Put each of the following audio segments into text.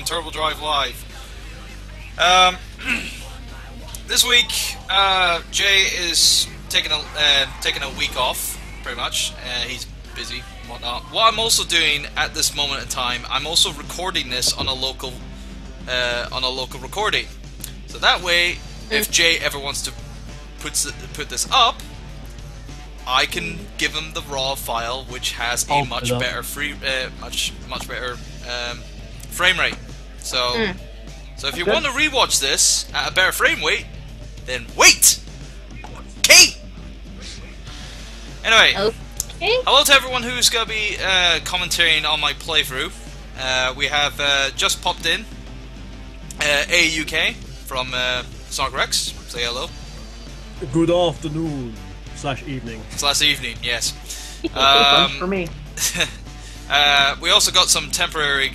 Turbo Drive Live. This week, Jay is taking a week off, pretty much. He's busy and whatnot. What I'm also doing at this moment in time, I'm also recording this on a local recording. So that way, if Jay ever wants to put this up, I can give him the raw file, which has a much better frame rate. So, so if you want to rewatch this at a better frame rate, then wait. Okay. Anyway, hello to everyone who's gonna be commentating on my playthrough. We have just popped in AUK from Sonic Rex. Say hello. Good afternoon. /evening. /evening, yes. For me. We also got some temporary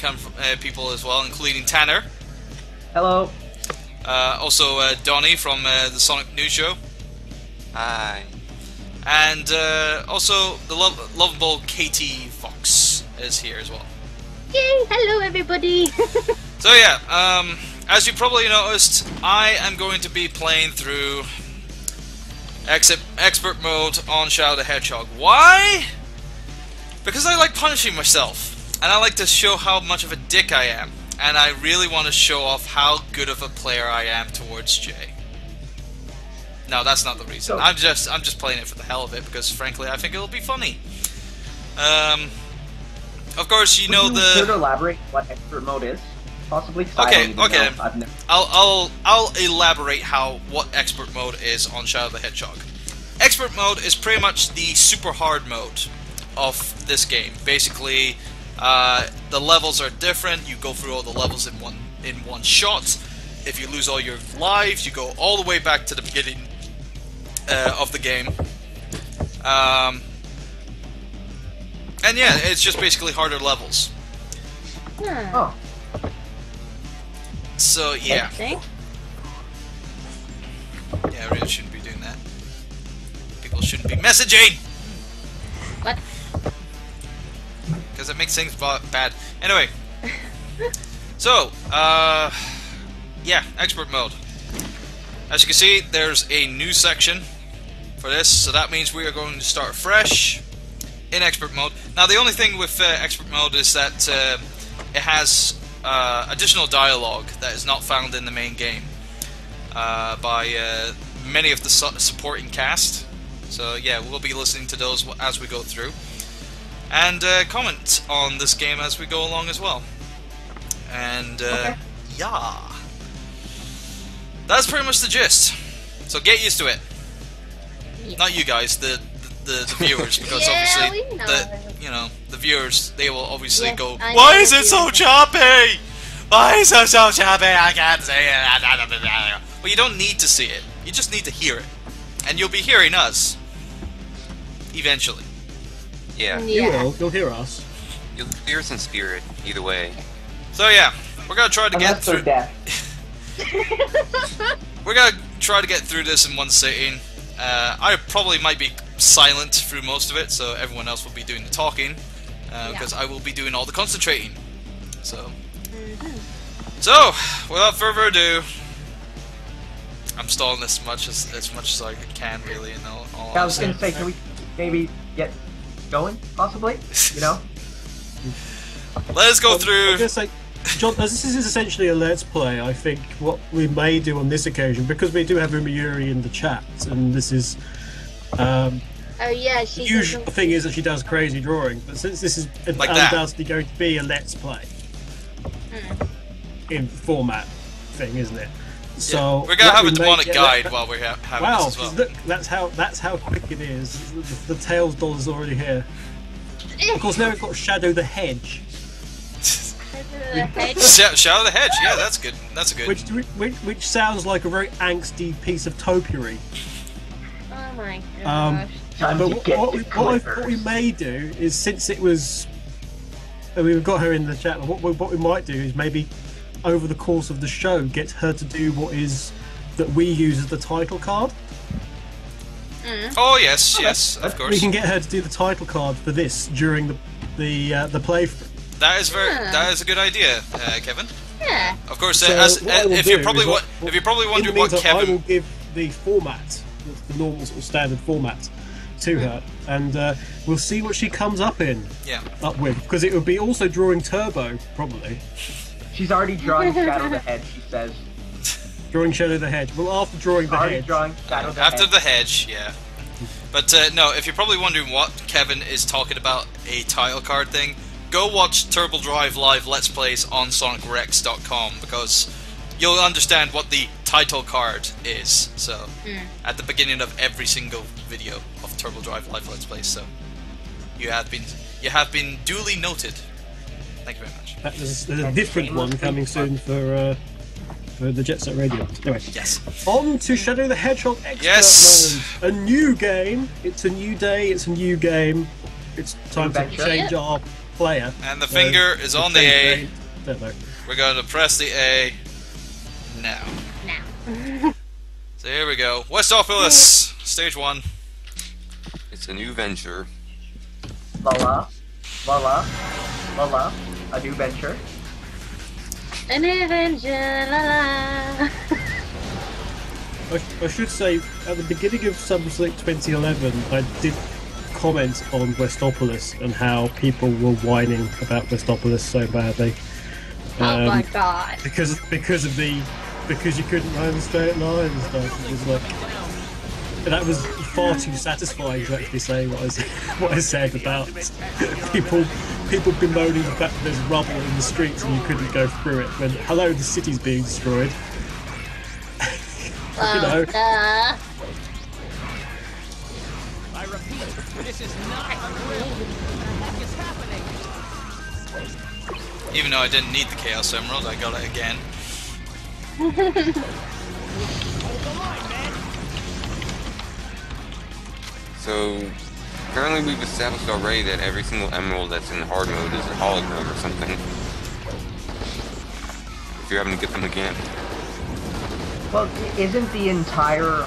people as well, including Tanner. Hello. Also Donnie from the Sonic News Show. Hi. And also the lovable Katie Fox is here as well. Yay! Hello, everybody. So yeah, as you probably noticed, I am going to be playing through expert mode on Shadow the Hedgehog. Why? Because I like punishing myself, and I like to show how much of a dick I am, and I really want to show off how good of a player I am towards Jay. No, that's not the reason. I'm just playing it for the hell of it, because frankly I think it'll be funny. Of course, you know the. Could you elaborate what expert mode is? Possibly. Okay. I'll elaborate what expert mode is on Shadow the Hedgehog. Expert mode is pretty much the super hard mode of this game. Basically, the levels are different. You go through all the levels in one shot. If you lose all your lives, you go all the way back to the beginning of the game. And yeah, it's just basically harder levels. Oh. So yeah. Yeah, I really shouldn't be doing that. People shouldn't be messaging! What? Because it makes things bad. Anyway. So, yeah, expert mode. As you can see, there's a new section for this, so that means we are going to start fresh in expert mode. Now, the only thing with expert mode is that it has additional dialogue that is not found in the main game by many of the supporting cast. So yeah, we'll be listening to those as we go through, and comment on this game as we go along as well. And yeah, that's pretty much the gist. So get used to it. Yeah. Not you guys, the viewers, because obviously the viewers, they will obviously go, why is it so choppy? Why is it so choppy? I can't say it. Well, you don't need to see it. You just need to hear it, and you'll be hearing us eventually. Yeah. You will. You'll hear us. You'll hear us in spirit, either way. So yeah, we're gonna try to get through. We're gonna try to get through this in one sitting. I probably might be silent through most of it, so everyone else will be doing the talking, because I will be doing all the concentrating. So, without further ado, I'm stalling as much as I can, really. And all I was gonna say, can we maybe get going, possibly? You know. Let us go through. I guess, John, as this is essentially a let's play, I think what we may do on this occasion, because we do have Umayuri in the chat, and this is. Oh yeah, the usual thing is that she does crazy drawing, but since this is undoubtedly going to be a let's play in format thing, isn't it? So yeah, we're gonna have a demonic guide while we're having this as well. Look, that's how quick it is. The Tails doll is already here. Of course, now we've got Shadow the Hedge. Shadow the Hedge, yeah, that's good. That's a good. Which sounds like a very angsty piece of topiary. Oh my gosh. But what we may do is, since it was, we've got her in the chat. What we might do is maybe over the course of the show get her to do what is that we use as the title card. Oh yes, yes, of course. We can get her to do the title card for this during the playthrough. That is a good idea, Kevin. Yeah, Yeah. Of course, So what I will if you're do probably is if you're probably in the wondering what meantime, I will Kevin, give the format, the normal sort of standard format, to her, and we'll see what she comes up with, because it would be also drawing Turbo, probably. She's already drawing Shadow the Hedge, she says. Drawing Shadow the Hedge. Well, after drawing the Already hedge. drawing Shadow the after Hedge. the hedge, yeah. But no, if you're probably wondering what Kevin is talking about, a title card thing, go watch Turbo Drive Live Let's Plays on SonicRex.com, because you'll understand what the title card is. So, at the beginning of every single video of Turbo Drive Live Let's Plays. So, you have been duly noted. Thank you very much. There's a different one coming soon for the Jet Set Radio. Anyway, Yes. on to Shadow the Hedgehog Expert Yes. Mode. A new game. It's a new day. It's a new game. It's time to Adventure. change our player. And the finger is on the A. Don't know. We're going to press the A now. Now. So here we go. Westopolis, stage 1. It's a new venture. Voila. Voila. Voila. A new venture. An adventure, la la. I should say, at the beginning of SummerSlam 2011, I did comment on Westopolis and how people were whining about Westopolis so badly. Oh my god. Because you couldn't run a straight line and stuff. It was like, that was far too satisfying to actually say what I said about people bemoaning the fact that there's rubble in the streets and you couldn't go through it. When hello, the city's being destroyed. You know. Duh. I repeat, this is not unreal. What is happening? Even though I didn't need the Chaos Emerald, I got it again. So, apparently we've established already that every single emerald that's in hard mode is a hologram or something. If you're having to get them again. Well, isn't the entire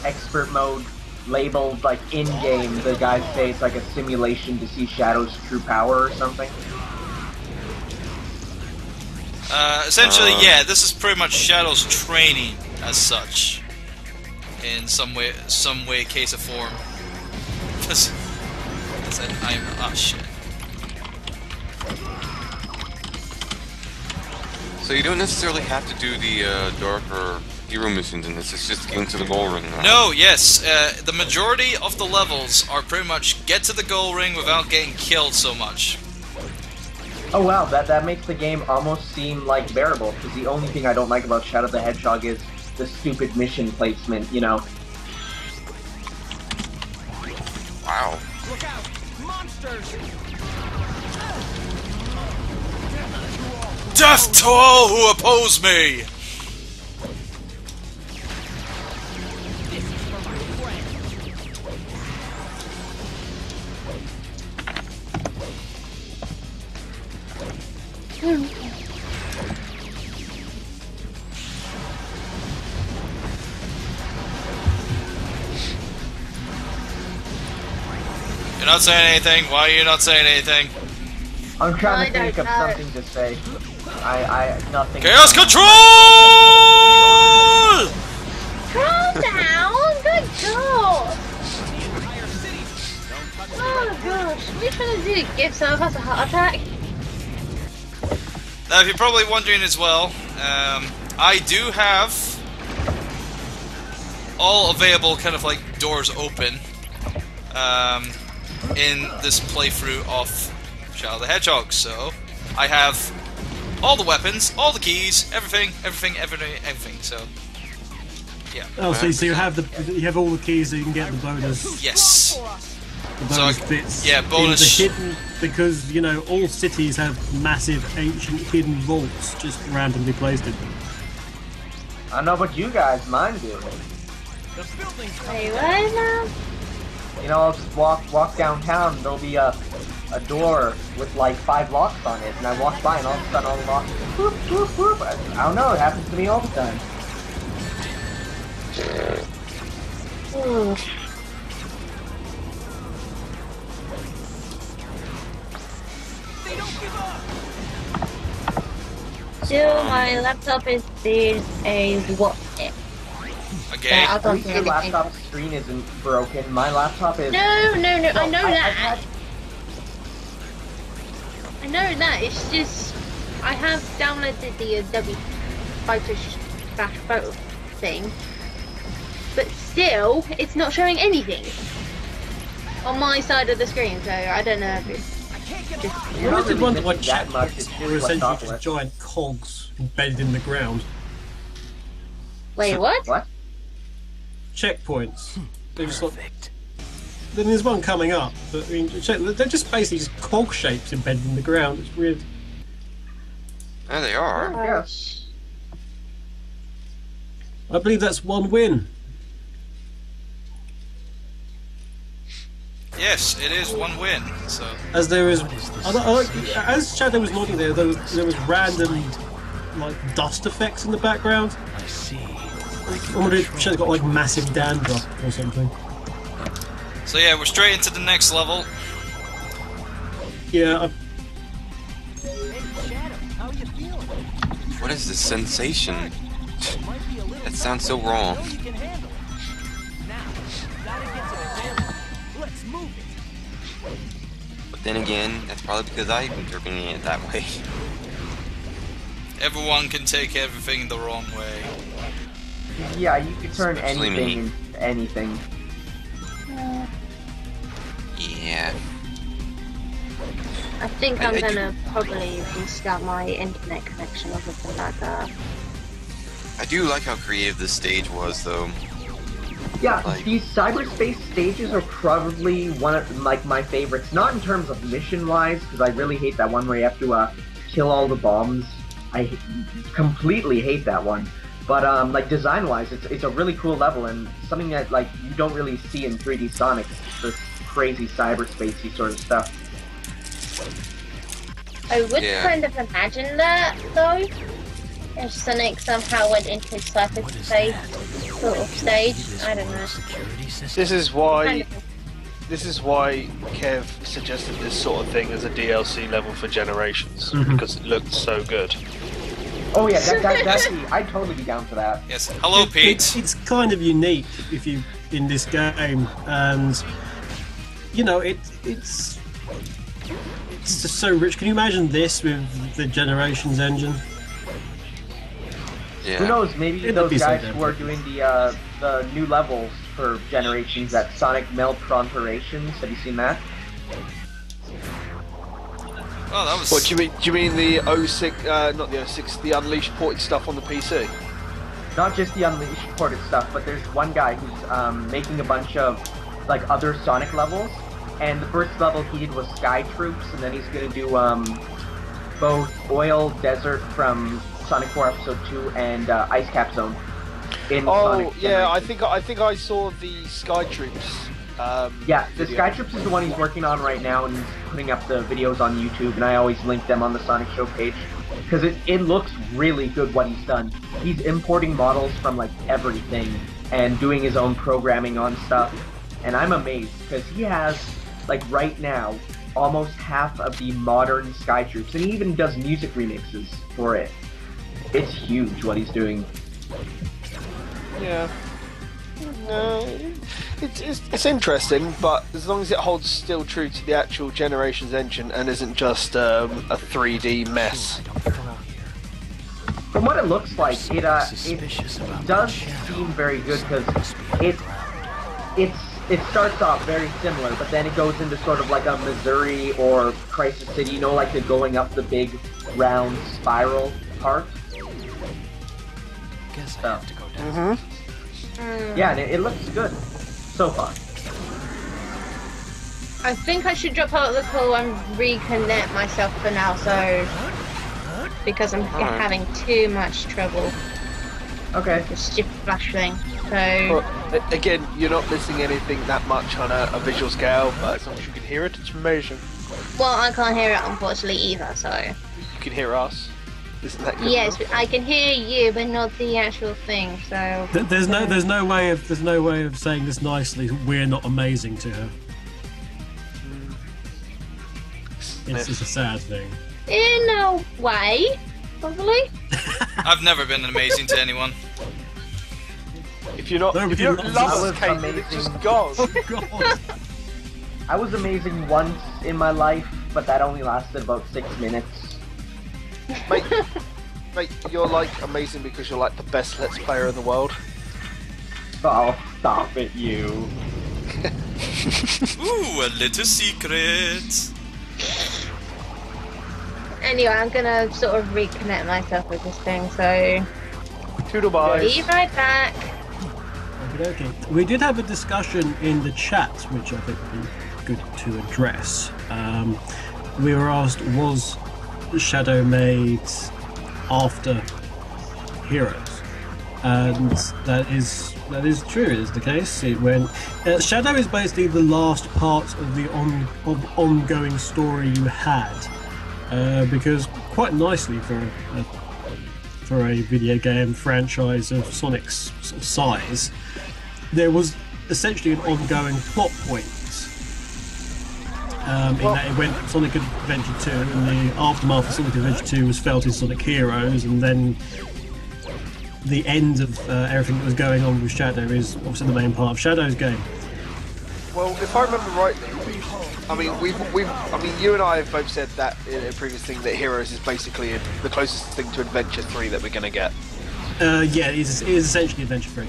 expert mode labeled like in-game? The guys say it's like a simulation to see Shadow's true power or something. Essentially, yeah, this is pretty much Shadow's training as such. In some way, case of form. Oh shit. So you don't necessarily have to do the darker hero missions in this, it's just getting to the goal ring now. No, yes, the majority of the levels are pretty much get to the goal ring without getting killed so much. Oh wow, that makes the game almost seem like bearable, because the only thing I don't like about Shadow the Hedgehog is the stupid mission placement, you know. Wow. Look out! Monsters! Death to all who oppose me! This is for my friend. You're not saying anything? Why are you not saying anything? I'm trying I to think don't of know. something to say. Nothing. Chaos Control! Calm down. Good God. Entire city. Don't touch me. Oh gosh. What are you trying to do? Give some of us a heart attack? Now, if you're probably wondering as well, I do have all available kind of like doors open in this playthrough of Shadow the Hedgehog. So I have all the weapons, all the keys, everything. So yeah. Oh, so you have all the keys so you can get the bonus. Yes. The So bonus bits. yeah, bonus- The hidden, because you know all cities have massive ancient hidden vaults just randomly placed in them. I don't know about you guys, mine do. The building's Wait, what now? You know, I'll just walk downtown, there'll be a door with like 5 locks on it, and I walk by and all of a sudden all the locks, whoop, whoop, whoop. I don't know, it happens to me all the time. Ooh. They don't give up. Still, my laptop is a what it. Okay. I At don't least do your anything. laptop screen isn't broken. My laptop is. No, I know I've that. had- I know that. It's just I have downloaded the Adobe Photo thing, but still, it's not showing anything on my side of the screen. So I don't know if it's just. You're I not did really wonder why missing that much. It's checkpoints were just essentially Lexopolis. just giant cogs embedded in the ground. Wait, what? What? Checkpoints. They're just like. Then there's one coming up, but I mean, they're just basically just cog shapes embedded in the ground. It's weird. There they are. Yes. I believe that's one win. Yes, it is one win. So As there is, as Shadow was nodding there was random like dust effects in the background. I see. I wonder if Shadow's got like massive dandruff or something. so yeah, we're straight into the next level. Yeah, Hey, Shadow, how you feeling? What is this sensation? Might be a little That sounds so wrong. know you can handle it. Now, gotta get to the family. Let's move it. But then again, that's probably because I've been interpreting it that way. Everyone can take everything the wrong way. Yeah, you can turn Especially anything me. into anything. Yeah. I think I I'm do- gonna probably restart my internet connection or something like that. I do like how creative this stage was, though. Yeah, Like- these cyberspace stages are probably one of like my favorites. Not in terms of mission-wise, because I really hate that one where you have to kill all the bombs. I completely hate that one. But like design-wise, it's a really cool level and something that like you don't really see in 3D Sonic. This crazy cyberspacey sort of stuff. I would Yeah. kind of imagine that though. If Sonic somehow went into cyberspace sort of stage, I don't know. Security system. This is Kind why of- this is why Kev suggested this sort of thing as a DLC level for Generations because it looked so good. Oh yeah, that'd be, I'd totally be down for that. Yes. Hello, Pete. It's kind of unique if you in this game, and you know it's just so rich. Can you imagine this with the Generations engine? Yeah. Who knows? Maybe It'd those be so guys good. who are doing the new levels for Generations at Sonic Meltronperations. Have you seen that? Oh, that was. What do you mean? Do you mean the 06? Not the 06. The Unleashed ported stuff on the PC. Not just the Unleashed ported stuff, but there's one guy who's making a bunch of like other Sonic levels. And the first level he did was Sky Troops, and then he's gonna do both Oil Desert from Sonic 4 Episode 2 and Ice Cap Zone. In Oh Sonic yeah, Generations. I think I saw the Sky Troops. Yeah, the video. Sky Troops is the one he's working on right now, and he's putting up the videos on YouTube, and I always link them on the Sonic Show page. Because it looks really good what he's done. He's importing models from like everything, and doing his own programming on stuff. And I'm amazed, because he has, like right now, almost half of the modern Sky Troops, and he even does music remixes for it. It's huge what he's doing. Yeah. No, it's interesting, but as long as it holds still true to the actual Generations engine and isn't just a 3D mess. Don't look around here. From what it looks like, it Suspicious about does that shadow. seem very good, because Must be it underground. it starts off very similar, but then it goes into sort of like a Missouri or Crisis City, you know, like the going up the big round spiral part. Guess I have to go down. Yeah, and it looks good so far. I think I should drop out of the call and reconnect myself for now, so because I'm having too much trouble Okay. with the stupid flash thing. So But again, you're not missing anything that much on a visual scale, but as long as you can hear it, it's amazing. well, I can't hear it unfortunately either. So You can hear us. Isn't that good? yes, I can hear you, but not the actual thing. So There's no way of saying this nicely. We're not amazing to her. It's just a sad thing. in a way, Probably. I've never been amazing to anyone. If you're not, No, if you but don't you love love us, us, Caitlin, it's amazing. just gone. God. I was amazing once in my life, but that only lasted about 6 minutes. mate, mate, you're like amazing because you're like the best Let's Player in the world. Oh, stop it, you. Ooh, a little secret. Anyway, I'm gonna sort of reconnect myself with this thing, so Toodle bye. be right back. Okay. We did have a discussion in the chat, which I think would be good to address. We were asked, was Shadow made after Heroes? And that is true. Is the case. It went. Shadow is basically the last part of the ongoing story you had, because quite nicely for a video game franchise of Sonic's sort of size, there was essentially an ongoing plot point. In that it went Sonic Adventure 2, and the aftermath of Sonic Adventure 2 was felt in Sonic Heroes, and then the end of everything that was going on with Shadow is obviously the main part of Shadow's game. Well, if I remember rightly, I mean, you and I have both said that in a previous thing that Heroes is basically the closest thing to Adventure 3 that we're going to get. Yeah, it is essentially Adventure 3.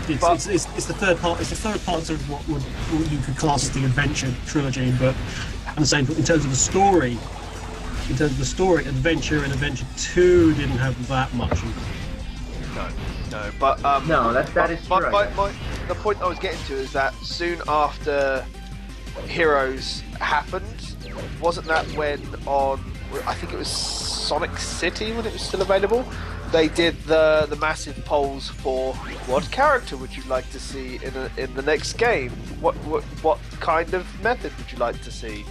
It's the third part. It's the third part of what you could class as the Adventure trilogy, but I'm saying in terms of the story, Adventure and Adventure 2 didn't have that much. No, but No, that is true. the point I was getting to is that soon after Heroes happened, wasn't that when I think it was Sonic City when it was still available? They did the massive polls for what character would you like to see in the next game? What kind of method would you like to see?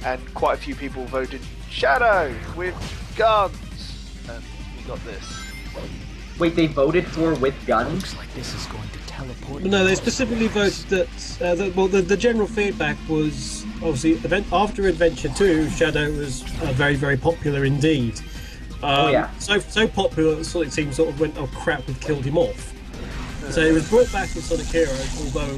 And quite a few people voted Shadow with guns, and we got this. Wait, they voted for with guns? Looks like this is going to teleport. No, they specifically voted that. The general feedback was obviously after Adventure 2, Shadow was very, very popular indeed. Oh yeah. So popular that Sonic Team sort of went, oh crap, we've killed him off. So it was brought back in Sonic Heroes, although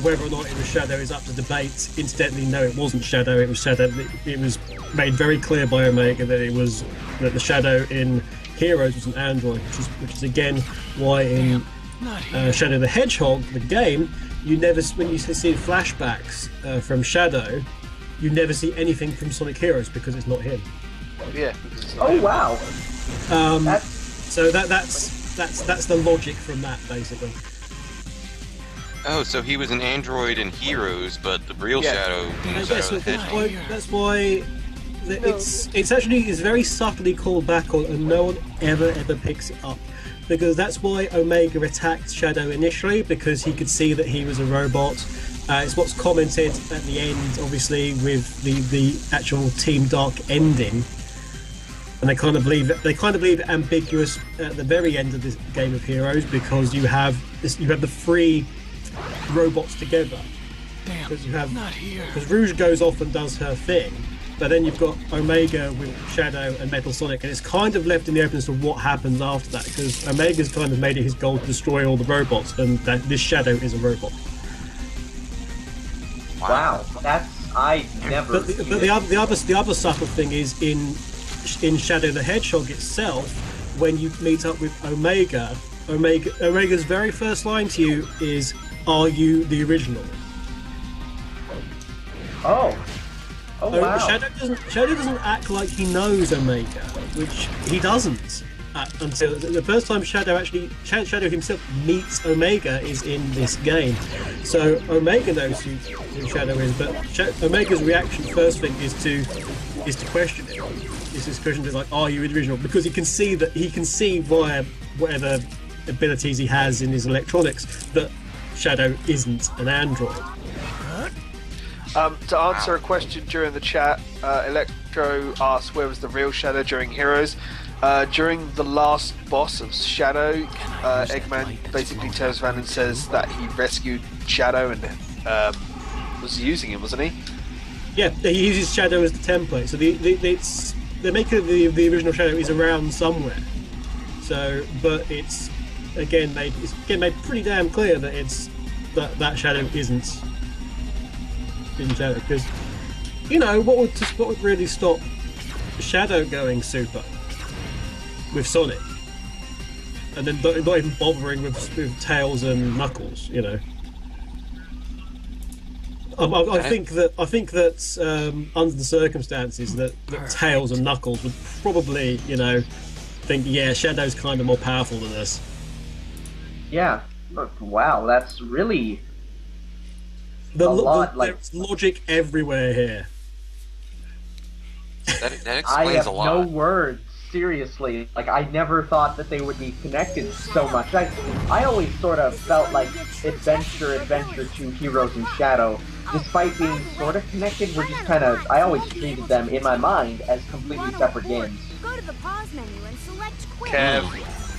whether or not it was Shadow is up to debate. Incidentally, no, it wasn't Shadow. It was Shadow. It was made very clear by Omega that the Shadow in Heroes was an android, which is again why in Shadow the Hedgehog, the game, when you see flashbacks from Shadow, you never see anything from Sonic Heroes because it's not him. Yeah. Oh wow. So that's the logic from that basically. Oh, so he was an android in Heroes, but the real Yeah. Shadow. And yes, that's why it's actually very subtly called back on, and no one ever picks it up, because that's why Omega attacked Shadow initially, because he could see that he was a robot. It's what's commented at the end, obviously, with the actual Team Dark ending, and they kind of leave it ambiguous at the very end of this game of Heroes, because you have the three robots together. Damn, Because you have not here. because Rouge goes off and does her thing, but then you've got Omega with Shadow and Metal Sonic, and it's kind of left in the open as to what happens after that, because Omega's kind of made it his goal to destroy all the robots, and that this Shadow is a robot. Wow. I never. But the other subtle thing is in Shadow the Hedgehog itself, when you meet up with Omega's very first line to you is, "Are you the original?" Oh wow. Shadow doesn't act like he knows Omega, which he doesn't until the first time Shadow himself meets Omega is in this game. So Omega knows who Shadow is, but Omega's reaction first thing is to question him. Is this question like, "Are you the original?" Because he can see via whatever abilities he has in his electronics that Shadow isn't an android. To answer a question during the chat, Electro asked where was the real Shadow during Heroes. During the last boss of Shadow, Eggman basically turns around and says that he rescued Shadow and was using him, wasn't he? Yeah, he uses Shadow as the template. So the original Shadow is around somewhere. So, but it's made pretty damn clear that it's that Shadow isn't in Shadow, because what would really stop Shadow going super with Sonic, and then not even bothering with Tails and Knuckles, I think that under the circumstances that Tails and Knuckles would probably think, yeah, Shadow's kind of more powerful than us. Yeah. Wow, that's really there's logic everywhere here. That I explains have a lot. no words. Seriously, I never thought that they would be connected so much. I always sort of felt like Adventure 2, Heroes in Shadow, despite being sort of connected, were just kind of, I always treated them in my mind as completely separate games. Go to the pause menu and select quick. Kev,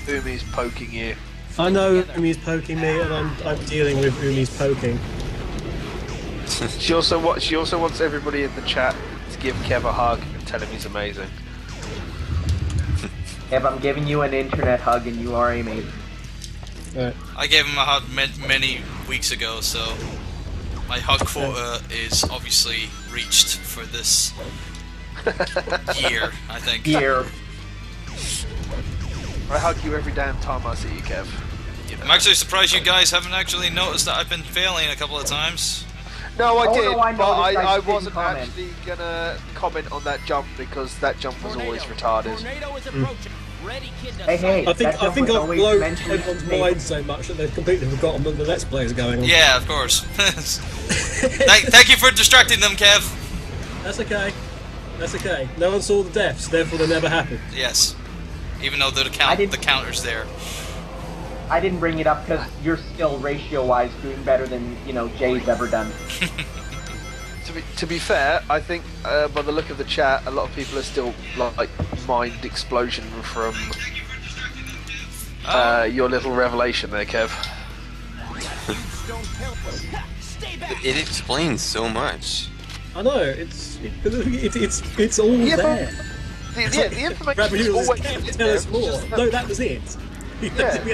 Umi's poking you. I know Umi's poking me, and I'm dealing with Umi's poking. She also wants everybody in the chat to give Kev a hug and tell him he's amazing. If I'm giving you an internet hug and you are amazing. Right. I gave him a hug many weeks ago, so my hug quota is obviously reached for this year, I think. Year. I hug you every damn time I see you, Kev. I'm actually surprised you guys haven't actually noticed that I've been failing a couple of times. No, I Oh, did, no, I but noticed, I I didn't wasn't comment. actually gonna comment on that jump because that jump was always retarded. Tornado is approaching. Ready, kid to Hey, I think that jump I've was always blown meant to be everyone's made- mind so much that they've completely forgotten that the Let's Play is going on. Yeah, of course. Thank you for distracting them, Kev. That's okay. That's okay. No one saw the deaths, therefore they never happened. Yes. Even though the didn't- counter's there. I didn't bring it up because you're still ratio-wise doing better than, Jay's ever done. To be fair, I think by the look of the chat, a lot of people are still like mind explosion from your little revelation there, Kev. It explains so much. I know, it's all Yeah, there. The information Rabbit is Noodles always can't in tell there, us it's more. just No, that was it. Yeah,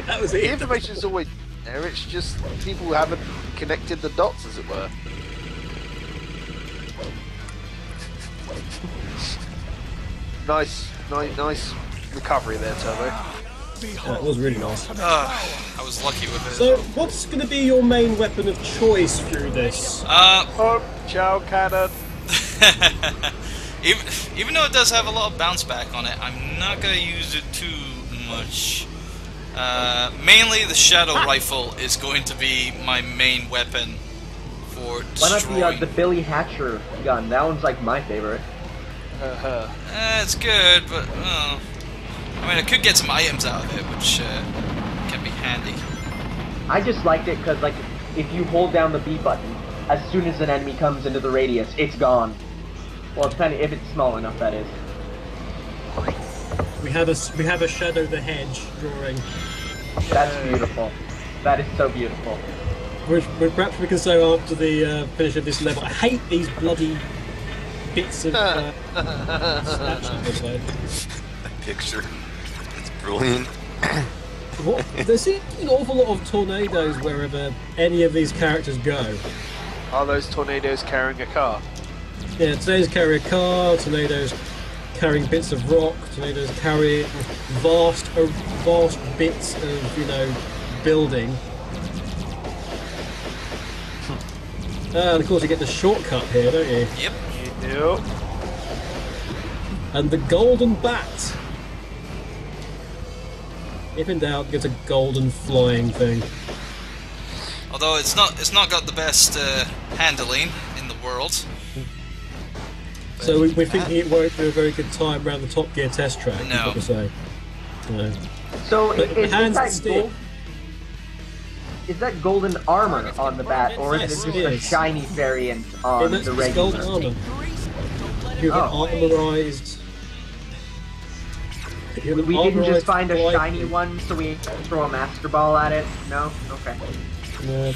That was the it. information is always there. It's just people haven't connected the dots, as it were. Nice recovery there, Turbo. Yeah, it was really nice. I was lucky with it. So, what's going to be your main weapon of choice through this? Oh, Chow Cannon. Even though it does have a lot of bounce back on it, I'm not going to use it too much. Mainly the Shadow Rifle is going to be my main weapon for Why destroying. not the Billy Hatcher gun? That one's like my favorite. It's good, but I mean, I could get some items out of it, which can be handy. I just liked it because, if you hold down the B button, as soon as an enemy comes into the radius, it's gone. Well, depending if it's small enough, that is. We have a Shadow the Hedge drawing. That's beautiful. That is so beautiful. Which perhaps we can say after the finish of this level. I hate these bloody bits of snatch. Picture. It's brilliant. There seems to be an awful lot of tornadoes wherever any of these characters go. Are those tornadoes carrying a car? Yeah, tornadoes carry a car, tornadoes carrying bits of rock, tornadoes carrying vast bits of, building. And of course you get the shortcut here, don't you? Yep. Yep. And the golden bat. If in doubt, get a golden flying thing. Although it's not got the best handling in the world. So we're thinking it won't do a very good time around the Top Gear test track. No. You've got to say. No. So But is hands that stick. gold? Is that golden armor on the bat, or is Yes, it just it a is. shiny variant Yeah, on that's the just regular? golden armor. You get Oh. armorized. You get We didn't just armorized find a fly- shiny one, so we throw a master ball at it. No, okay. No.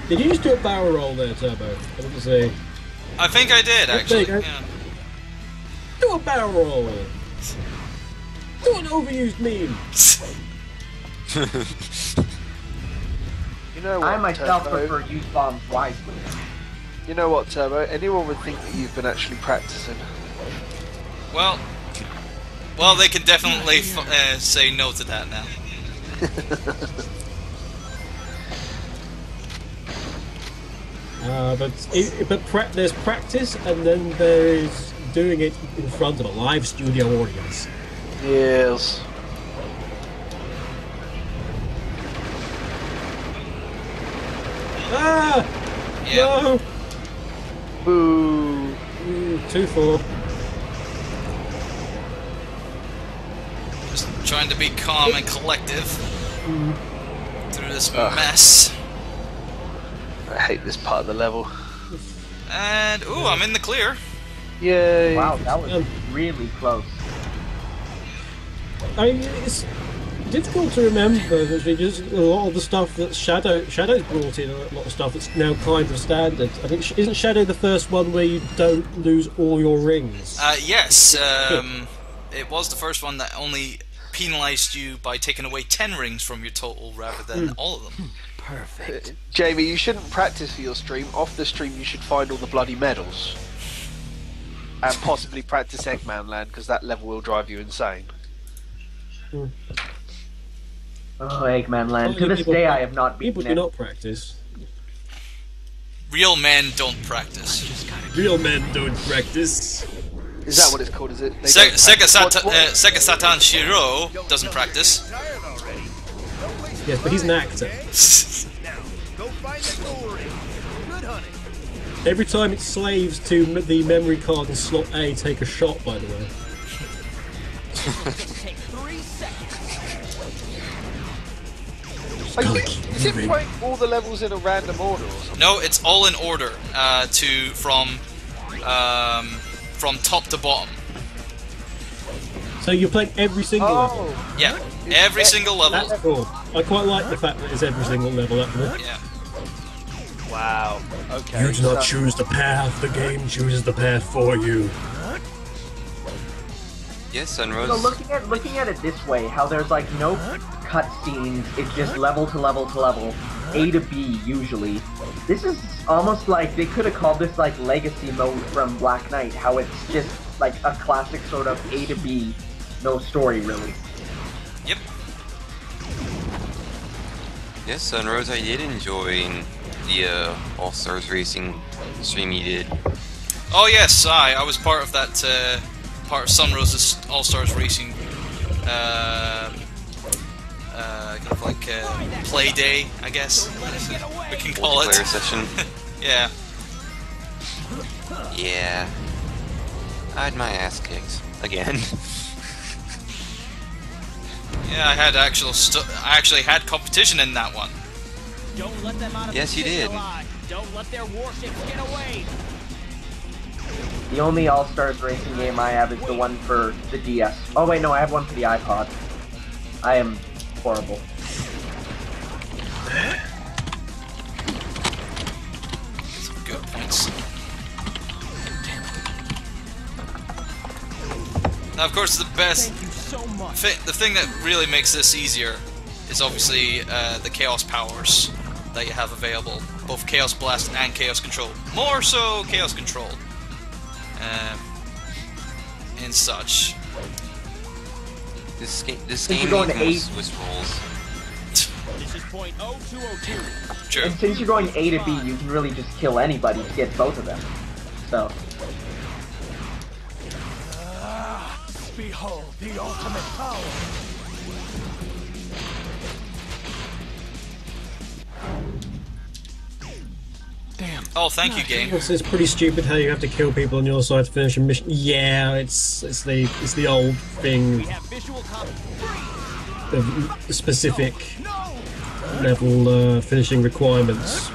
Did you just do a barrel roll there, Turbo? I didn't see. I think I did There actually. you go. Yeah. Do a barrel roll. Do an overused meme. You know what, I myself Turbo? prefer use bombs wisely. You know what, Turbo? Anyone would think that you've been actually practicing. Well, they can definitely say no to that now. There's practice, and then there's doing it in front of a live studio audience. Yes. Ah! Yeah. No! Boo. 2-4. Just trying to be calm and collective through this mess. I hate this part of the level. And ooh, I'm in the clear. Yay. Wow, that was really close. It's difficult to remember, actually, just a lot of the stuff that Shadow's brought in, a lot of stuff that's now kind of standard. I think, isn't Shadow the first one where you don't lose all your rings? Yes, it was the first one that only penalised you by taking away 10 rings from your total rather than all of them. Perfect. Jamie, you shouldn't practice for your stream. Off the stream, you should find all the bloody medals. And possibly practice Eggman Land, because that level will drive you insane. Oh, Eggman Land. To this day, I have not beaten People do it. not practice. Real men don't practice. Real men don't practice. Is that what it's called? Is it? They don't Sega practice? Sega Satan Shiro doesn't practice. Yes, but he's an actor. Every time it slaves to the memory card in slot A, take a shot, by the way. Take 3 seconds. Is it playing all the levels in a random order or something? No, it's all in order from top to bottom. So you're playing every single level? Oh, Yeah, every single level. That's cool. I quite like the fact that it's every single level, actually. Yeah. wow. Okay. You do not choose the path, the game chooses the path for you. Yes, Sunrose. So looking at it this way, how there's like no cutscenes, it's just level to level to level, A to B usually. This is almost like they could have called this like legacy mode from Black Knight, how it's just like a classic sort of A to B, no story really. Yep. Yes, Sunrose, I did enjoy the All Stars Racing stream you did. Oh yes, I was part of that. Part of Sunrose's All Stars Racing. Kind of like play day, I guess we can call it. Multiplayer session. Yeah. Yeah. I had my ass kicked again. Yeah, I had I actually had competition in that one. Don't let them out of Yes, the you city did. alive. Don't let their warships get away. The only All-Stars racing game I have is the one for the DS. Oh wait, no, I have one for the iPod. I am horrible. Some good points. Now, of course, the best Thank you so much. the thing that really makes this easier is obviously the Chaos powers that you have available, both Chaos Blast and Chaos Control. More so Chaos Control. And such. This game you're going to needs eight- more Swiss rolls. This is point 0202. True. And since you're going A to B, you can really just kill anybody to get both of them. So, Behold the ultimate power. Damn. Oh, thank you, game. It's pretty stupid how you have to kill people on your side to finish a mission. Yeah, it's the old thing, We have visual the specific level finishing requirements.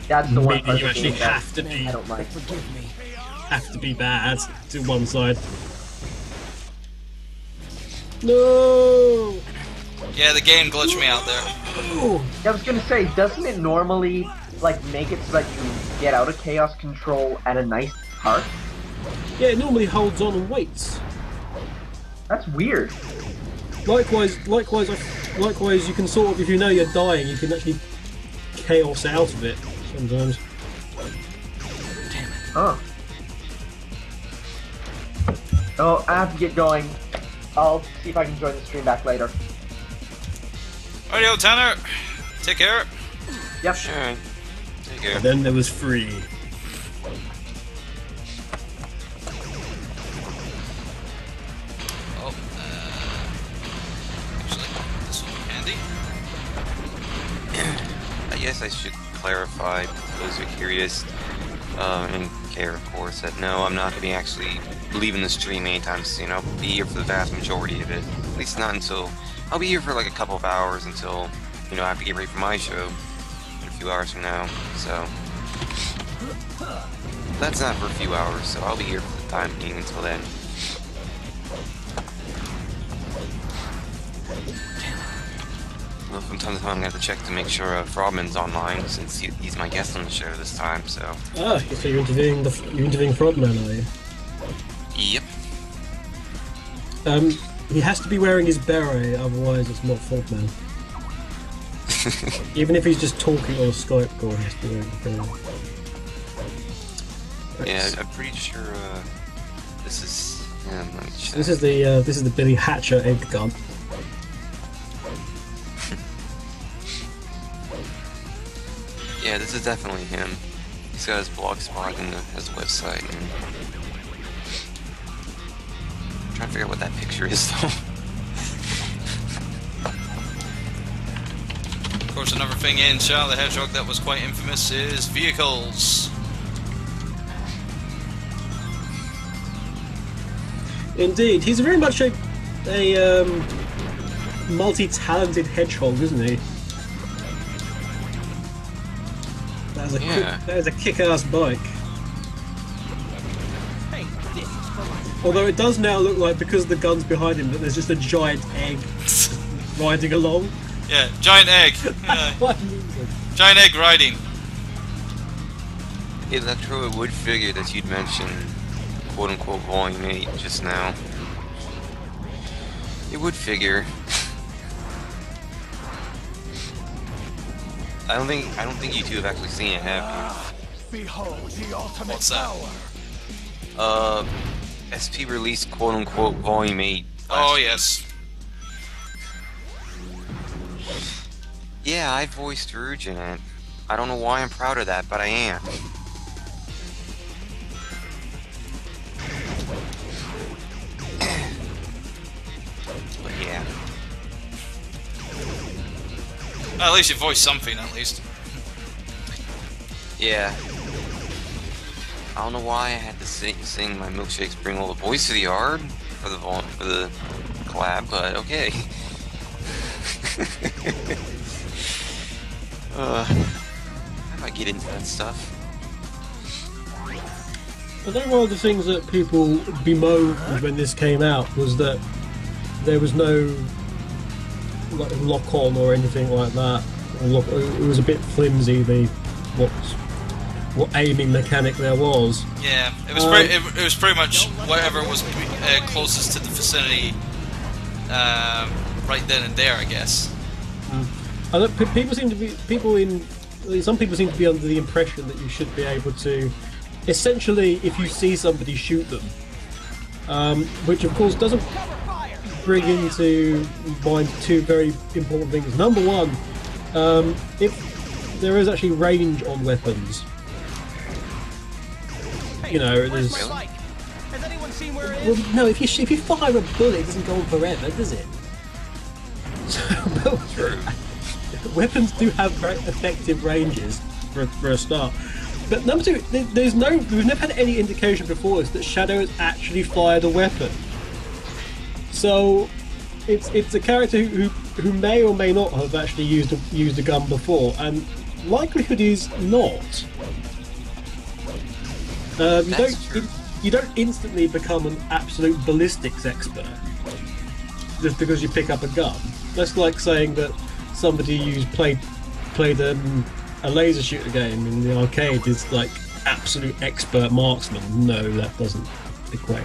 that's the one Meaning part you of the actually game that have to be I don't like. bad to one side. No. Yeah, the game glitched me out there. I was gonna say, doesn't it normally like make it so that you get out of Chaos Control at a nice part? Yeah, it normally holds on and waits. That's weird. Likewise, you can sort of, if you know you're dying, you can actually chaos out of it sometimes. Huh. Oh, I have to get going. I'll see if I can join the stream back later. Alrighty, Tanner. Take care. Yep. Sure. Take care. And then there was free. Oh, actually, this will be handy. I guess I should clarify, for those who are curious, and care, of course, that no, I'm not going to be actually leaving the stream anytime soon. I'll be here for the vast majority of it. At least not until... I'll be here for like a couple of hours until, you know, I have to get ready for my show in a few hours from now, so... That's not for a few hours, so I'll be here for the time being until then. Well, from time to time I'm going to have to check to make sure Frogman's online, since he's my guest on the show this time, so... Ah, so you're interviewing Frogman, are you? Yep. He has to be wearing his beret, otherwise it's not Frogman. Even if he's just talking on a Skype call, he has to be wearing the beret. Yeah, I'm pretty sure, this is... Yeah, let me check. This is the Billy Hatcher egg gun. Yeah, this is definitely him. He's got his blog spot and his website. And... I'm trying to figure out what that picture is, though. Of course, another thing in Shadow the Hedgehog that was quite infamous is vehicles. Indeed, he's very much a multi-talented hedgehog, isn't he? That is a kick-ass bike. Although it does now look like, because the gun's behind him, that there's just a giant egg riding along. Yeah, giant egg. Yeah. Giant egg riding. Electro would figure that you'd mention quote-unquote Volume 8 just now. It would figure. I don't think you two have actually seen it, have you? Behold the ultimate What's that? power. SP released quote-unquote Volume 8. Oh, last yes. week. Yeah, I voiced Rouge in it. I don't know why I'm proud of that, but I am. But yeah. At least you voiced something, at least. Yeah. I don't know why I had to sing my Milkshakes Bring All the Boys to the Yard for the collab, but okay. How do I get into that stuff? I think one of the things that people bemoaned when this came out was that there was no like lock-on or anything like that. It was a bit flimsy, what aiming mechanic there was. Yeah, it was it was pretty much whatever was closest to the vicinity right then and there, I guess. I don't, some people seem to be under the impression that you should be able to, essentially, if you see somebody, shoot them, which of course doesn't bring into mind two very important things. Number one, if there is actually range on weapons, you know, there's. Has anyone seen where it Well, is? no, if you fire a bullet, it doesn't go on forever, does it? So, weapons do have very effective ranges for a start. But number two, we've never had any indication before this that Shadow has actually fired a weapon. So it's a character who may or may not have actually used a gun before, and likelihood is not. You don't instantly become an absolute ballistics expert just because you pick up a gun. That's like saying that somebody played a laser shooter game in the arcade is like absolute expert marksman. No, that doesn't equate.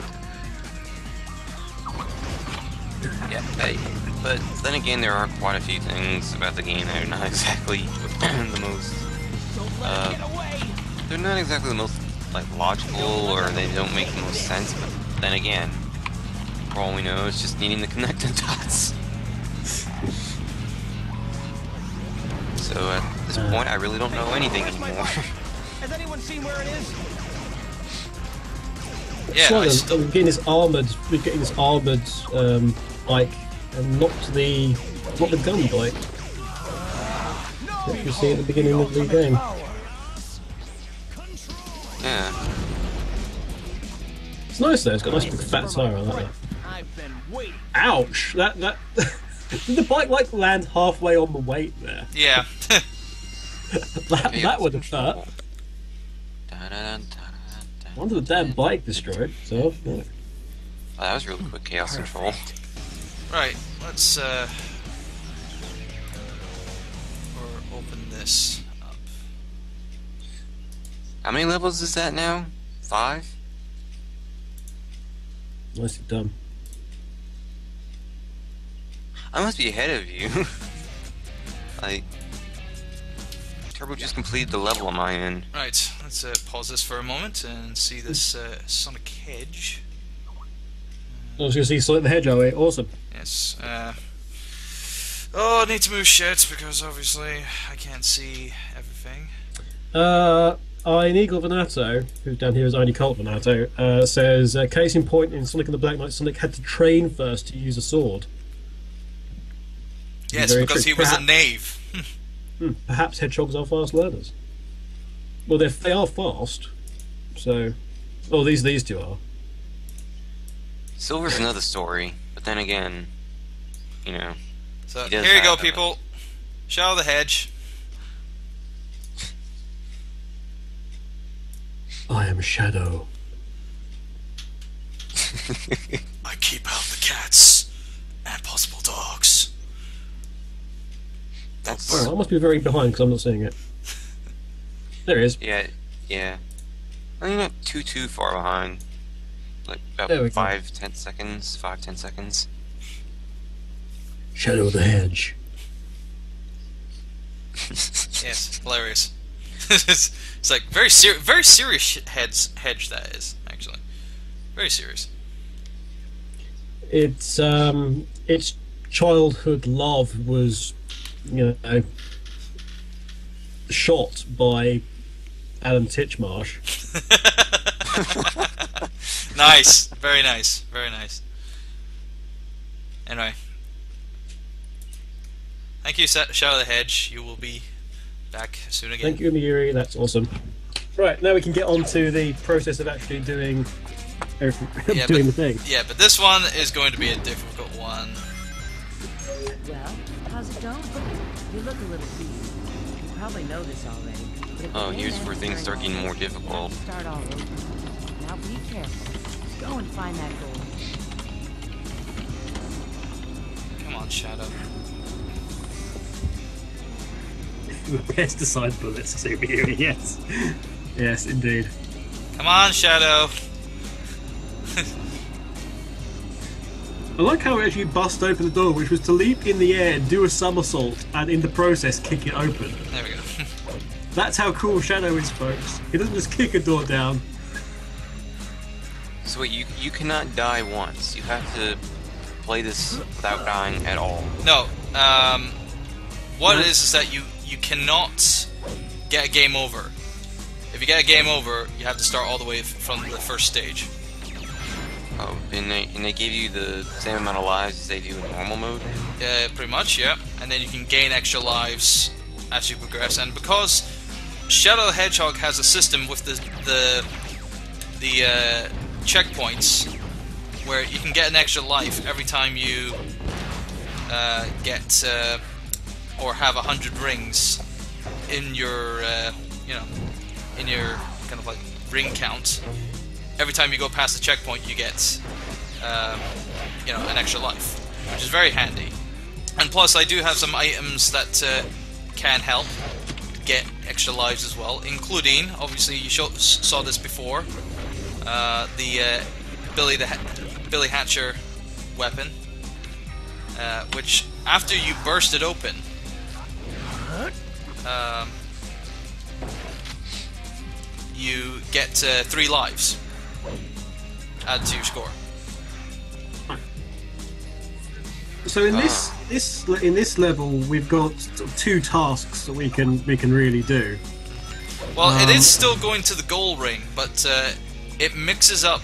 Yeah, but then again, there are quite a few things about the game that are not exactly the most. They're not exactly the most like logical, or they don't make the most sense. But then again, for all we know, it's just needing to connect the dots. So at this point, I really don't know anything anymore. Has anyone seen where it is? Yeah, We're getting this armored. We're getting this armored bike, and not the gun bike, which you see at the beginning of the game. Yeah. It's nice though. It's got a nice big fat tire. I like that. I've been waiting. Ouch! That did the bike like land halfway on the weight there? Yeah. that would have hurt. Wonder the damn bike destroyed. So yeah. Oh, that was really quick chaos control. Right, let's or open this up. How many levels is that now? 5? Nicely done. I must be ahead of you. Like, Turbo just completed the level on my end. Right, let's pause this for a moment and see this Sonic Hedge. I was going to see Sonic the Hedgehog. Eh? Awesome. Yes. Oh, I need to move shit because obviously I can't see everything. Inigo Venato, who's down here as Only Colt Venato, says, case in point, in Sonic and the Black Knight, Sonic had to train first to use a sword. Yes, because he was a knave. Perhaps hedgehogs are fast learners. Well, they are fast, so... Oh, these two are. Silver's another story, but then again, you know... So, here you go, people. Shadow the Hedge. I am Shadow. I keep out the cats and possible dogs. That's... Oh, I must be very behind because I'm not seeing it. There he is. Yeah. I mean, not too far behind. Like, about There we go. 5-10 seconds. 5-10 seconds. Shadow the Hedge. Yes, hilarious. It's like very serious hedge that is, actually. Very serious. Its childhood love was, you know, shot by Alan Titchmarsh. Nice, very nice, very nice. Anyway, thank you, Shadow the Hedge. You will be back soon again. Thank you, Miyuri. That's awesome. Right, now we can get on to the process of actually doing everything, Yeah, doing the thing. Yeah, but this one is going to be a difficult one. Well, how's it going? You look a little beat. You probably know this already. But if Oh, the here's game where ends things start during getting more all difficult. this, start all over. Now be careful. Go and find that gold. Come on, Shadow. Pesticide bullets, so Miyuri, yes. Yes, indeed. Come on, Shadow. I like how we actually bust open the door, which was to leap in the air, do a somersault, and in the process kick it open. There we go. That's how cool Shadow is, folks. He doesn't just kick a door down. So wait, you cannot die once. You have to play this without dying at all. No, what it is that you cannot get a game over. If you get a game over, you have to start all the way from the first stage. Oh, and they give you the same amount of lives as they do in normal mode? Pretty much, yeah. And then you can gain extra lives as you progress. And because Shadow the Hedgehog has a system with the checkpoints where you can get an extra life every time you get or have 100 rings in your in your kind of like ring count. Every time you go past the checkpoint, you get an extra life, which is very handy. And plus, I do have some items that can help get extra lives as well, including, obviously, you saw this before, the Billy Hatcher weapon, which after you burst it open, you get 3 lives added to your score. So in this level, we've got 2 tasks that we can really do. Well, it is still going to the goal ring, but it mixes up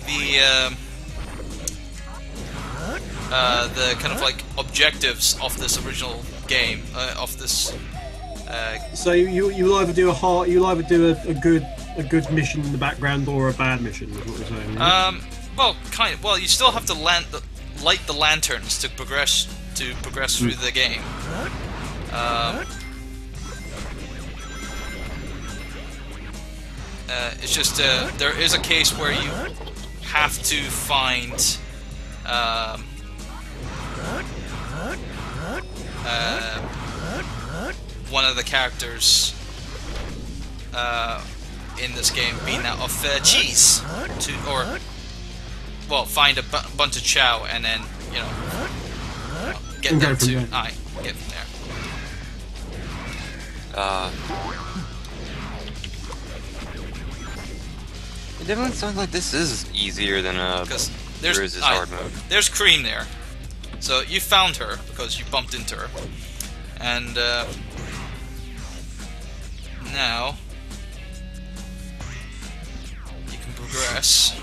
the kind of like objectives of this original game, of this. So you'll either do a good mission in the background or a bad mission, is what you're saying. Right? Well, kind of. Well, you still have to light the lanterns to progress through the game. It's just there is a case where you have to find one of the characters in this game being that of cheese find a bunch of chow and then get them to get from there. It definitely sounds like this is easier than Bruise's hard mode. There's Cream there. So you found her because you bumped into her. And now you can progress.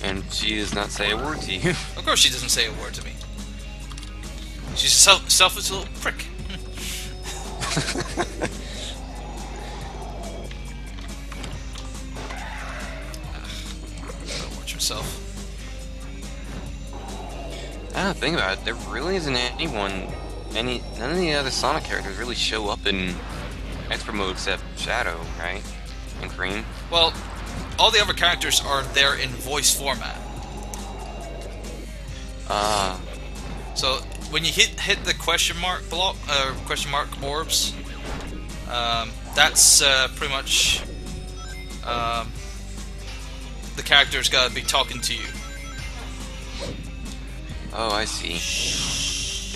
And she does not say a word to you. Of course she doesn't say a word to me. She's a selfish little prick. Watch yourself. I don't think about it. There really isn't none of the other Sonic characters really show up in expert mode except Shadow, right? And Cream. Well, all the other characters are there in voice format. So when you hit the question mark block, question mark orbs, that's pretty much the character's gotta be talking to you. Oh, I see.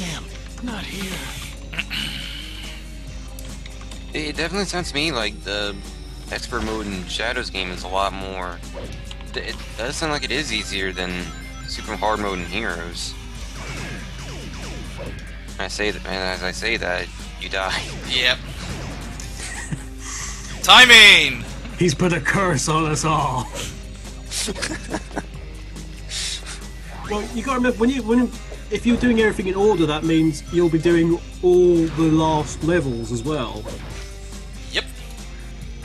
Damn, not here. It definitely sounds to me like the expert mode in Shadow's game is a lot more. It does sound like it is easier than super hard mode in Heroes. As I say that, you die. Yep. Timing! He's put a curse on us all. Well, you gotta remember if you're doing everything in order, that means you'll be doing all the last levels as well. Yep.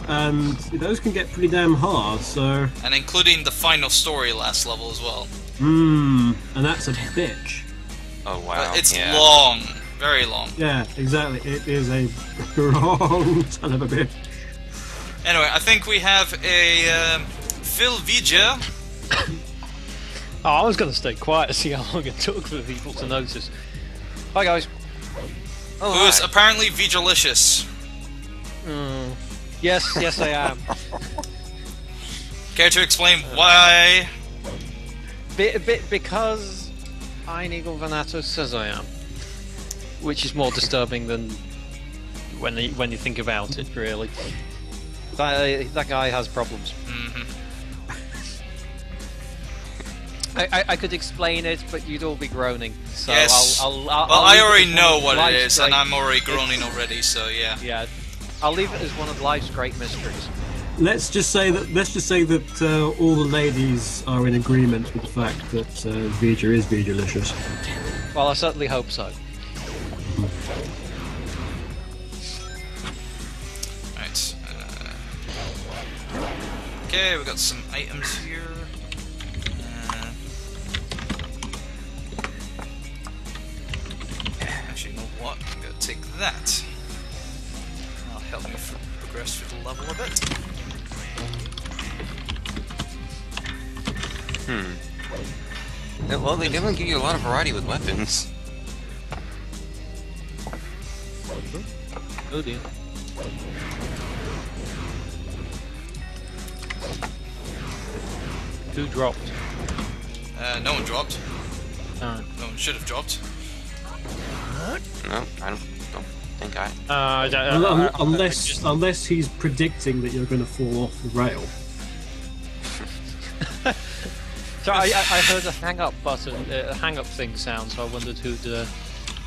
And those can get pretty damn hard. So. And including the final story last level as well. And that's a bitch. Oh wow. But it's long, very long. Yeah, exactly. It is a long son of a bitch. Anyway, I think we have a Phil Vija. Oh, I was going to stay quiet to see how long it took for people to notice. Hi guys. Oh, who's apparently Vijalicious. Yes, I am. Care to explain why? Because Einigal Vanato says I am, which is more disturbing than when you think about it. Really, that guy has problems. I could explain it, but you'd all be groaning. So yes. I'll I already know what it is, and I'm already groaning already. So yeah. Yeah, I'll leave it as one of life's great mysteries. Let's just say that all the ladies are in agreement with the fact that Vija is Vijalicious. Well, I certainly hope so. Right. Okay, we got some items here. Actually, you know what? I'm gonna take that. That'll help me progress through the level a bit. Well, they definitely give you a lot of variety with weapons. Oh dear. Who dropped? No one dropped. No. No one should have dropped. No, I don't think I. Unless he's predicting that you're going to fall off the rail. So I heard a hang up button, a hang up thing sound, so I wondered who'd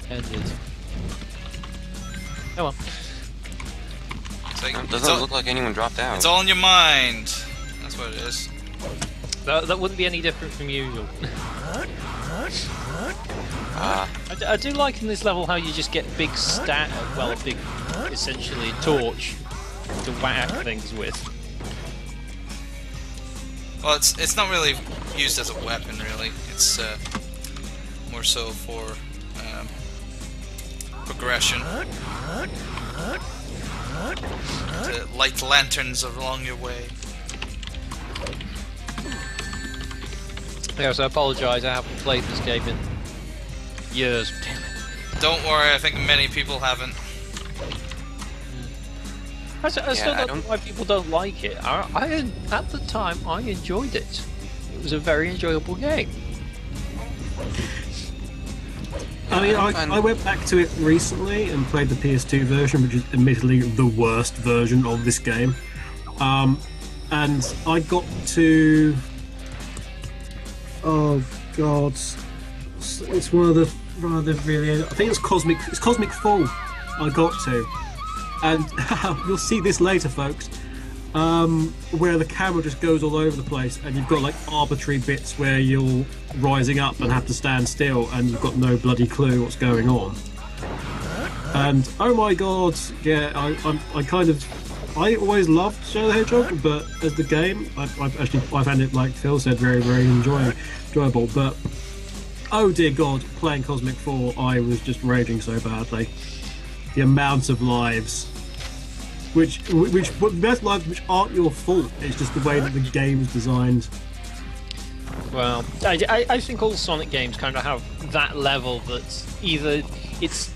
ended. Oh well. It doesn't look like anyone dropped out. It's all in your mind. That's what it is. That wouldn't be any different from usual. I do like in this level how you just get big big, essentially torch to whack things with. Well, it's not really used as a weapon, really. It's more so for progression. To light lanterns along your way. Yeah, so I apologise, I haven't played this game in years. Don't worry, I think many people haven't. I still don't know why people don't like it. At the time, I enjoyed it. It was a very enjoyable game. I mean, I went back to it recently and played the PS2 version, which is admittedly the worst version of this game. And I got to... Oh god, it's one of the rather really. I think it's Cosmic Fall. I got to, and you'll see this later, folks. Where the camera just goes all over the place, and you've got like arbitrary bits where you're rising up and have to stand still, and you've got no bloody clue what's going on. And oh my god, yeah, I always loved Shadow the Hedgehog, but as the game, I found it, like Phil said, very, very enjoyable. But oh dear God, playing Cosmic Fall, I was just raging so badly. The amount of lives, which aren't your fault. It's just the way that the game is designed. Well, I think all Sonic games kind of have that level that's either it's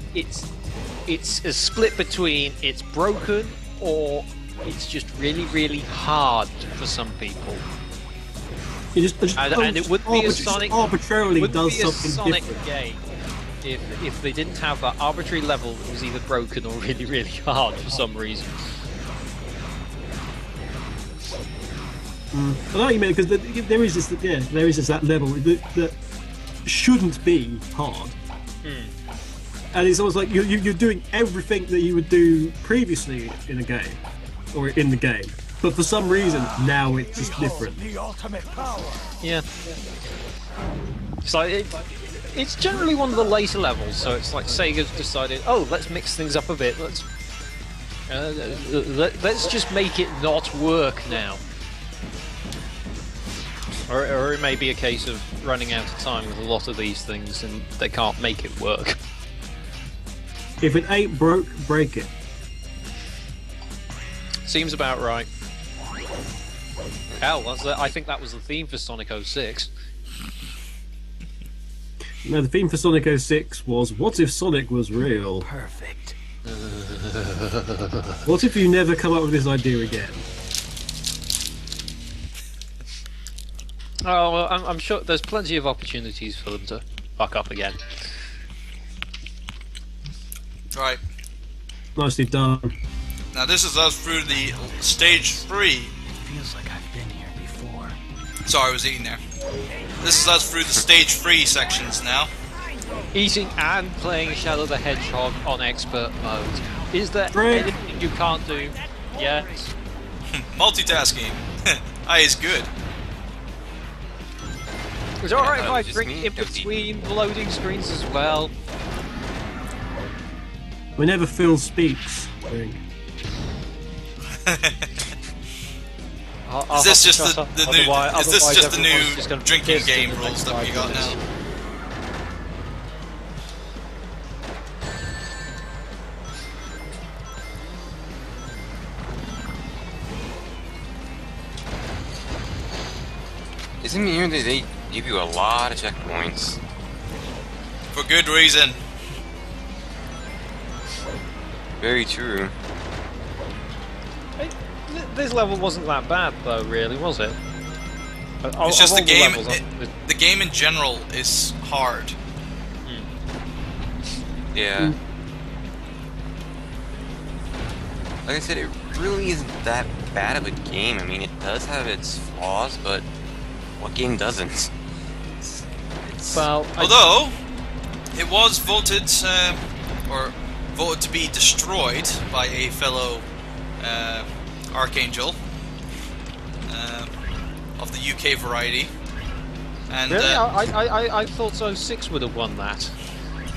a split between it's broken or it's just really hard for some people. And it would be a Sonic arbitrarily does something Sonic different. game if they didn't have that arbitrary level that was either broken or really hard for some reason. I know what you mean, because there is just that level that shouldn't be hard. And it's almost like you're doing everything that you would do previously in a game, or in the game, but for some reason now it's just different. Yeah. It's like it's generally one of the later levels, so it's like Sega's decided, oh, let's mix things up a bit. Let's just make it not work now. Or it may be a case of running out of time with a lot of these things, and they can't make it work. If it ain't broke, break it. Seems about right. Hell, I think that was the theme for Sonic 06. No, the theme for Sonic 06 was, what if Sonic was real? Perfect. What if you never come up with this idea again? Oh, well, I'm sure there's plenty of opportunities for them to fuck up again. Right. Nicely done. Now this is us through the stage 3. Feels like I've been here before. Sorry, I was eating there. This is us through the stage 3 sections now. Eating and playing Shadow the Hedgehog on expert mode. Is there Great. anything you can't do? Yes. Multitasking. Aye is good. It's alright if I just drink me, in between loading screens as well. Whenever Phil speaks, drink. Is this just the new? Is this just the new drinking game rules that we got now? Isn't it here that they give you a lot of checkpoints? For good reason. Very true. this level wasn't that bad, though, really, was it? It's just the game. The game in general is hard. Yeah. Like I said, it really isn't that bad of a game. I mean, it does have its flaws, but what game doesn't? Well, although it was voted or voted to be destroyed by a fellow Archangel of the UK variety. And really, I thought 06 would have won that.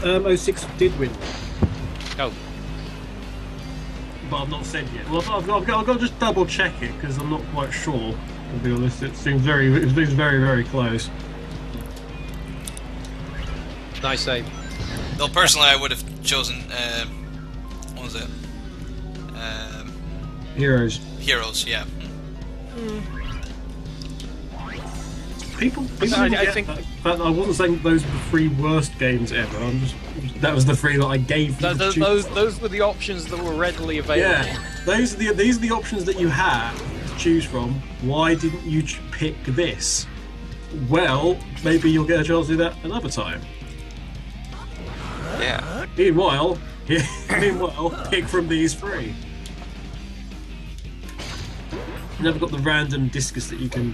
06 did win. Oh. But I've not said yet. Well, I've got to just double check it because I'm not quite sure. To be honest, it seems very, very close. Nice save. Though personally, I would have chosen what was it? Heroes. Heroes, yeah. People I think but I wasn't saying those were the 3 worst games ever. That was the 3 that I gave you. Those were the options that were readily available. Yeah, these are the options that you had to choose from. Why didn't you pick this? Well, maybe you'll get a chance to do that another time. Yeah. Meanwhile, pick from these 3. You never got the random discus that you can.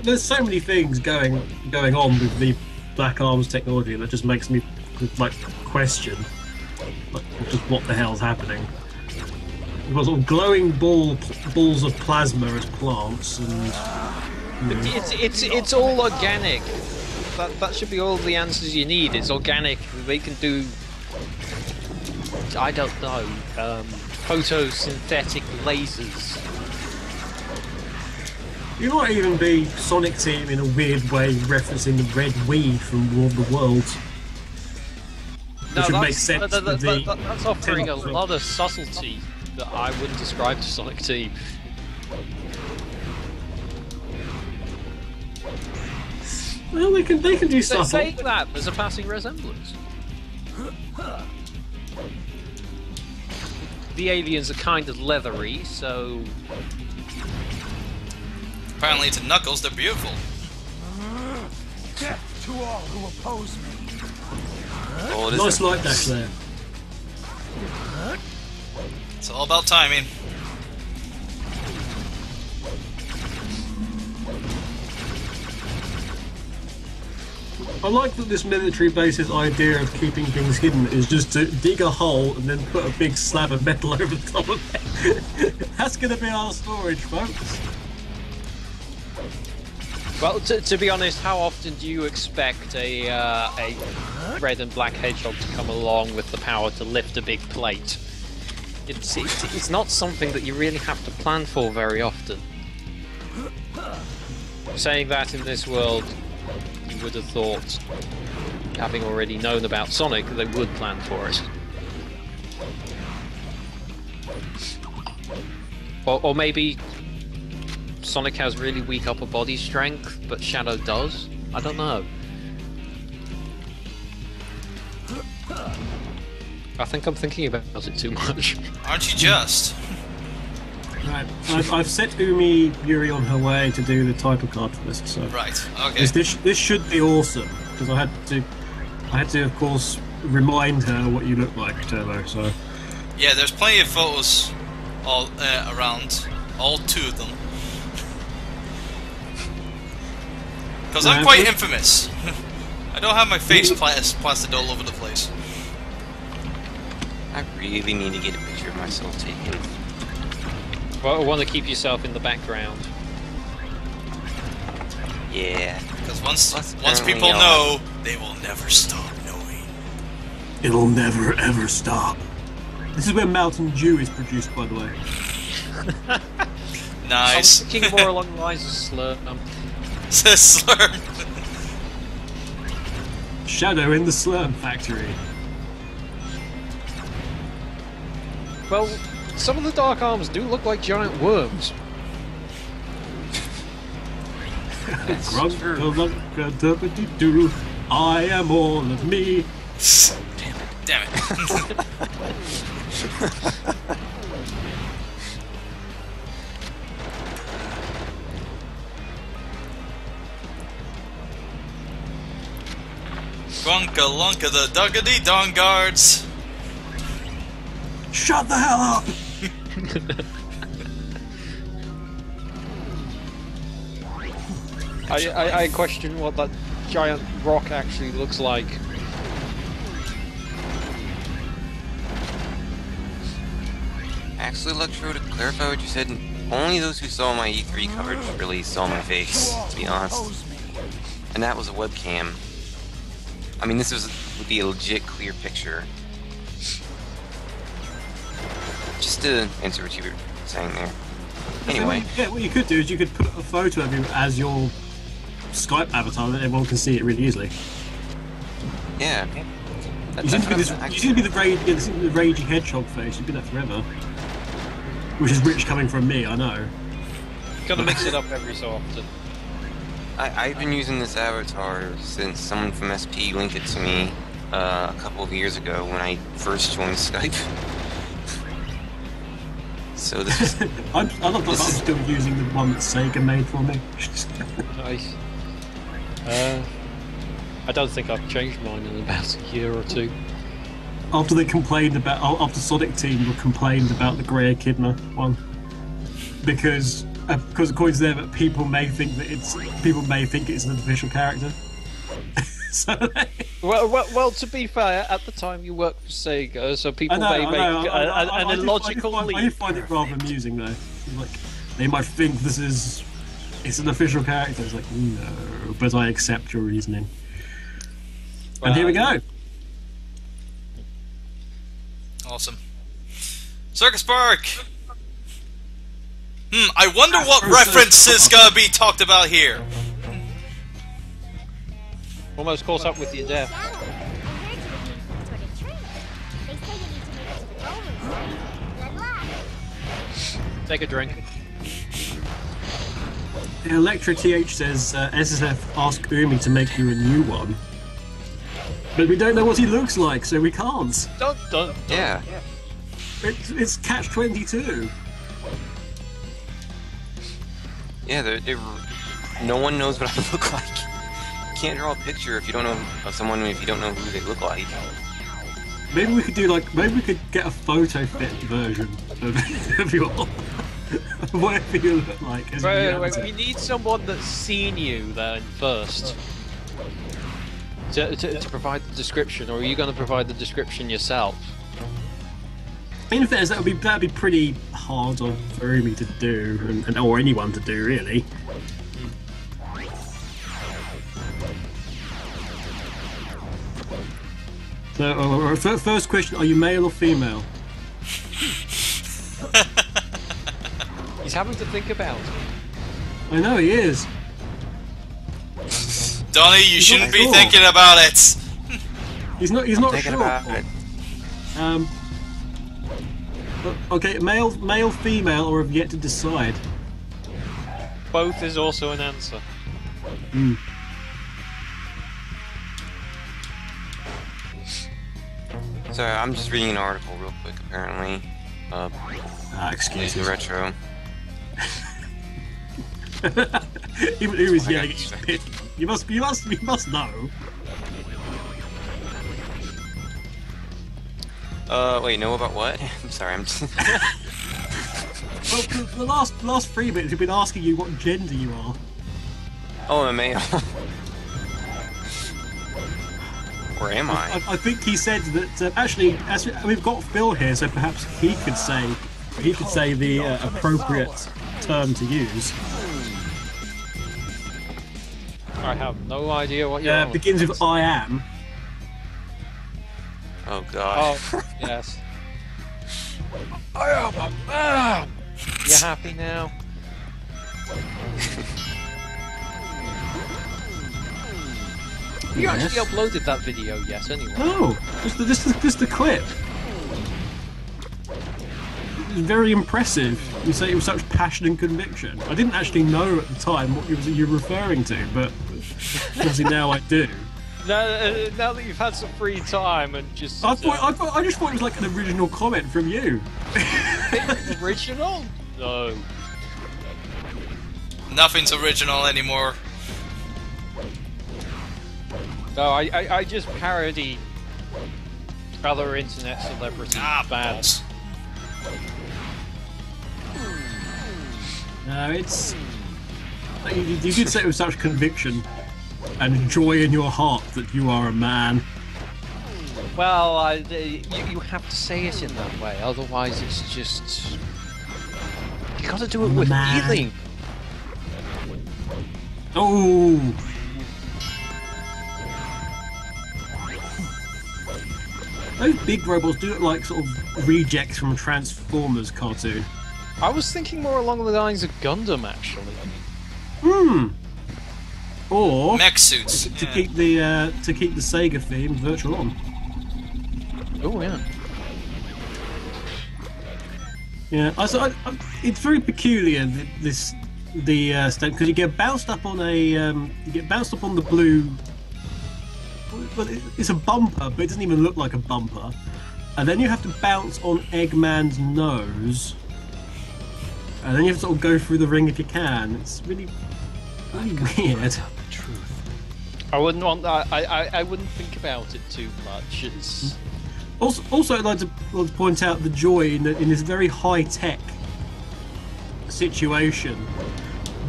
There's so many things going on with the Black Arms technology that just makes me like question just what the hell's happening. We've got sort of glowing balls of plasma as plants, and it's all organic. That should be all the answers you need. It's organic. They can do, I don't know, photosynthetic lasers. You might even be Sonic Team in a weird way, referencing the red weed from War of the Worlds. Which would make sense. That's offering a lot of subtlety that I wouldn't describe to Sonic Team. Well, they can do stuff. Saying that, there's a passing resemblance. The aliens are kind of leathery, so. Apparently to Knuckles, they're beautiful. Death to all who oppose me. Oh, nice light dash there. It's all about timing. I like that this military base's idea of keeping things hidden is just to dig a hole and then put a big slab of metal over the top of it. That's going to be our storage, folks. Well, to be honest, how often do you expect a red and black hedgehog to come along with the power to lift a big plate? It's not something that you really have to plan for very often. Saying that in this world, you would have thought, having already known about Sonic, they would plan for it. Or maybe Sonic has really weak upper body strength, but Shadow does? I don't know. I think I'm thinking about it too much. Aren't you just? Right, I've set Umi Yuri on her way to do the Titlecard for this, so right. Okay. This should be awesome because I had to of course remind her what you look like, Turbo. So yeah, there's plenty of photos all around, all 2 of them. Because I'm quite infamous. I don't have my face plastered all over the place. I really need to get a picture of myself taken. Well, I want to keep yourself in the background. Yeah. Because once people know, they will never stop knowing. It'll never ever stop. This is where Mountain Dew is produced, by the way. Nice. I'm thinking more along the lines of Slurm. Slurm. Shadow in the Slurm factory. Well, some of the Dark Arms do look like giant worms. I am all of me. Damn it. Grunka lunka the duggity dong guards. Shut the hell up! I question what that giant rock actually looks like. Actually, Electro, to clarify what you said, only those who saw my E3 coverage really saw my face, to be honest. And that was a webcam. I mean, this would be a legit clear picture. Just to answer what you were saying there. Anyway. Yeah, what you could do is you could put a photo of you as your Skype avatar, that everyone can see it really easily. Yeah. You seem to be the raging hedgehog face. You've been that forever. Which is rich coming from me, I know. Gotta mix it up every so often. I've been using this avatar since someone from SP linked it to me a couple of years ago when I first joined Skype. So this is... I'm still using the one that Sega made for me. Nice. I don't think I've changed mine in about a year or two. After Sonic Team complained about the Grey Echidna one, because according to them, people may think it's an official character. So well, to be fair, at the time you worked for Sega, so people may make an illogical leap. I find it rather amusing though. Like, they might think it's an official character. It's like, no, but I accept your reasoning. And here we go. Awesome. Circus Park! I wonder what reference is gonna be talked about here. Almost caught up with your death. Take a drink. Electra TH says SSF ask Umi to make you a new one. But we don't know what he looks like, so we can't. Don't. Yeah. It's catch-22. Yeah, no one knows what I look like. You can't draw a picture if you don't know of someone if you don't know who they look like. Maybe we could get a photo fit version of your whatever you look like. Wait, we need someone that's seen you then first. To provide the description, or are you going to provide the description yourself? In fairness, that'd be pretty hard for Umi to do, or anyone to do, really. So, first question: are you male or female? He's having to think about it. I know he is. Donnie, you shouldn't be thinking about it. He's not thinking sure. About it. Okay, male, female, or have yet to decide? Both is also an answer. Sorry, I'm just reading an article real quick, apparently. Excuse me. Retro. Even who is yelling at his pit? You must know. Wait, know about what? I'm sorry, I'm just... Well, the last 3 minutes we've been asking you what gender you are. Oh, I'm a male. Or am I? I think he said that actually, as we've got Phil here, so perhaps he could say the appropriate term to use. I have no idea what you're begins with I am. Oh god. Oh, yes. I am a man! You happy now? You actually uploaded that video yet, anyway? No, just a clip. It was very impressive. You say it with such passion and conviction. I didn't actually know at the time what you were referring to, but obviously now I do. Now that you've had some free time and just... I just thought it was like an original comment from you. Original? No. Nothing's original anymore. No, I just parody other internet celebrities. Balls. No, it's. You did say it with such conviction and joy in your heart that you are a man. Well, you have to say it in that way, otherwise it's just... You gotta do it with feeling. Oh! Those big robots do look like sort of rejects from a Transformers cartoon. I was thinking more along the lines of Gundam, actually. Or mech suits to keep the Sega theme virtual on. Oh yeah. Yeah, it's very peculiar the state, because you get bounced up on the blue. Well, it's a bumper, but it doesn't even look like a bumper. And then you have to bounce on Eggman's nose, and then you have to sort of go through the ring if you can. It's really weird. I wouldn't want that. I wouldn't think about it too much. It's also I'd like to point out the joy in this very high-tech situation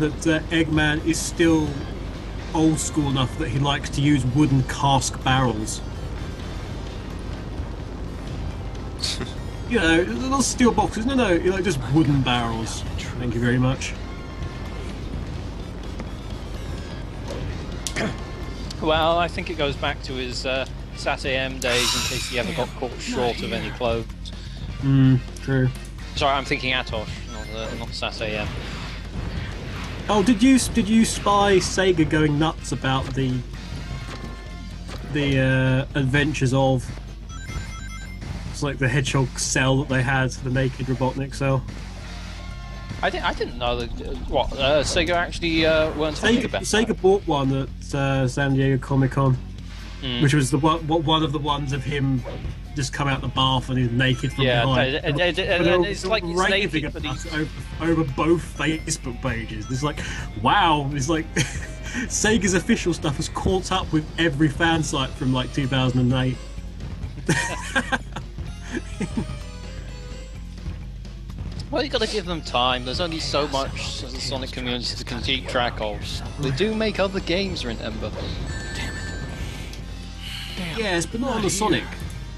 that Eggman is still old school enough that he likes to use wooden cask barrels. You know, not steel boxes. No, you know, just wooden barrels. Thank you very much. Well, I think it goes back to his Sat AM days, in case he ever got caught short of any clothes. True. Sorry, I'm thinking Atosh, not Sat AM. Oh, did you spy Sega going nuts about the adventures of it's like the Hedgehog cell that they had, the naked Robotnik cell? I didn't know that. What Sega actually weren't talking about. Sega bought one at San Diego Comic-Con, which was one of the ones of him just come out the bath and he's naked from behind. And it's like he's naked, but he's over both Facebook pages. It's like, wow! It's like Sega's official stuff has caught up with every fan site from like 2008. Well, you got to give them time. There's only so much the Sonic community can keep track of. They do make other games, remember? Yes, but not on the Sonic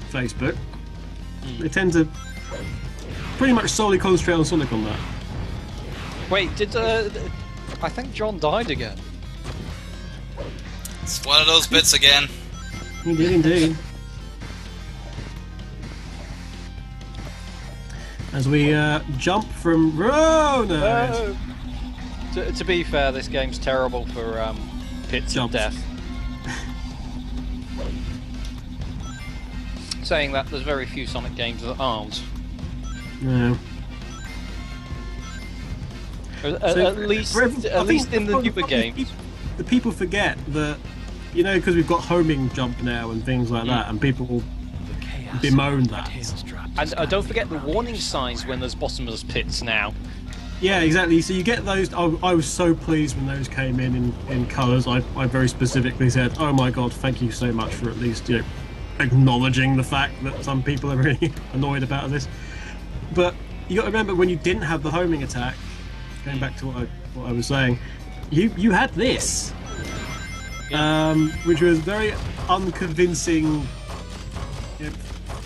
Facebook. They tend to pretty much solely concentrate on Sonic on that. Wait, did I think John died again? It's one of those bits again. He did indeed. As we jump from To be fair, this game's terrible for pits of death. Saying that, there's very few Sonic games that aren't. No. At least in the newer games. The people forget that, you know, because we've got homing jump now and things like that, and people will bemoan that. And don't forget the warning signs when there's bottomless pits now. Yeah, exactly. So you get those. I was so pleased when those came in colours. I very specifically said, "Oh my god, thank you so much for at least acknowledging the fact that some people are really annoyed about this." But you got to remember, when you didn't have the homing attack, going back to what I was saying, you had this, which was very unconvincing.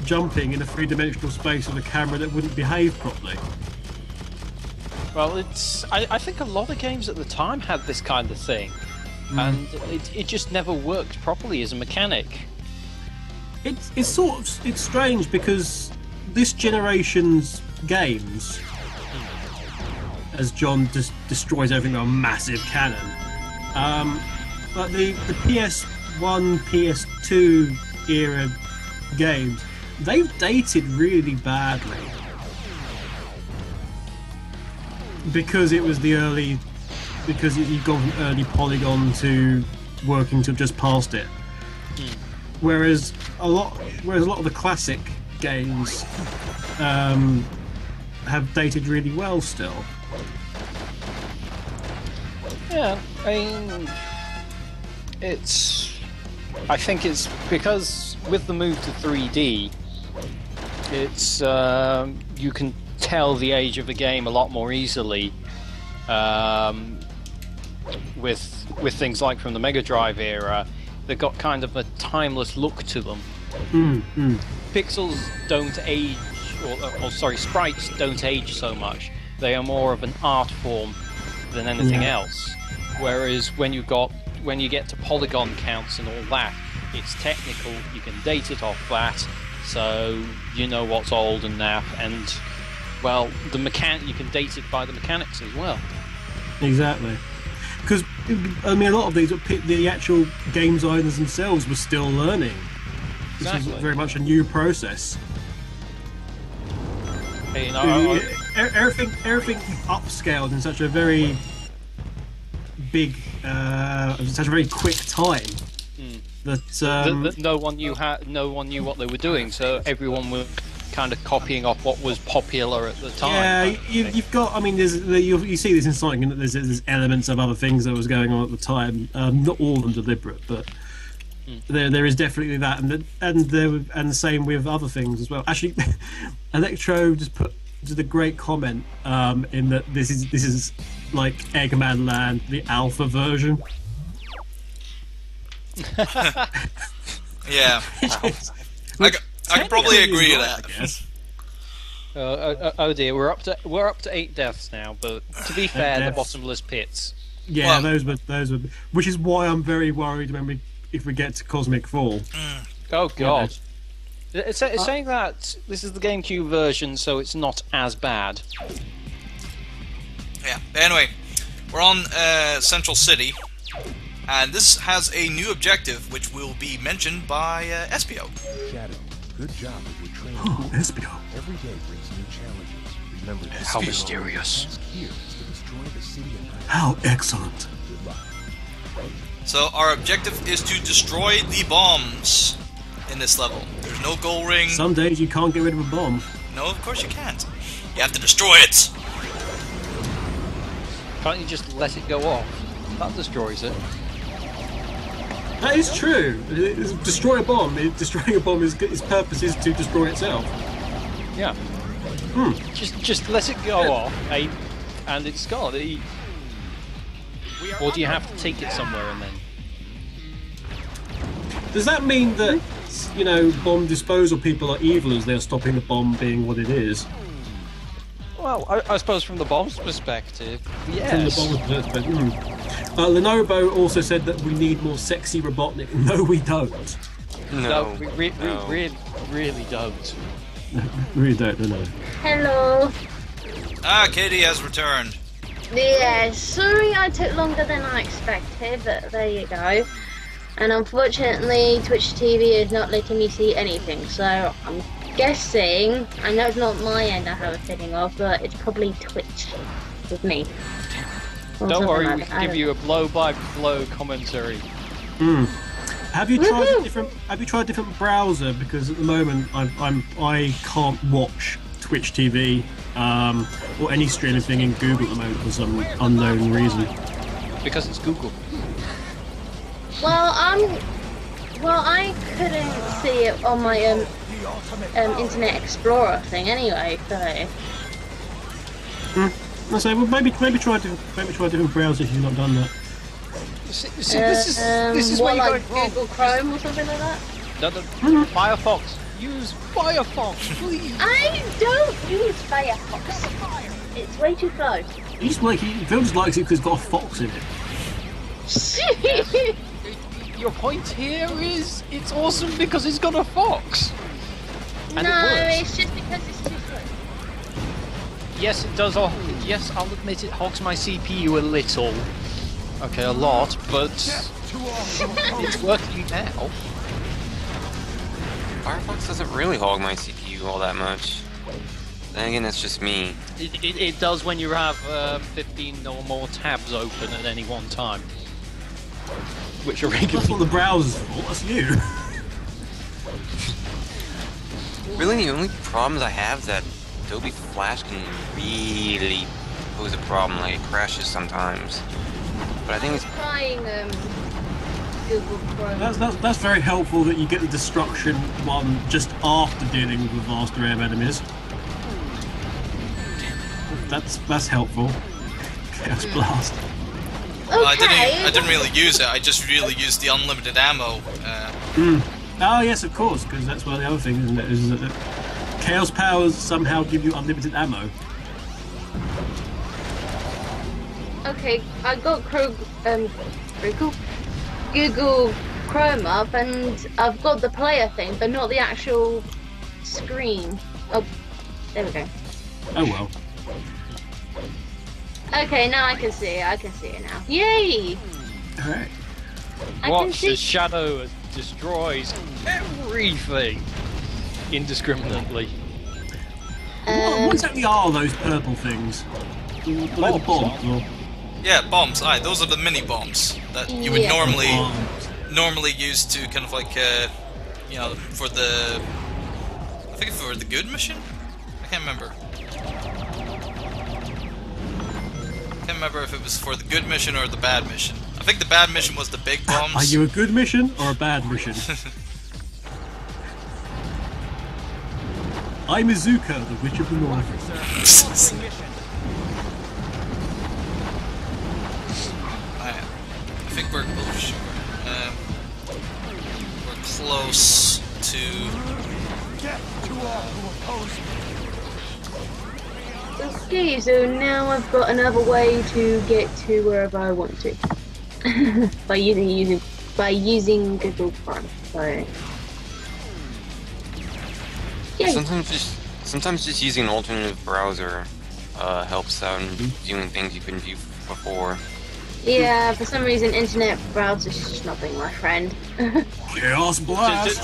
Jumping in a three-dimensional space with a camera that wouldn't behave properly. Well, I think a lot of games at the time had this kind of thing, and it just never worked properly as a mechanic. It's strange because this generation's games, as John just destroys everything with a massive cannon, but the PS1, PS2 era games, they've dated really badly because it was you've gone from early polygon to working to just past it. Whereas a lot of the classic games have dated really well still. Yeah, I mean, it's I think it's because with the move to 3D, it's you can tell the age of a game a lot more easily. With things like from the Mega Drive era, they've got kind of a timeless look to them. Pixels don't age, or sorry, sprites don't age so much. They are more of an art form than anything else. Whereas when you get to polygon counts and all that, it's technical. You can date it off that, so you know what's old and naff. And well, you can date it by the mechanics as well. Exactly. Because, I mean, a lot of these, the actual game designers themselves were still learning. This was very much a new process. Hey, everything upscaled in such a very big, such a very quick time. That no one knew what they were doing, so everyone was kind of copying off what was popular at the time. Yeah, you've got. I mean, you see this in Sonic, and there's elements of other things that was going on at the time. Not all of them deliberate, but there is definitely that, and the same with other things as well. Actually, Electro just did a great comment in that this is like Eggman Land, the alpha version. Yeah. I can probably agree with that. I guess. Oh dear, we're up to 8 deaths now. But to be fair, the bottomless pits. Yeah, those were. Which is why I'm very worried if we get to Cosmic Fall. Oh god. It's saying that this is the GameCube version, so it's not as bad. Yeah. Anyway, we're on Central City, and this has a new objective, which will be mentioned by SPO. Shadow. Good job with your training. Oh, SPO. Every day brings new challenges. Remember, how mysterious. Here is to destroy the city and how excellent. Good luck. So our objective is to destroy the bombs in this level. There's no goal ring. Some days you can't get rid of a bomb. No, of course you can't. You have to destroy it. Can't you just let it go off? That destroys it. That is true. Destroy a bomb. Destroying a bomb its purpose is to destroy itself. Yeah. Just let it go off, and it's gone. Or do you have to take it somewhere and then? Does that mean that bomb disposal people are evil as they're stopping the bomb being what it is? Well, I suppose from the bomb's perspective, yes. From the bomb's perspective. Lenovo also said that we need more sexy Robotnik. No, we don't. No, we really don't. We really don't, no. Hello. Katie has returned. Yeah, sorry I took longer than I expected, but there you go. And unfortunately, Twitch TV is not letting me see anything, so I'm guessing, I know it's not my end I have a fitting of, but it's probably Twitch with me. Don't worry, we can give you a blow-by-blow commentary. Have you tried a different browser? Because at the moment I can't watch Twitch TV or any streaming thing in Google at the moment for some unknown reason. Because it's Google. Well, I couldn't see it on my Internet Explorer thing anyway, so. I say, well, maybe try a different browser if you've not done that. See, this is what, where you like Google Chrome or something like that? No, Firefox. Use Firefox, please. I don't use Firefox. It's way too slow. Phil just likes it because it's got a fox in it. Your point here is it's awesome because it's got a fox. And no, it it's just because it's too slow. Yes, it does. Yes, I'll admit it hogs my CPU a little. Okay, a lot, but it's working now. Firefox doesn't really hog my CPU all that much. Then again, that's just me. It does when you have 15 or more tabs open at any one time. Which are regular. That's what the browser's for. That's you. Really, the only problems I have is that Adobe Flash can really pose a problem. Like, it crashes sometimes. But I think it's trying Google Chrome. That's very helpful that you get the destruction one just after dealing with the vast array of enemies. That's helpful. Chaos Blast. Okay. Well, I didn't really use it. I just really used the unlimited ammo. Oh yes, of course, because that's one of the other things, isn't it? Is that Chaos powers somehow give you unlimited ammo. Okay, I got Google Chrome up, and I've got the player thing, but not the actual screen. Oh, there we go. Oh well. Okay, now I can see it. I can see it now. Yay! Alright. I can Watch see. as Shadow destroys everything indiscriminately. What exactly are those purple things? The little bombs? Or? Yeah, bombs. Aye, those are the mini bombs that you would normally use to kind of like, you know, for the. I think for the good mission. I can't remember. I can't remember if it was for the good mission or the bad mission. I think the bad mission was the big bombs. Are you a good mission or a bad mission? I'm Izuka, the Witch of the North. I think we're we're close to. Okay, so now I've got another way to get to wherever I want to by using Google Chrome. So yeah. Sometimes just using an alternative browser helps out in viewing things you couldn't view before. Yeah, for some reason internet browser's just not being my friend. Chaos Blast!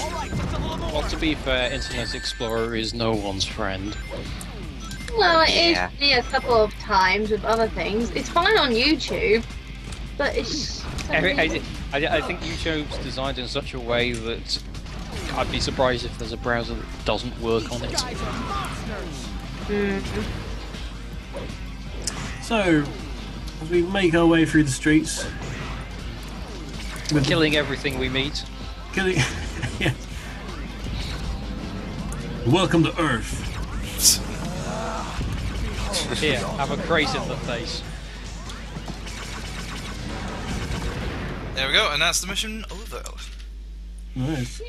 Well, to be fair, Internet Explorer is no one's friend. Well, it is me a couple of times with other things. It's fine on YouTube, but it's... I think YouTube's designed in such a way that I'd be surprised if there's a browser that doesn't work on it. So, as we make our way through the streets... Killing everything we meet. Killing... yeah. Welcome to Earth. Here, have a crate in the face. There we go, and that's the mission over. Nice.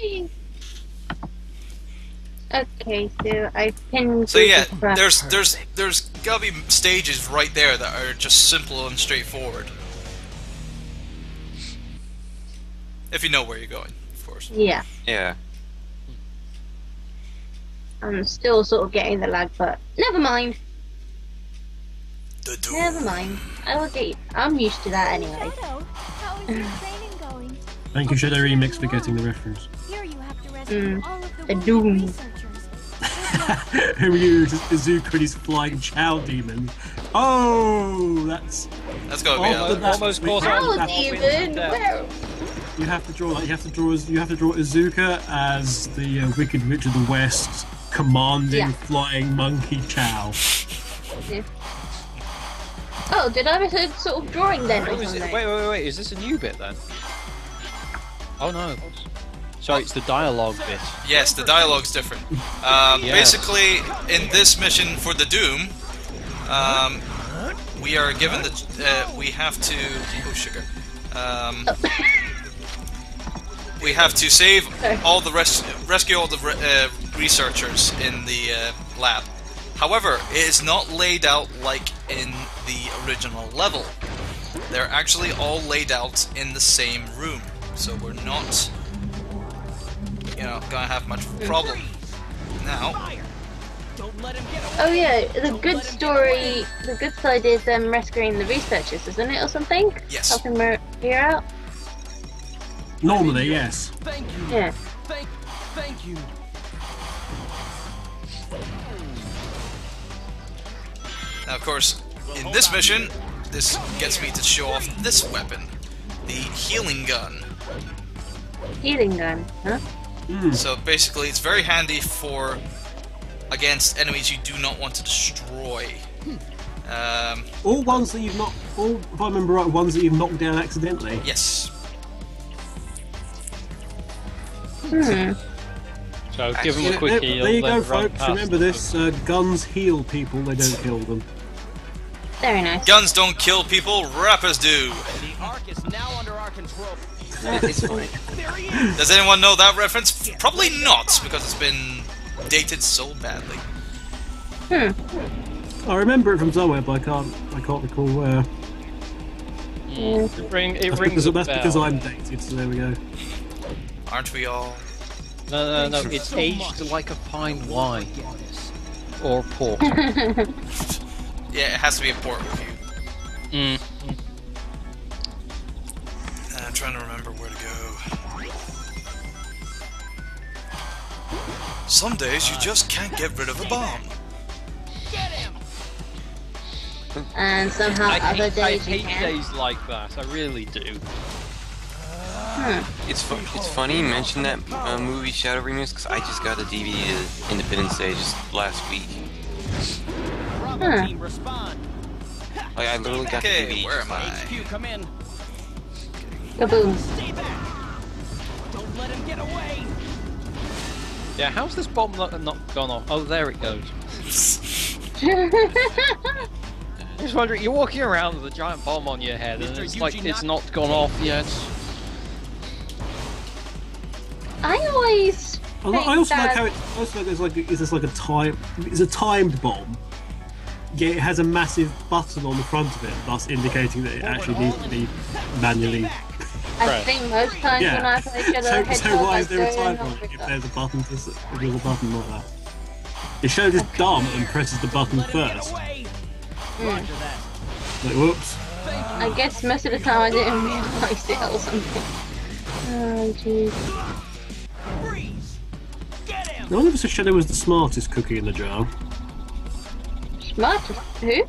Okay, so I can... So yeah, there's gotta be stages right there that are just simple and straightforward. If you know where you're going, of course. Yeah. Yeah. I'm still sort of getting the lag, but never mind. Never mind. I will get. I'm used to that anyway. Shadow, how is your training going? Thank you, Shadow Remix, for getting the reference. Here you have to rescue all of the A doom. researchers. Who used Izuka and his flying Chow demon? Oh, that's gotta be almost caused all Chow demon. Where? You have to draw Izuka as the Wicked Witch of the West, commanding flying monkey Chow. Yeah. Oh, did I miss a sort of drawing then or something? Wait, is this a new bit then? Oh no. Sorry, it's the dialogue bit. Yes, the dialogue's different. Basically, in this mission for the Doom, we are given the... we have to... Oh, sugar. We have to save all the rescue all the researchers in the lab. However, it is not laid out like in the original level. They're actually all laid out in the same room, so we're not, you know, gonna have much of a problem. Now. Oh yeah, the good story, the good side is them rescuing the researchers, isn't it, or something? Yes. Helping Maria out. Normally, yes. Thank you. Yeah. Thank you. Now, of course, in this mission, this gets me to show off this weapon, the healing gun. Healing gun, huh? So basically, it's very handy for against enemies you do not want to destroy. All ones that you've not, if I remember right, ones that you've knocked down accidentally. Yes. So give them a quick heal. There you then go, run folks. past Remember them. this: guns heal people; they don't kill them. Very nice. Guns don't kill people, rappers do. The Ark is now under our control. It's fine. There he is. Does anyone know that reference? Probably not, because it's been dated so badly. I remember it from somewhere, but I can't recall where. It That's rings a that's bell. because I'm dated. So there we go. Aren't we all? No, it's aged like a fine wine. Or port. Yeah, it has to be a port review. I'm trying to remember where to go. Some days you just can't get rid of a bomb. And somehow I other hate days you can. days like that, I really do. It's funny you mentioned that movie Shadow Remix, because I just got a DVD of Independence Day just last week. Bravo team, respond. Like, I literally got the Okay, DVD. where am I? HQ, come in. Kaboom. Stay back. Don't let him get away. Yeah, how's this bomb not gone off? Oh, there it goes. I'm just wondering, you're walking around with a giant bomb on your head, and it's like it's not gone off yet. I always I also like how it's like a time. It's a timed bomb. Yeah, it has a massive button on the front of it, thus indicating that it actually needs to be manually. I think most times when I play Shadow the Hedgehog, So why is there a I time go on in it if on there's a button if there's a button like that? It shows his thumb and presses the button first. Roger that. Like, whoops. I guess most of the time I didn't realise it or something. Oh jeez. Freeze. Get him. No one ever said Shadow was the smartest cookie in the jar. Smart? Who?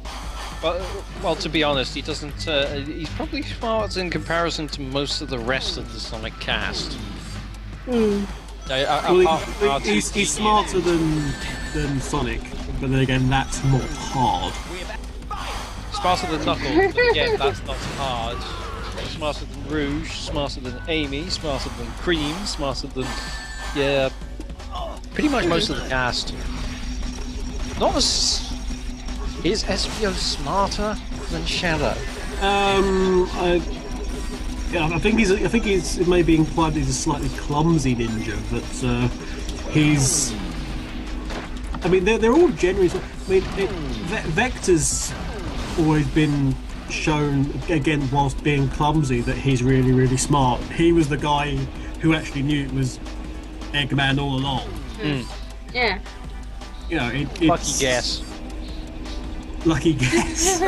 Well, to be honest, he doesn't. He's probably smart in comparison to most of the rest of the Sonic cast. Well, he's smarter than Sonic, but then again, that's not hard. Smarter than Knuckles, but again, that's not hard. Smarter than Rouge, smarter than Amy, smarter than Cream, smarter than pretty much most of the cast. Not as is Espio smarter than Shadow? I think he's it may be implied that he's a slightly clumsy ninja, but he's. I mean, they're all generally. I mean, Vector's always been shown again whilst being clumsy that he's really, really smart. He was the guy who actually knew it was Eggman all along. Yeah. You know, it's Lucky guess. Lucky guess.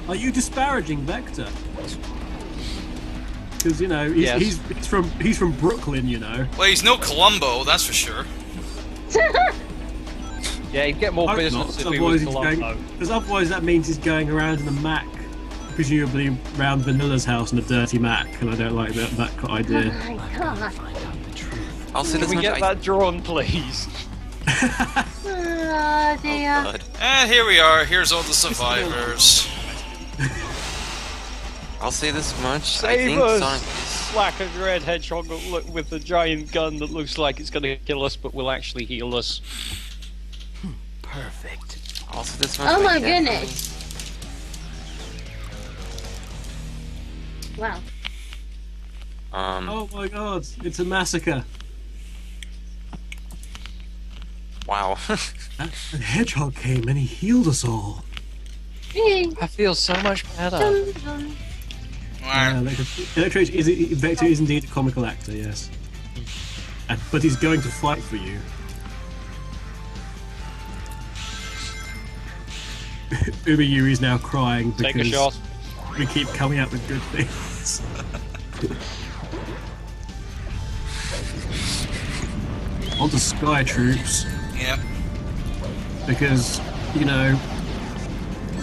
Are you disparaging Vector? Because you know he's from Brooklyn, you know. Well, he's no Columbo, that's for sure. Yeah, he'd get more Hope business not, if he was otherwise Columbo. because otherwise that means he's going around in a Mac, presumably round Vanilla's house in a dirty Mac, and I don't like that idea. Oh my god. I'll say Can this we much. get that drawn, please? Oh dear. God. And here we are, here's all the survivors. I'll say this much. I Save think us! Sonic is. Slack of red hedgehog with a giant gun that looks like it's going to kill us, but will actually heal us. Perfect. I'll say this much. Oh I my definitely- goodness. Wow. Oh my god, it's a massacre. Wow. The hedgehog came and he healed us all. Yay. I feel so much better. Dun, dun. Vector is indeed a comical actor, yes. But he's going to fight for you. Uber is now crying because Take a shot. we keep coming up with good things. On to Sky Troops, Yep. because, you know,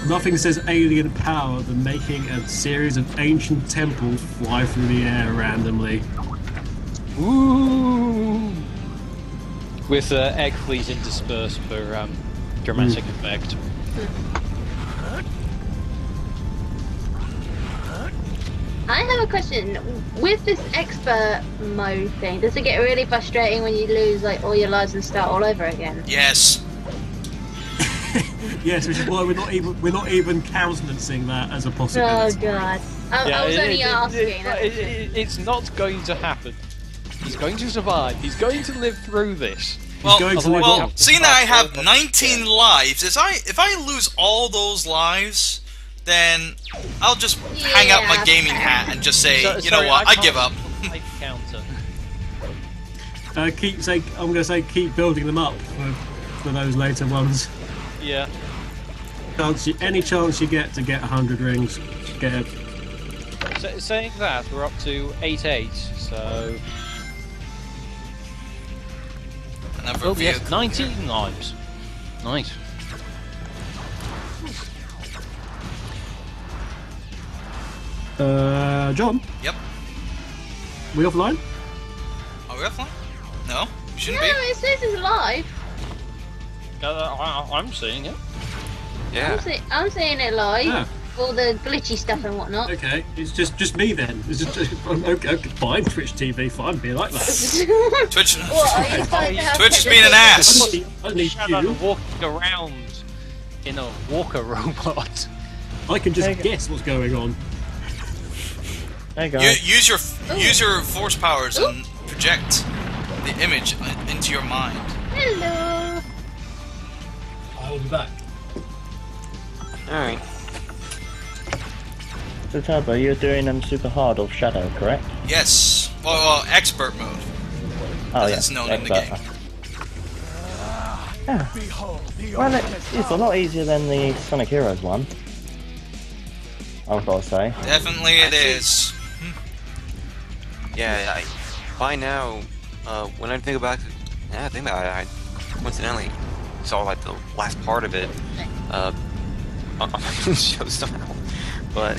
nothing says alien power than making a series of ancient temples fly through the air randomly. Ooh. With egg fleas interspersed for dramatic effect. I have a question. With this expert mode thing, does it get really frustrating when you lose like all your lives and start all over again? Yes. Yes, which is why we're not even countenancing that as a possibility. Oh god. I was only asking. It's not going to happen. He's going to survive. He's going to live through this. Well, seeing that I have 19 lives, if I lose all those lives, then I'll just hang up my gaming hat and just say, you know what, I give up. Counter. I'm going to say keep building them up for those later ones. Yeah. Any chance you get to get 100 rings, get it. So, saying that, we're up to 8-8, so... Oh, yes, 19 lives. Nice. John? Yep. We offline? Are we offline? No, we shouldn't No, it says it's live. I'm seeing it. Yeah. I'm seeing it live. Yeah. All the glitchy stuff and whatnot. Okay, it's just me then. It's just okay, fine. Twitch TV, fine. Be like that. Twitch. What, Twitch is being an ass. I need Shadow you. walking around in a walker robot. I can just guess what's going on. Hey guys. Use your force powers and project the image into your mind. Hello. I will be back. Alright. So Turbo, you're doing super hard of Shadow, correct? Yes. Well, expert mode. Oh as yeah. it's known in the game. Yeah. Well, it's a lot easier than the Sonic Heroes one. I've got to say. Definitely it is. Yeah, by now, when I think about it, I coincidentally saw like the last part of it on my show somehow. But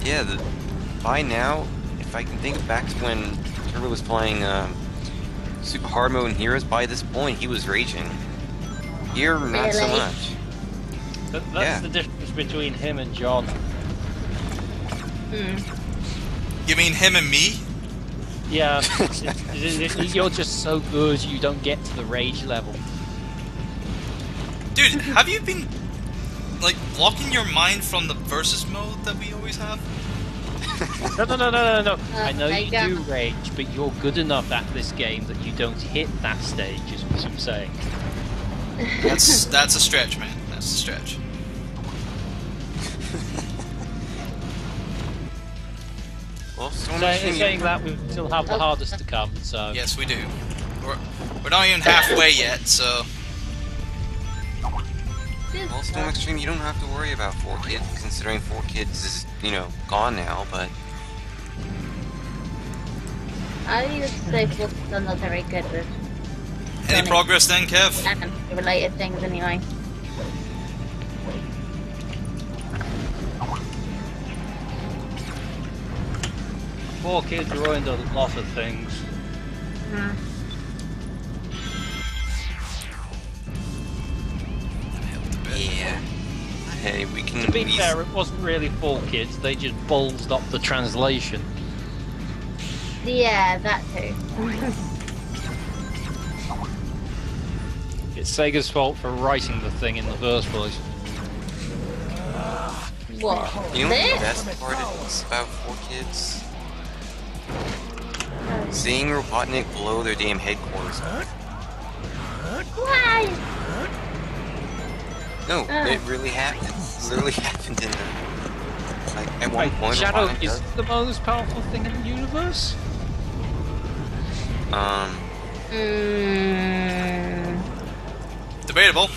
yeah, by now, if I can think back to when Turbo was playing super hard mode in Heroes, by this point he was raging. Here, not so much. That's the difference between him and John. You mean him and me? Yeah, you're just so good you don't get to the rage level. Dude, have you been like blocking your mind from the versus mode that we always have? No. I know you do rage, but you're good enough at this game that you don't hit that stage, is what I'm saying. That's a stretch, man. That's a stretch. Well, saying that, we still have the hardest to come, so... Yes, we do. We're not even halfway yet, so... Well, Storm Extreme, you don't have to worry about 4 kids, considering 4 kids is, gone now, but... I would say Flip's not very good with... Any progress then, Kev? Related things, anyway. Four kids ruined a lot of things. Yeah. Hey, we can... To be fair, it wasn't really 4 kids, they just ballsed up the translation. Yeah, that too. It's Sega's fault for writing the thing in the first place. What? You know what the best part is about 4 kids? Seeing Robotnik blow their damn headquarters up. Why? No, it really happened. It literally happened in the... Like, at one point, Shadow Robotnik is the most powerful thing in the universe? Debatable.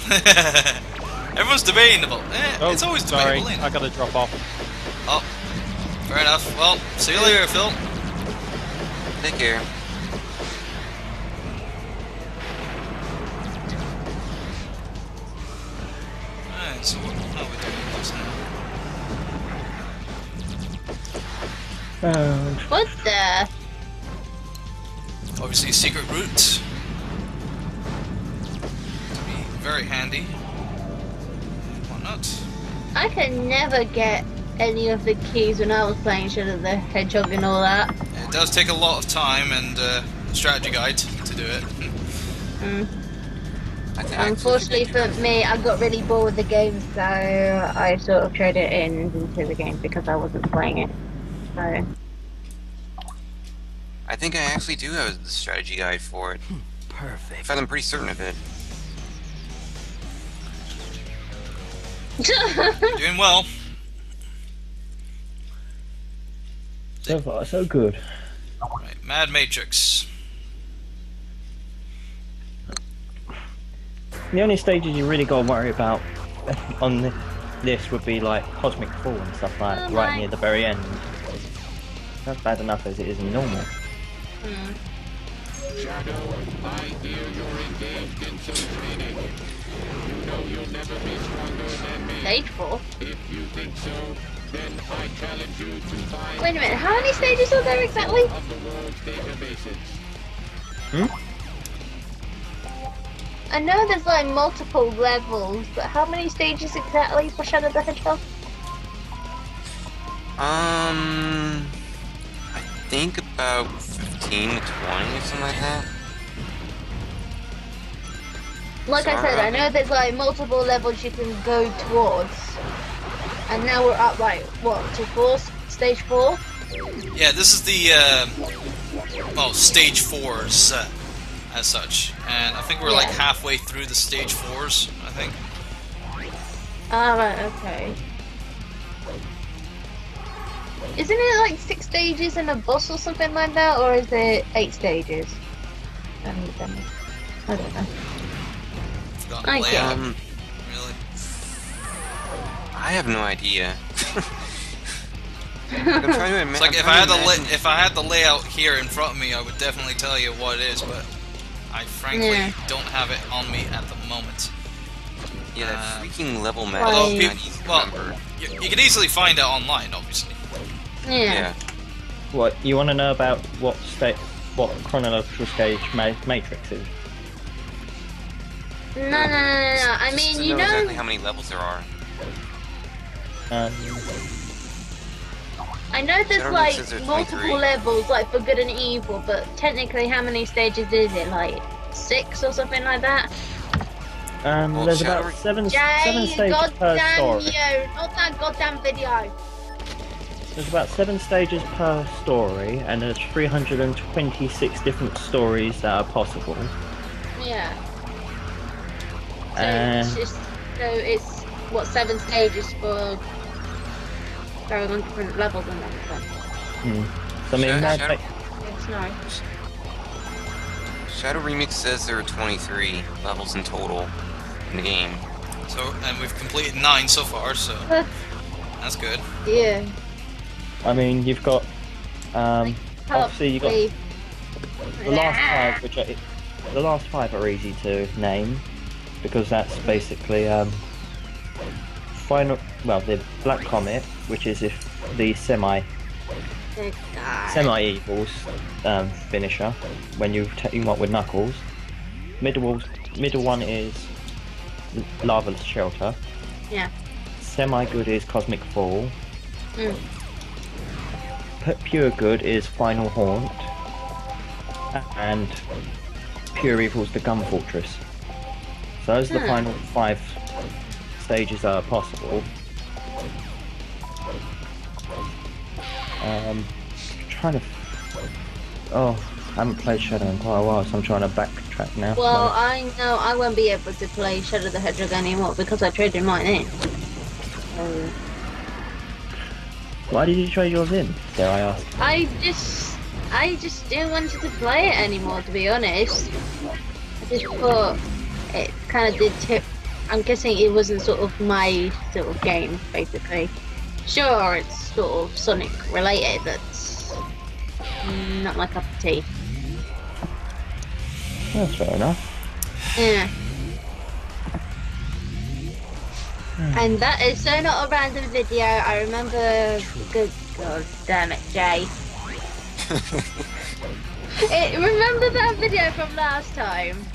Everyone's debatable. It's always debatable, ain't it? I gotta drop off. Oh, fair enough. Well, see you later, Phil. Take care. Alright, so what are we doing this now? What the? Obviously, secret route. To be very handy. Why not? I can never get any of the keys when I was playing Shadow the Hedgehog and all that. It does take a lot of time and a strategy guide to do it. Unfortunately for me, I got really bored with the game, so I sort of traded it into the game because I wasn't playing it. So. I think I actually do have the strategy guide for it. Perfect. In fact, I'm pretty certain of it. You're doing well. So far, so good. Right, Mad Matrix. The only stages you really got to worry about on this would be like Cosmic Fall and stuff like that, right near the very end. That's bad enough as it is in normal. Shadow, I hear you're engaged in some training. You know you'll never be stronger than me. Stage 4? If you think so, then I challenge you to find... Wait a minute, how many stages are there exactly? ...of the world's databases. I know there's like multiple levels, but how many stages exactly for Shadow the Hedgehog? I think about 15 to 20 or something like that. Like I said, I know there's like multiple levels you can go towards. And now we're up like, what, to stage 4? Yeah, this is the, stage 4s, as such. And I think we're like halfway through the stage 4s, I think. Ah, right, okay. Isn't it like 6 stages and a boss or something like that, or is it 8 stages? I don't know. Really? I have no idea. I'm trying to it's like if I had the layout here in front of me, I would definitely tell you what it is, but I frankly don't have it on me at the moment. Yeah, that freaking level map. Although you can easily find it online, obviously. Yeah. What, you want to know about what chronological stage Matrix is? No. I mean, you know exactly how many levels there are. I know there's like multiple levels, like for good and evil, but technically, how many stages is it? Like 6 or something like that? There's about seven stages per story. Not that goddamn video. There's about 7 stages per story, and there's 326 different stories that are possible. Yeah. So it's what 7 stages for going on different levels and that. So I mean, It's nice. Shadow Remix says there are 23 levels in total in the game. So, and we've completed 9 so far, so that's good. Yeah. I mean, you've got obviously you got the last 5, the last 5 are easy to name because that's basically the Black Comet, which is if the semi-evils finisher when you team up with Knuckles. Middle one is Lava Shelter. Yeah. Semi-good is Cosmic Fall. Pure good is Final Haunt. And pure evil's the Gun Fortress. So those are the final 5 stages that are possible. I haven't played Shadow in quite a while, so I'm trying to backtrack now. Well, I know I won't be able to play Shadow the Hedgehog anymore because I traded mine in. Why did you trade yours in, dare I ask? I just didn't want to play it anymore, to be honest. I just thought it kind of did tip. I'm guessing it wasn't sort of my sort of game, basically. Sure, it's sort of Sonic related, but not my cup of tea. That's fair enough. Yeah. And that is so not a random video. I remember. Good God damn it, Jay. Remember that video from last time?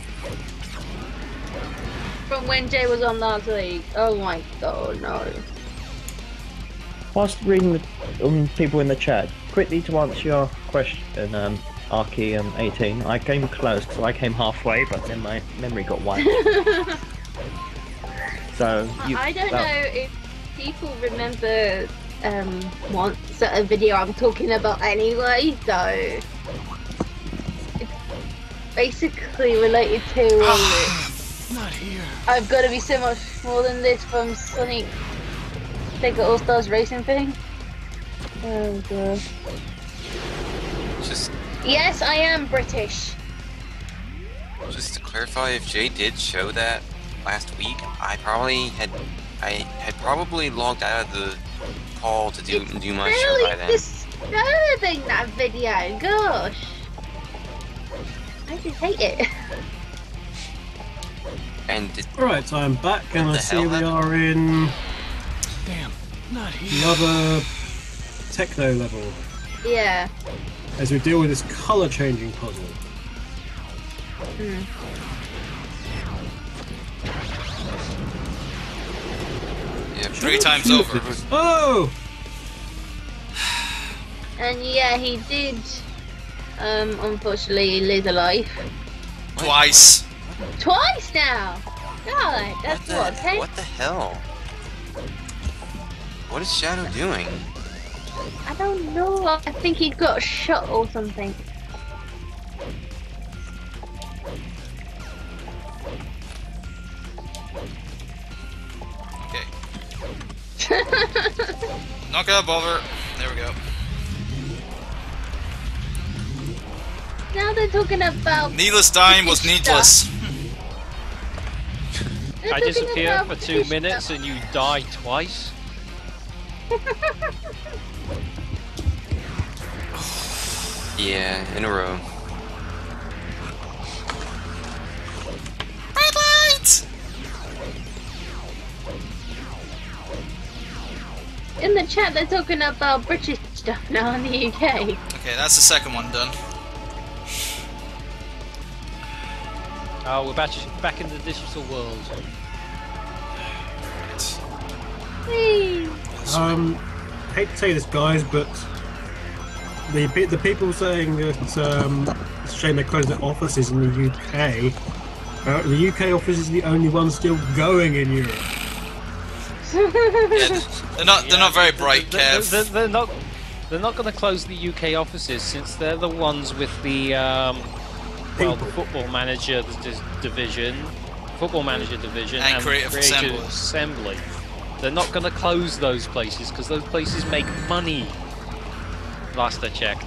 From when Jay was on last week. Oh my God, no. whilst reading the people in the chat, quickly to answer your question, Arky18, I came close because I came halfway, but then my memory got wiped. So I don't know if people remember what sort of video I'm talking about anyway, so it's basically related to Not here. I've got to be so much more than this from Sonic Sega All Stars Racing thing. Oh god. Just Yes, I am British. to clarify, if Jay did show that last week, I had probably logged out of the call to do my show by Really then. disturbing, that video. Gosh, I just hate it. And Right, I'm back, and I the see hell we happened? are in Damn, not here. another techno level Yeah. as we deal with this colour changing puzzle. yeah, 3 times over. Oh! And yeah, he did, unfortunately lose a life. Twice. Twice now! God, that's what, 10? What the hell? What is Shadow doing? I don't know, I think he got shot or something. Okay. Knock out Bulver. There we go. Now they're talking about... Needless dying was needless. They're I talking disappear about for 2 British minutes stuff. and you die twice. Yeah, in a row. Red light! In the chat, they're talking about British stuff now in the UK. Okay, that's the second one done. Oh, we're back in the digital world. Whee! Hate to say this, guys, but the people saying that it's a shame they closed their offices in the UK. The UK office is the only one still going in Europe. Yeah, they're not very bright, Kev. They're not going to close the UK offices since they're the ones with the the football manager division, And Creative Assembly. They're not going to close those places because those places make money. Last I checked.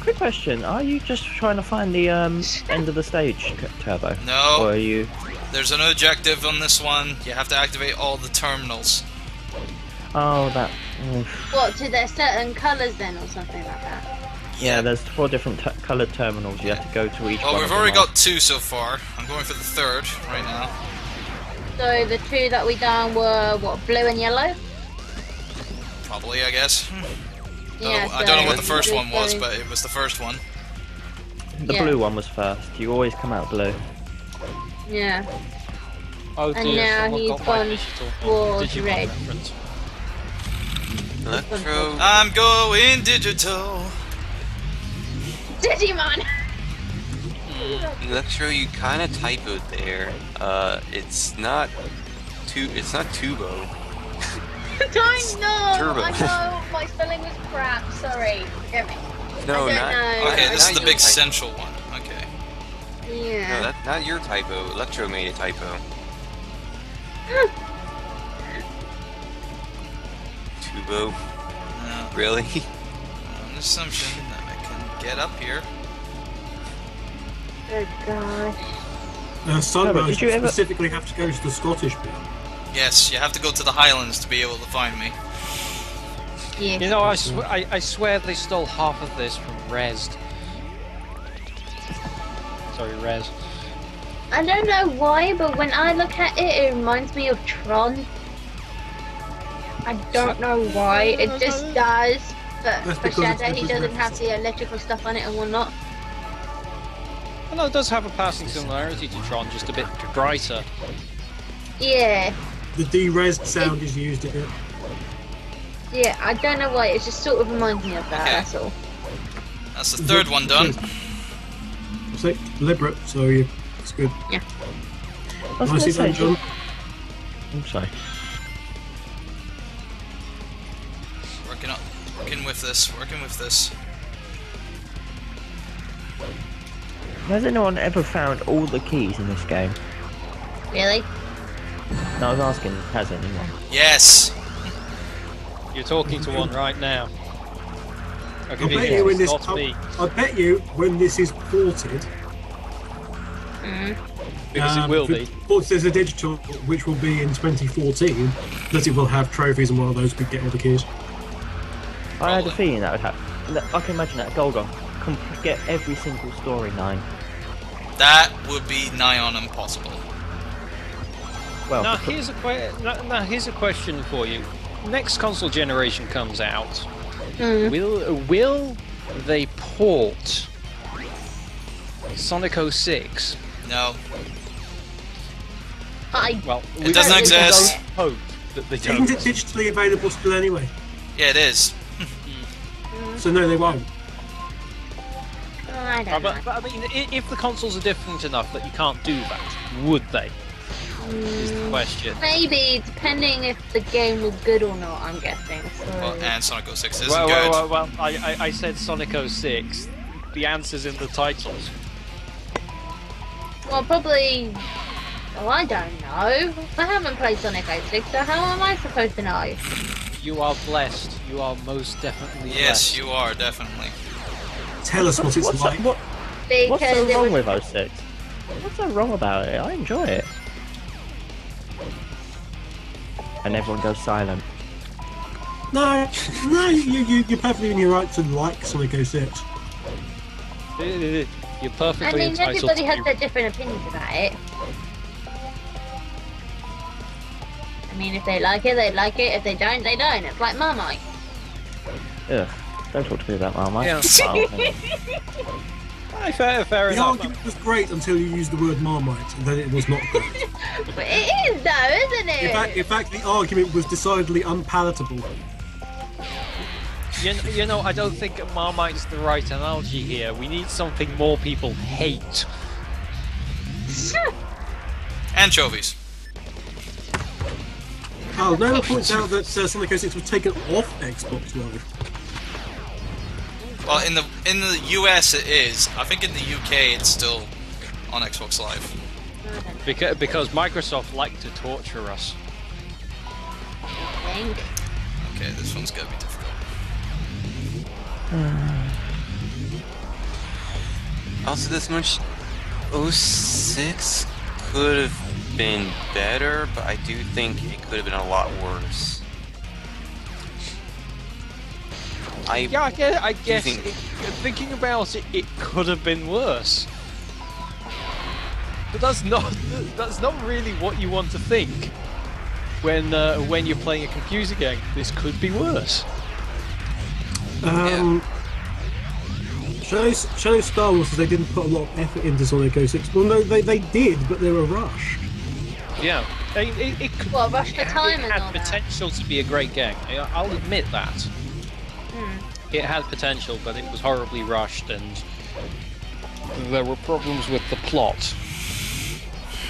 Quick question: are you just trying to find the end of the stage, Turbo? No. Or are you? There's an objective on this one. You have to activate all the terminals. Oh, that. What, to their certain colours then, or something like that? Yeah, there's 4 different coloured terminals. You have to go to each one. Well, we've of them already are- got 2 so far. I'm going for the 3rd right now. So the 2 that we done were, what, blue and yellow? Probably, I guess. Yeah, I don't know what the so first one was, blue. but it was the first one. The Yeah. blue one was first. You always come out blue. Yeah. Oh And dear, now someone he's got my gone digital towards Digimon red. reference. Electro. I'm going digital. Digimon! Electro, you kind of typoed there. It's not Tubo. I know! Turbo. I know! My spelling was crap, sorry. Forgive me. No, I don't not. know. Okay, this is not the big your typo. central one. Okay. Yeah. No, that's not your typo. Electro made a typo. Tubo. No. Really? On assumption that I can get up here. Good gosh. Sunrise, did you ever- specifically have to go to the Scottish bit. Yes, you have to go to the Highlands to be able to find me. Yes. You know, I swear they stole half of this from Rezd. Sorry, Rez. I don't know why, but when I look at it, it reminds me of Tron. I don't know why, it just does. But That's for because it's- Shadow, he it's doesn't have referenced. the electrical stuff on it and whatnot. I know it does have a passing similarity to Tron, just a bit brighter. Yeah. The de-resed sound is used in it. Yeah, I don't know why. It just sort of reminds me of that. Okay. That's all. That's the third one done. It's like deliberate, so it's good. Yeah. I was Nicely gonna done, say, John. I'm sorry. Working with this. Has anyone ever found all the keys in this game? Really? No, I was asking, has anyone? Yes. You're talking to one right now. I'll I give you bet a you when hint, this. not me. I bet you when this is ported. Because it will be. Ported as a digital, which will be in 2014, that it will have trophies and one of those could get all the keys. I had a feeling that would happen. I can imagine that Golga get every single storyline. That would be nigh on impossible. Well, Now here's a question for you. Next console generation comes out. Will they port Sonic 06? No. Well, It doesn't exist. Hope that they Isn't don't. it digitally available still anyway? Yeah, it is. So no, they won't. I don't know. But I mean, if the consoles are different enough that you can't do that, would they? Is the question. Maybe, depending if the game was good or not, I'm guessing. So... Well, and Sonic 06 isn't Well, good. well, I said Sonic 06. The answer's in the titles. Well, probably... Well, I don't know. I haven't played Sonic 06, so how am I supposed to know? You are blessed. You are most definitely blessed. Yes, you are, definitely. Tell us what it's what's like. what's Because so it wrong was... with 06? What's so wrong about it? I enjoy it. And everyone goes silent. No, you're perfectly in your right to like Sonic 06. You're perfectly I mean, entitled everybody to has be- their different opinions about it. I mean, if they like it, they like it. If they don't, they don't. It's like Marmite. Ugh, don't talk to me about Marmite. Yeah. Wow. Fair The enough. argument was great until you used the word Marmite, and then it was not great. But it is, though, isn't it? In fact, the argument was decidedly unpalatable. You know, I don't think Marmite's the right analogy here. We need something more people hate. Anchovies. Oh, Noah points out that Sonic 06 was taken off Xbox Live. Well, in the US it is. I think in the UK it's still on Xbox Live. Because Microsoft like to torture us. I think. Okay, this one's gonna be difficult. Also, this much 06 could have been better, but I do think it could have been a lot worse. I guess thinking about it, it could have been worse. But that's not really what you want to think when you're playing a computer game. This could be worse. Shadow Star Wars says they didn't put a lot of effort into Sonic 06. Well, no, they did, but they were rushed. Yeah, it could, Well, rush for time it and had all that. potential to be a great game. I'll admit that. It had potential, but it was horribly rushed, and there were problems with the plot.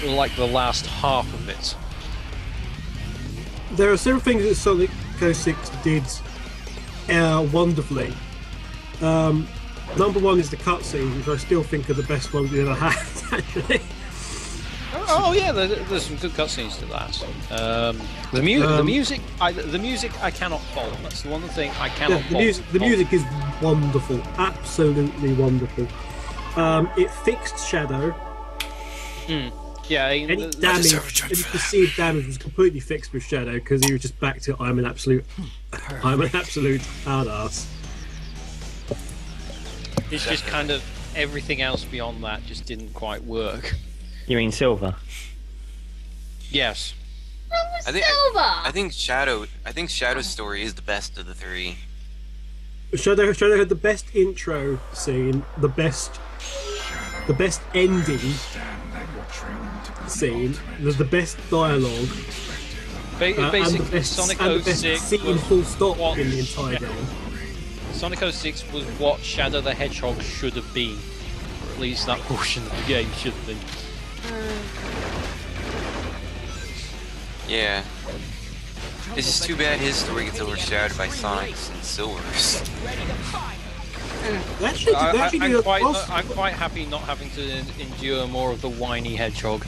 Like the last half of it. There are several things that Sonic 06 did wonderfully. Number one is the cutscenes, which I still think are the best ones we ever had, actually. Oh yeah, there's some good cutscenes to that. The music I cannot fault. That's the one thing I cannot fault. The music is wonderful, absolutely wonderful. It fixed Shadow. Yeah, Any damage, any perceived damage was completely fixed with Shadow because he was just back to I'm an absolute badass. It's just kind of everything else beyond that just didn't quite work. You mean Silver? Yes. I think Shadow's story is the best of the three. Shadow had the best intro scene, the best ending scene, the best dialogue, Basically, Sonic 06 scene was full stop what- in the entire yeah. game. Sonic 06 was what Shadow the Hedgehog should have been, or at least that portion of the game should have been. Yeah. It's just too bad his story gets overshadowed by Sonic's and Silver's. I'm quite happy not having to endure more of the whiny hedgehog.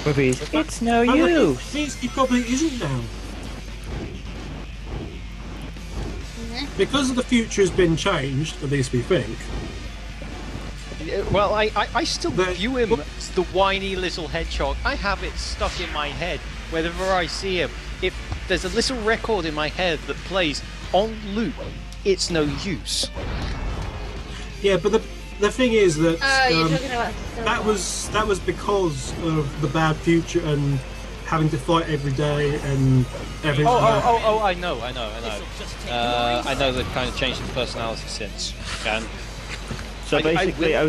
With his, it's no use. He probably isn't now. Because the future has been changed, at least we think. Well, I still view him as the whiny little hedgehog. I have it stuck in my head whenever I see him. If there's a little record in my head that plays on loop, it's no use. Yeah, but the thing is that you're talking about that was because of the bad future and having to fight every day and everything. I know. I know they've kind of changed his personality since. And so basically, I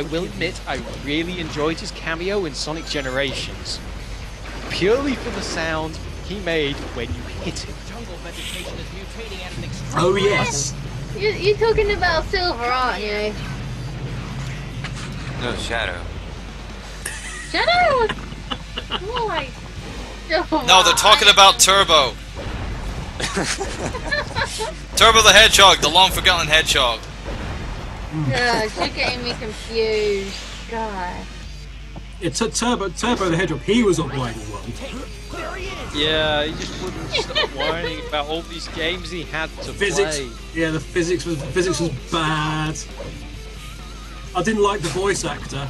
will admit, I really enjoyed his cameo in Sonic Generations, purely for the sound he made when you hit him. Oh yes. You're talking about Silver, aren't you? No, Shadow. Shadow? Why? No, they're talking about Turbo. Turbo the Hedgehog, the long forgotten hedgehog. Gosh, you're getting me confused. God. It's a Turbo the Hedgehog. He was a whiny one. Yeah, he just wouldn't stop whining about all these games he had to play. Yeah, the physics was bad. I didn't like the voice actor.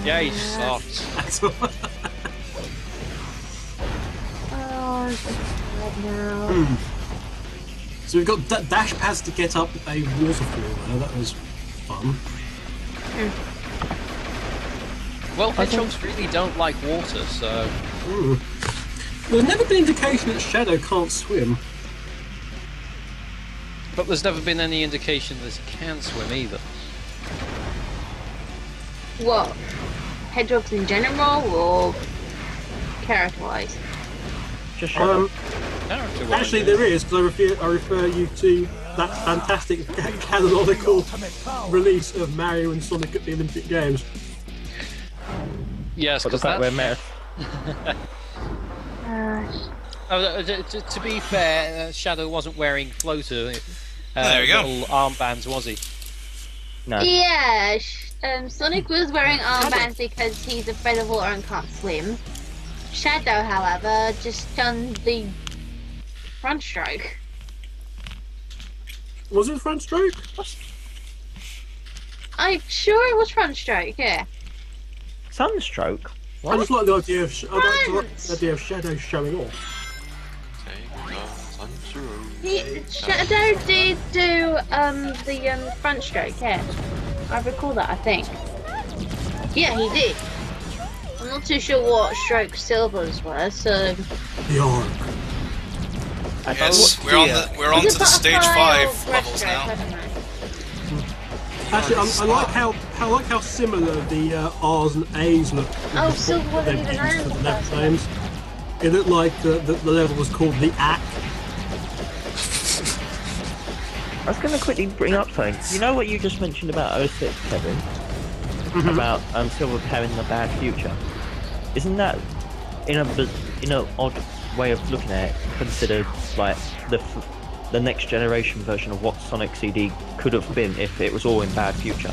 Yeah, he sucked. Oh, it's bad now. So we've got dash pads to get up a waterfall there. That was fun. Well, hedgehogs really don't like water, so... There's never been indication that Shadow can't swim. But there's never been any indication that he can swim either. What? Hedgehogs in general, or character-wise? Just Shadow. Actually, there is, because I refer you to that fantastic canonical release of Mario and Sonic at the Olympic Games. Yes, because we're met. To be fair, Shadow wasn't wearing floater there you go. little armbands, was he? No. Yeah, Sonic was wearing armbands because he's afraid of water and can't swim. Shadow, however, just done the front stroke. Was it front stroke? I'm sure it was front stroke, yeah. Sunstroke? I just like the idea of Shadow showing off. Shadow did do the front stroke, yeah. I recall that, I think. Yeah, he did. I'm not too sure what stroke Silver's were, so... The arc. Yes, we're on to the stage 5 levels now. Actually, I like how similar the R's and A's look. Oh, Silver wasn't even on the left names. It looked like the level was called the Ack. I was going to quickly bring up something. You know what you just mentioned about 06, Kevin? About Silver having the bad future. Isn't that in a odd way of looking at it, considered like the next generation version of what Sonic CD could have been if it was all in bad future?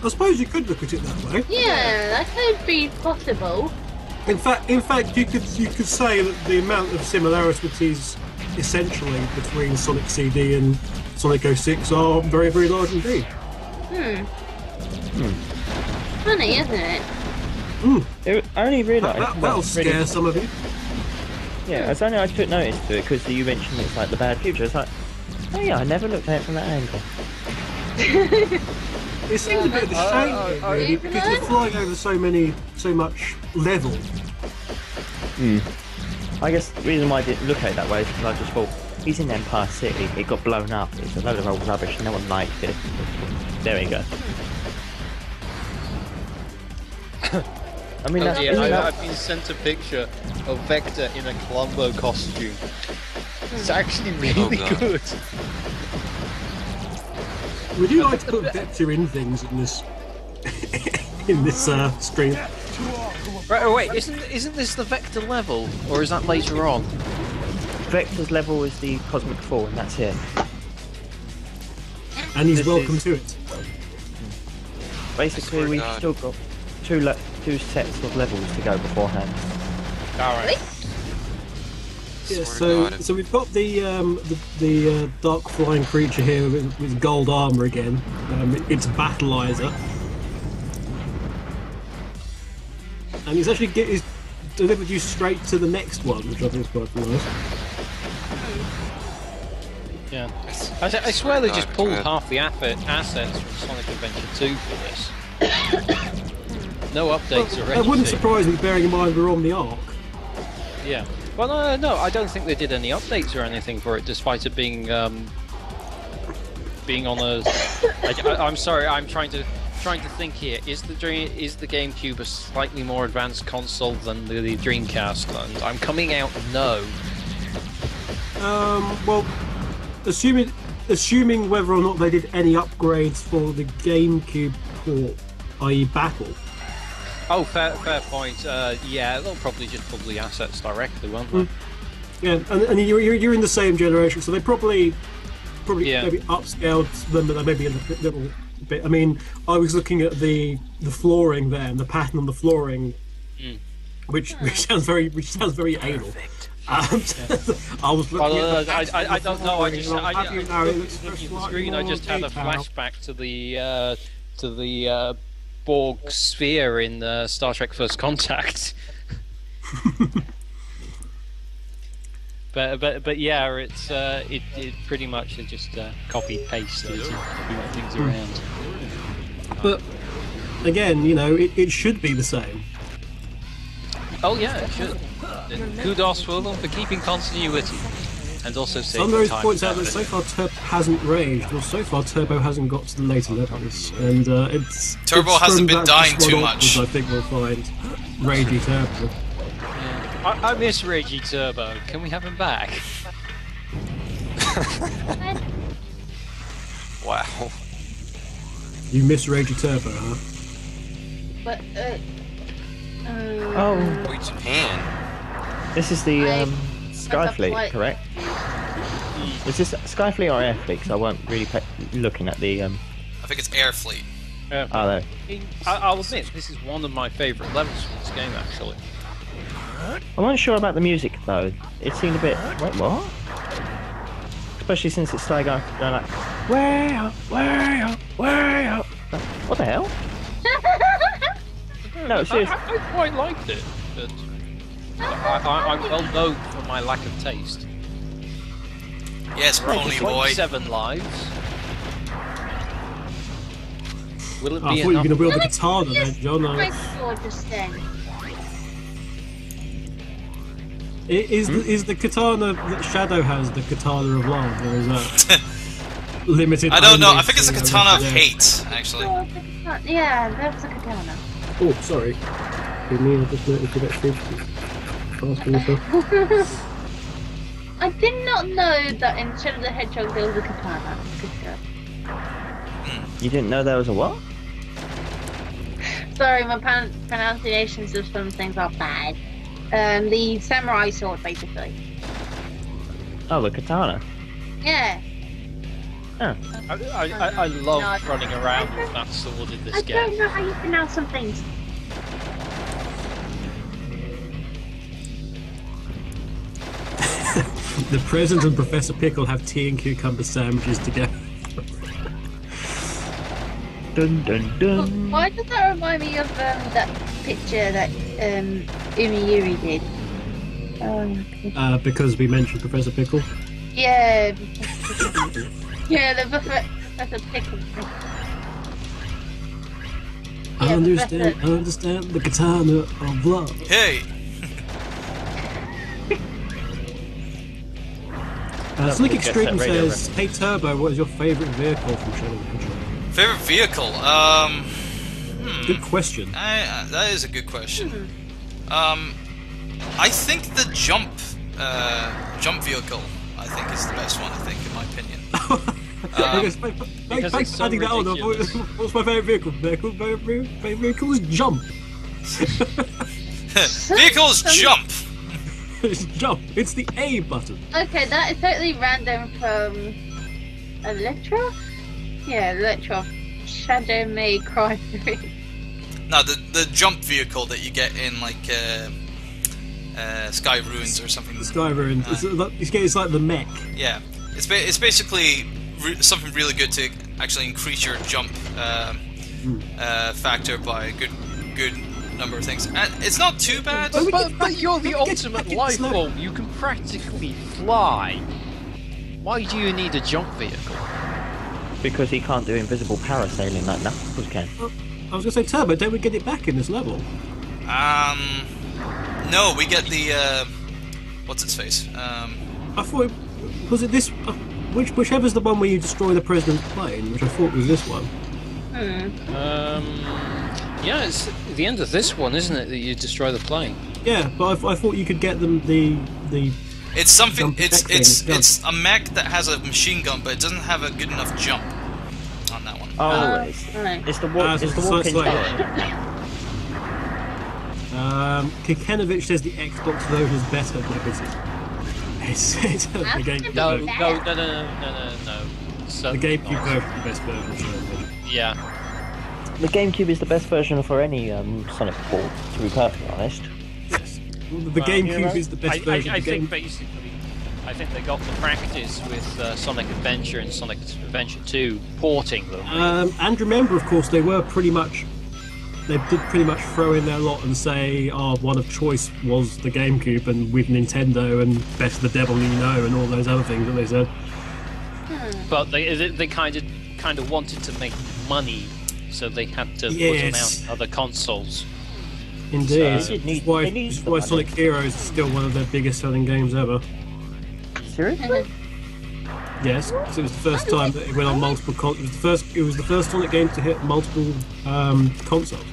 I suppose you could look at it that way. Yeah, that could be possible. In fact, you could say that the amount of similarities essentially between Sonic CD and Sonic 06 are very, very large indeed. Funny, isn't it? I only realised that'll scare some of you. Yeah, it's only I took notice to it because you mentioned it's like the bad future. It's like, oh yeah, I never looked at it from that angle. It seems a bit of a shame, really, because you're flying over so much level. I guess the reason why I didn't look at it that way is because I just thought, he's in Empire City, it got blown up, it's a load of old rubbish, no one liked it. There we go. I mean, that's, yeah, isn't that- I've been sent a picture of Vector in a Columbo costume. It's actually really God. good. Would you like to put Vector in things in this in this stream? Right, oh wait, isn't this the Vector level, or is that later on? Vector's level is the Cosmic Fall, and that's it. And he's This welcome is- to it. Basically, we've still got two sets of levels to go beforehand. Alright. Yeah, Swear to God. so we've got the dark flying creature here with gold armor again. It's Battleizer, and he's actually he's delivered you straight to the next one, which I think is quite nice. Yeah. I swear they just pulled half the assets from Sonic Adventure 2 for this. No updates or anything. That wouldn't surprise me, bearing in mind we're on the Ark. Yeah. Well, no, I don't think they did any updates or anything for it, despite it being being on a. I'm sorry, I'm trying to think here. Is the GameCube a slightly more advanced console than the Dreamcast? And I'm coming out no. Well, assuming whether or not they did any upgrades for the GameCube port, i.e. Battle. Oh, fair point. Yeah, they'll probably just pull the assets directly, won't they? Yeah, and you're in the same generation, so they probably Yeah. maybe upscaled them, but maybe a little bit. I mean, I was looking at the flooring there, and the pattern on the flooring, which sounds very anal. I was looking at the I don't know. I just looking at the screen. I just had a flashback to the Borg sphere in Star Trek: First Contact. but yeah, it pretty much just copy pasted and moved things around. But again, it should be the same. Oh yeah, it should. And kudos for them for keeping continuity and also saving Sunrose time. points out that so far Turbo hasn't raged, or so far Turbo hasn't got to the later levels, and it's Turbo it's hasn't from been that dying to too Squad much. Onwards, I think we'll find Ragey Turbo. I miss Reggie Turbo. Can we have him back? Wow. You miss Ragey Turbo, huh? But, Oh, Wait, Japan. this is the Skyfleet, like- correct? Is this Skyfleet or Airfleet? Because I weren't really looking at the. I think it's Airfleet. Oh, there. I'll admit, this is one of my favourite levels from this game, actually. I'm unsure about the music though. It seemed a bit. Wait, what? Especially since it started going like, way up, way up, way up. What the hell? No, seriously. I quite liked it, but I'm well known for my lack of taste. Yes, Pony Boy. 7 lives. Will it I be thought you were enough? going to wield the katana then, John. my gorgeous thing. Is the katana that Shadow has the katana of love, or is that limited? I don't know. only I think it's a to, katana of yeah. hate, actually. Oh, the katana. Yeah, that's a katana. Oh, sorry. Give me a just noticed you backstage. Faster yourself. I did not know that in Shadow the Hedgehog there was a katana. Good job. You didn't know there was a what? Sorry, my pronunciations of some things are bad. The samurai sword, basically. Oh, the katana. Yeah. Oh. I love running around with that sword in I this don't game. know how you pronounce some things. The President and Professor Pickle have tea and cucumber sandwiches together. Dun dun dun. Why does that remind me of that picture that Yuri did? Because we mentioned Professor Pickle. Yeah. Yeah, the Professor Pickle. I understand the katana of love. Hey! Slick Gets Extreme that radio says, "Hey Turbo, what is your favourite vehicle from Shadow the Hedgehog?" Favorite vehicle? Good question. That is a good question. I think the jump vehicle, I think, is the best one. I think, in my opinion. Thanks for adding that on. What's my favourite vehicle? My favourite vehicle is jump. Vehicles jump. It's jump. It's the A button. Okay, that is totally random from Electra. Yeah, Electra. Shadow May Cry 3. No, the jump vehicle that you get in like Sky Ruins or something. The Sky Ruins. It's like the mech. Yeah, it's basically something really good to actually increase your jump factor by a good number of things. And it's not too bad. But you're the ultimate life form. You can practically fly. Why do you need a jump vehicle? Because he can't do invisible parasailing like Knuckles can. I was going to say, Turbo, don't we get it back in this level? No, we get the, what's its face? I thought, was it this, whichever's the one where you destroy the president's plane, which I thought was this one. Yeah, it's at the end of this one, isn't it, that you destroy the plane? Yeah, but I thought you could get them the It's something, it's a mech that has a machine gun, but it doesn't have a good enough jump on that one. Oh, it's the walking Kikenovich says the Xbox version is better. It's the game. No. So, the GameCube version is the best version. Yeah. The GameCube is the best version for any Sonic port, to be perfectly honest. Yes. The GameCube is the best version. I think basically, I think they got the practice with Sonic Adventure and Sonic Adventure 2 porting them. And remember, of course, they did pretty much throw in their lot and say, one of choice was the GameCube, and with Nintendo and Best of the Devil You Know and all those other things that they said. But they kind of wanted to make money, so they had to put them out on other consoles. Indeed. That's why Sonic Heroes is still one of their biggest selling games ever. Seriously? Yes, because it was the first time that it went on multiple consoles. It was the first Sonic game to hit multiple consoles.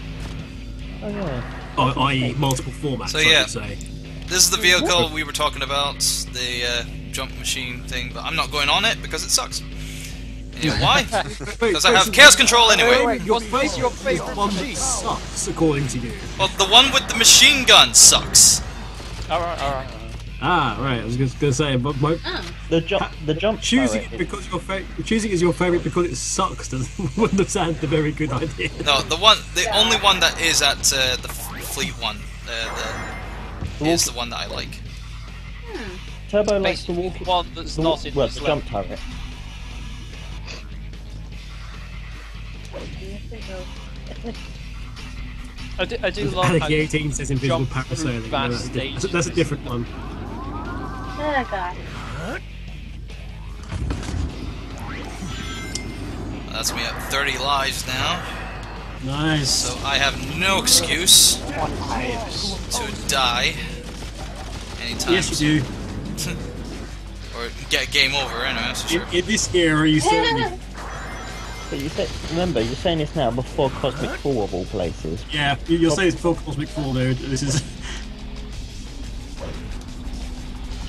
Oh yeah. I.e. multiple formats, So yeah, I would say. this is the vehicle we were talking about, the jump machine thing, but I'm not going on it because it sucks. And you know why? Because I have chaos control anyway. Your favourite one that sucks, according to you. Well, the one with the machine gun sucks. Alright. Ah, right. I was going to say, but the jump. Choosing it because choosing it as your favourite because it sucks wouldn't sound a very good idea. No, the only one that is at the fleet one, is the one that I like. Turbo likes the one that's not in the jump turret. I do love Panicky 18 says invisible parasailing. That's a different one. Oh god. That's me at 30 lives now. Nice. So I have no excuse to die anytime. Yes, you do. Or get game over, anyway, that's for sure. In this era, you certainly. But remember, you're saying this now before Cosmic Fall of all places. Yeah, you're saying it's before Cosmic Fall, dude. This is.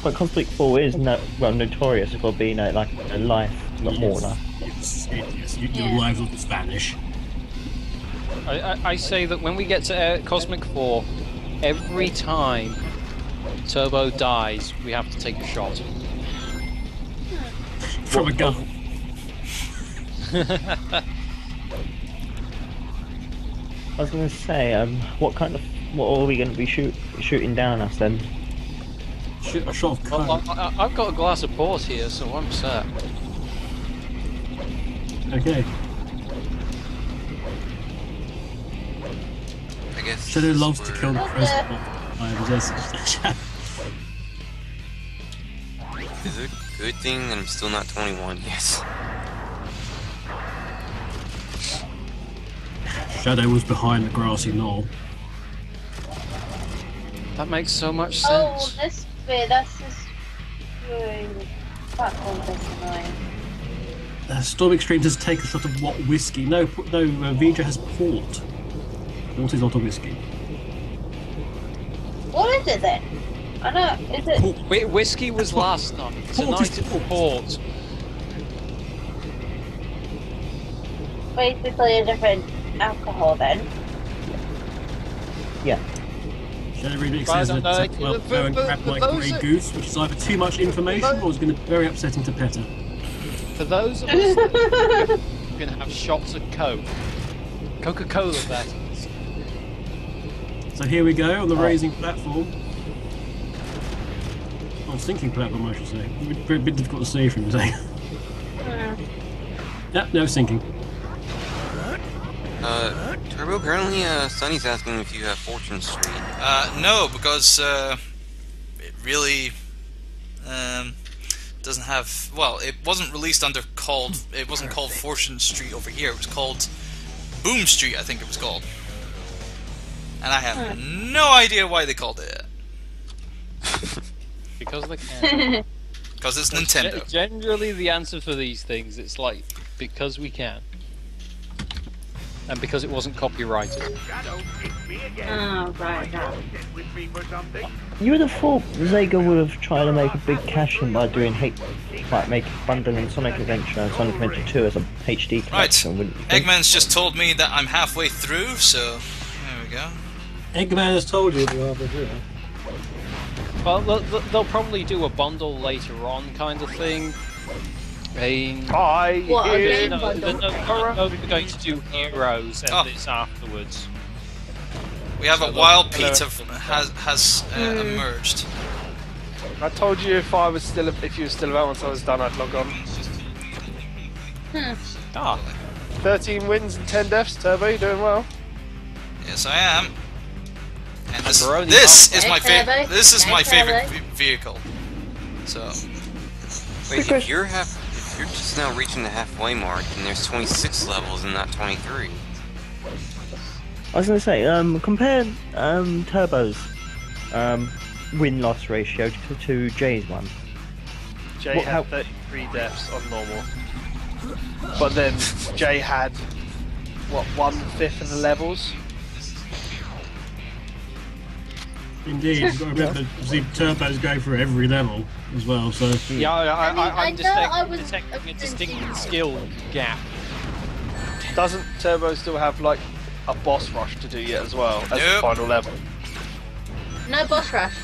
But Cosmic Fall is notorious for being like a life, not mourner. Yes, your lives will just vanish. I say that when we get to Cosmic 4, every time Turbo dies, we have to take a shot. From a gun. I was going to say, what are we going to be shooting down us then? Shoot a shot of coke. Well, I've got a glass of port here, so I'm set. Okay. I guess. Shadow loves to kill the president. Is it a good thing that I'm still not 21? Yes. Shadow was behind the grassy knoll. That makes so much Oh, sense. this bit, that's just platform that's annoying. Storm Extreme does take a shot of what whiskey? No, Vija has port. What is not a whiskey? What is it then? I know. Is it? Whiskey was last night. Tonight it's port. Basically a different alcohol then. Yeah. Shadow Remix says that well, going crap like Grey Goose, which is either too much information or is going to be very upsetting to Peta. For those of us that are going to have shots of Coke. Coca-Cola, that is. So here we go on the raising platform. Oh, sinking platform, I should say. A bit difficult to see from the thing. Yep, no sinking. Turbo, apparently, Sunny's asking if you have Fortune Street. No, because it really doesn't have. Well, it wasn't released under called. It wasn't called Fortune Street over here. It was called Boom Street, I think it was called. And I have no idea why they called it. Because they can. Because it's Nintendo. Generally, the answer for these things, it's like because we can. And because it wasn't copyrighted. Oh, right. You would have thought Sega would have tried to make a big cash in by doing like making bundling Sonic Adventure and Sonic Adventure 2 as a HD collection, wouldn't you think? Eggman's just told me that I'm halfway through, so there we go. Eggman has told you you're halfway through. Well, they'll probably do a bundle later on, kind of thing. They're going to do Heroes and this afterwards. We have a wild Pete has emerged. I told you if you were still about once I was done, I'd log on. 13 wins and 10 deaths, Turbo, you doing well? Yes, I am. And this is my favorite. This is my favorite vehicle. So. Wait, if you're just now reaching the halfway mark, and there's 26 levels and not 23. I was going to say, compare Turbo's win-loss ratio to Jay's one. Jay had 33 deaths on normal. But then Jay had, what, 1/5 of the levels? Indeed, you've got to remember, see, Turbo's going through every level as well, so... Yeah, I'm detecting a distinct skill gap. Doesn't Turbo still have, like, a boss rush to do yet as well, as the final level? No boss rush.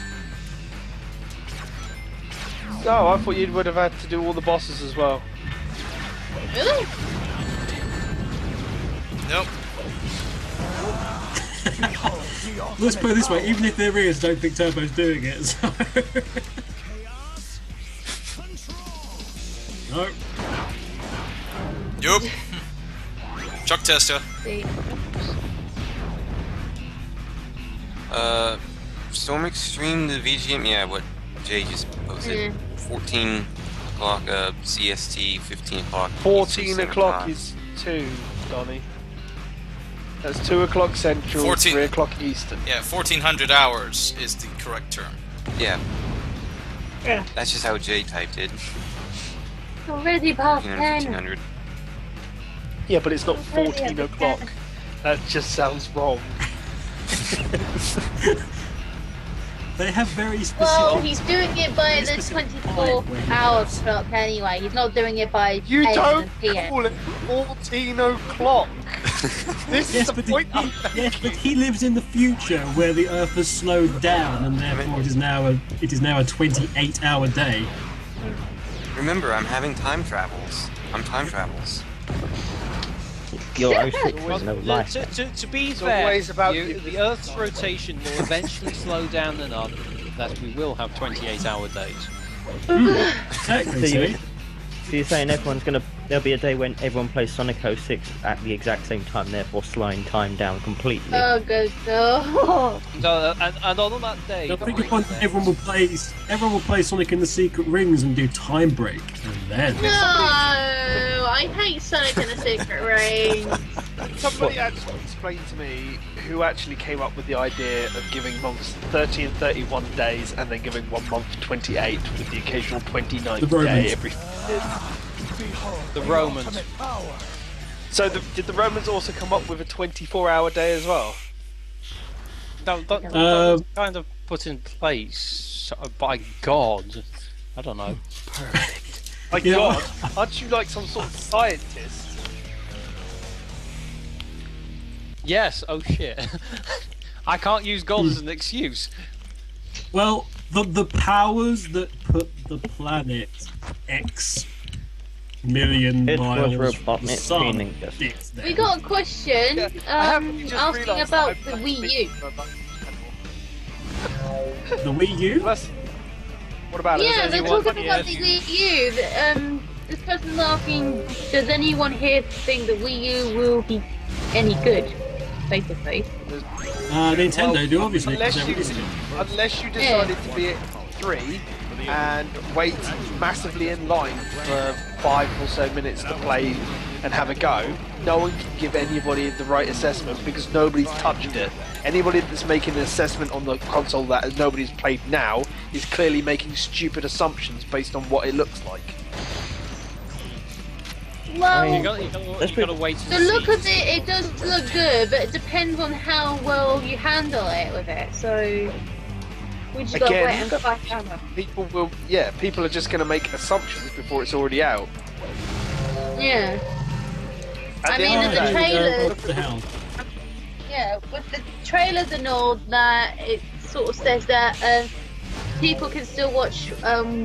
No, I thought you would have had to do all the bosses as well. Really? Nope. Let's put it this way, even if there is, I don't think Turbo's doing it, so... No. Yup. Chuck tester. Storm Extreme, the VGM, yeah, what Jay just posted. 14 o'clock CST, 15 o'clock. 14 o'clock is 2, Donnie. That's 2 o'clock Central, 3 o'clock Eastern. Yeah, 1400 hours is the correct term. Yeah. That's just how Jay typed it. Already past 10. 1500. Yeah, but it's not 14 o'clock. That just sounds wrong. They have very specific... Well, he's doing it by the 24-hour clock anyway. He's not doing it by You don't PM. call it 14 o'clock. This is the point. Yes, but he lives in the future where the Earth has slowed down, and therefore it is now a 28-hour day. Remember, I'm having time travels. I'm time travels. Your 06 was no life. To be fair, the Earth's rotation will eventually slow down enough that we will have 28-hour days. Exactly. So you're saying there'll be a day when everyone plays Sonic 06 at the exact same time, therefore slowing time down completely. Oh, good God. And on that day, everyone will play Sonic in the Secret Rings and do Time Break, and then... No, I hate Sonic in the Secret Ring. Somebody actually explained to me who actually came up with the idea of giving months 30 and 31 days and then giving 1 month 28 with the occasional 29th day every... The Romans. So did the Romans also come up with a 24-hour day as well? That kind of put in place by God. I don't know. My God, aren't you like some sort of scientist? Yes. Oh shit. I can't use God as an excuse. Well, the powers that put the planet X million It miles was from the sun. robot We got a question asking about the Wii U. The Wii U? What about it? Yeah, Is they're anyone talking about the Wii U. This person's asking, does anyone here think the Wii U will be any good? Basically. Nintendo do, obviously. Unless you decided to be at 3 and wait massively in line for 5 or so minutes to play and have a go, no one can give anybody the right assessment because nobody's touched it. Anybody that's making an assessment on the console that nobody's played now is clearly making stupid assumptions based on what it looks like. Well, you gotta wait. the look of it does look good, but it depends on how well you handle it with it. So we just gotta wait and find out. People are just going to make assumptions before it's already out. Yeah. I mean, the trailers. Yeah, with the trailers and all that, it sort of says that people can still watch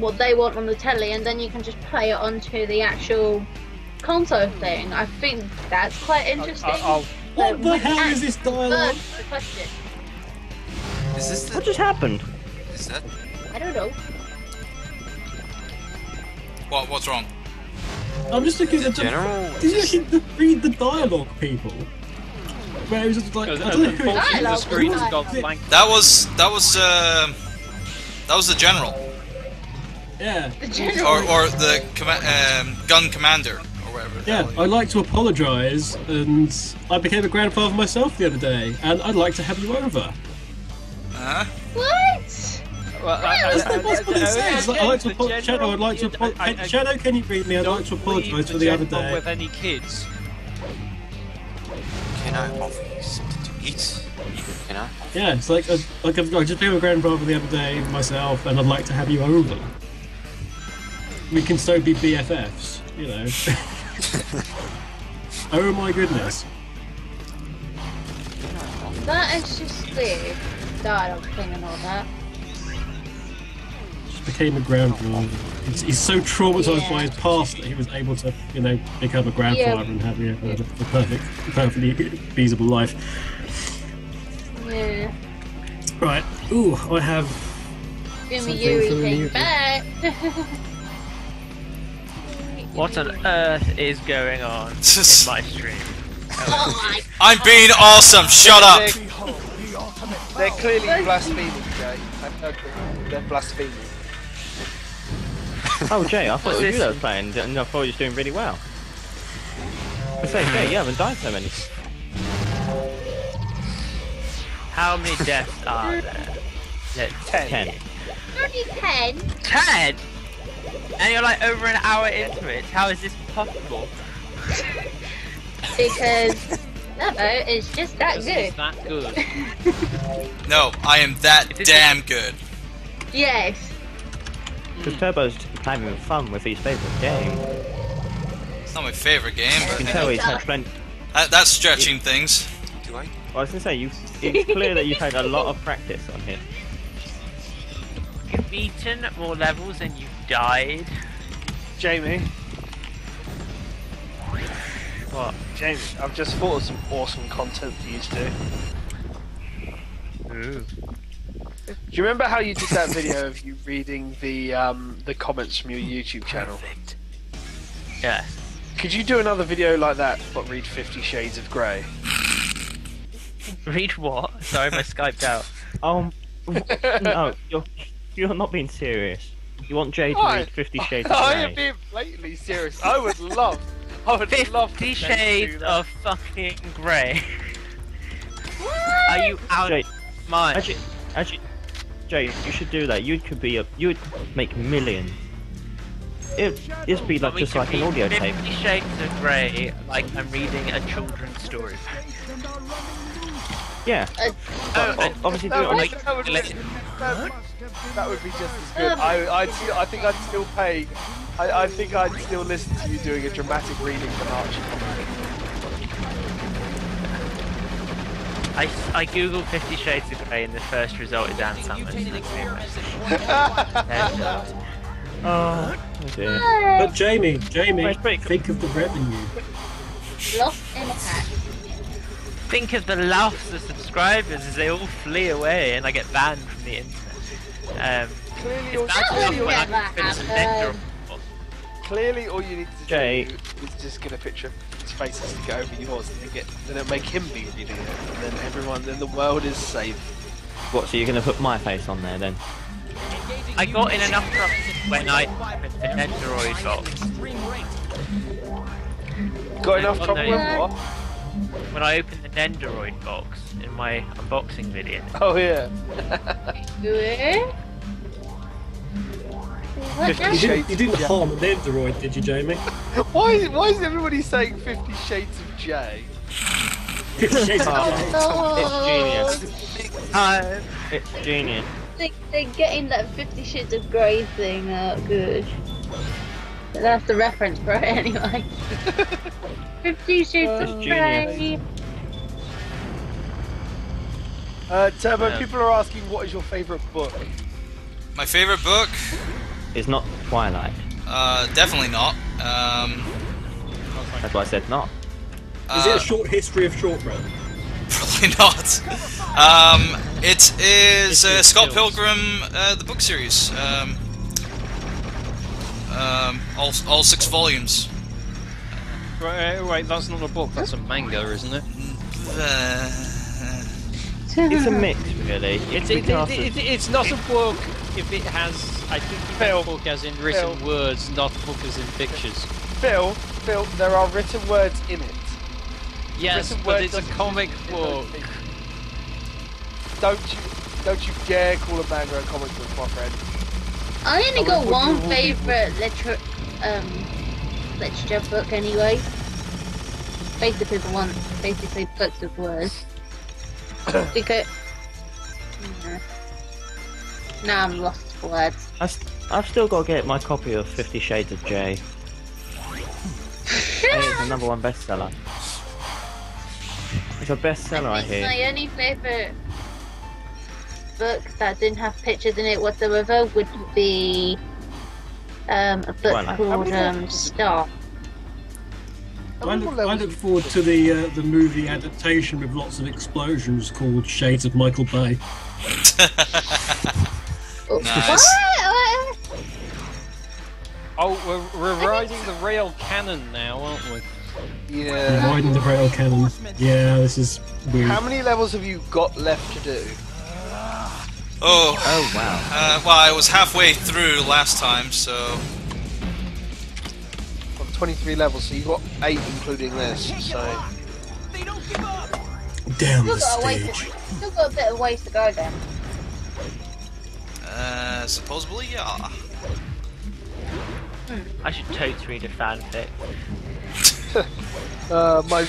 what they want on the telly, and then you can just play it onto the actual console thing. I think that's quite interesting. What the hell is this dialogue? Is this What just happened? Is that? I don't know. What's wrong? I'm just looking at general. Did you actually read the dialogue, people? Where it was just like, I don't know who That was the general. Yeah. The general. Or the gun commander. Yeah, I'd like to apologise, and I became a grandfather myself the other day, and I'd like to have you over. What? Well, That's what it says. I'd like to apologise. Shadow, I'd like to apologise. Shadow, can you read me? I'd like to apologise for the other day. With any kids? Can I offer you something to eat? Can I? Yeah, it's like I just became a grandfather the other day myself, and I'd like to have you over. We can so be BFFs, you know. Oh my goodness. That is just weird. Dialogue thing and all that. Just became a grandfather. He's so traumatised by his past that he was able to, you know, become a grandfather and have a perfectly feasible life. Yeah. Right. Ooh, I have. Give me Yuri back. What on earth is going on in my stream? I'm being awesome. Shut up. They're clearly blaspheming, Jay. They're blaspheming. Oh, Jay, I thought it was you that was playing, and I thought you were doing really well. I say, Jay, you haven't died so many. How many deaths are there? 10. Only 10? 10? And you're like over an hour into it. How is this possible? Because Turbo is just that good. It's that good. No, I am that damn good. Yes. Because Turbo's having fun with his favourite game. It's not my favourite game, You but can tell he's had plenty. That's stretching things. Do I? I was going to say, it's clear that you've had a lot of practice on here. You've beaten more levels than you've died. Jamie. What? Jamie, I've just thought of some awesome content for you to do. Ooh. Do you remember how you did that video of you reading the comments from your YouTube channel? Yeah. Could you do another video like that, but read 50 Shades of Grey? Read what? Sorry, my Skyped out. No, you're not being serious. You want Jay to read 50 Shades of Grey? I am being blatantly serious. I would love 50 Shades of fucking Grey. Are you out of mind? Actually, Jay, you should do that. You'd make millions. It'd be like just like an audio tape. 50 Shades of Grey, like I'm reading a children's story. Yeah. Obviously do it on that would be just as good. I think I'd still pay. I think I'd still listen to you doing a dramatic reading from Archie. I googled 50 Shades of Grey and the first result is Anne Summers. Oh dear. But Jamie, think of the revenue. Lost impact. Think of the laughs of subscribers as they all flee away and I get banned from the internet. Clearly, all you need to Jay. do is just get a picture of his face and stick it over yours, and then it'll make him be reading it, and then the world is safe. What? So you're gonna put my face on there then? I got in enough trouble when I opened the Nendoroid box. Got enough trouble with what? When I opened the Nendoroid box in my unboxing video. Oh yeah. You didn't harm an Nendoroid, did you, Jamie? Why is everybody saying 50 Shades of J? 50 Shades of J. It's genius. They're getting that 50 Shades of Grey thing out good. But that's the reference for it anyway. 50 Shades of Grey. Turbo, people are asking what is your favourite book? My favorite book? It's not Twilight. Definitely not. That's why I said not. Is it a short history of shortbread? Probably not. It is Scott Pilgrim, the book series. All 6 volumes. Right, that's not a book, that's a manga, isn't it? It's a mix, really. It's not a book if it has. I think a book as in written words, not a book as in pictures. Phil, there are written words in it. Yes, but it's a comic book. Don't you dare call a manga a comic book, my friend. I only got one favourite literature book anyway. Basically books of words. Because now I'm lost for words. I've still got to get my copy of 50 Shades of J. It's the #1 bestseller. It's a bestseller, I hear. My only favourite book that didn't have pictures in it whatsoever would be a book called Star. I look forward to the movie adaptation with lots of explosions called Shades of Michael Bay. Nice. Oh, we're riding the rail cannon now, aren't we? Yeah. Riding the rail cannon. Yeah, this is weird. How many levels have you got left to do? Oh wow. Well, I was halfway through last time, so... 23 levels, so you got 8 including this, so... Down the stage. Still got a bit of ways to go then. Supposedly, yeah. I should totes read a fanfic. My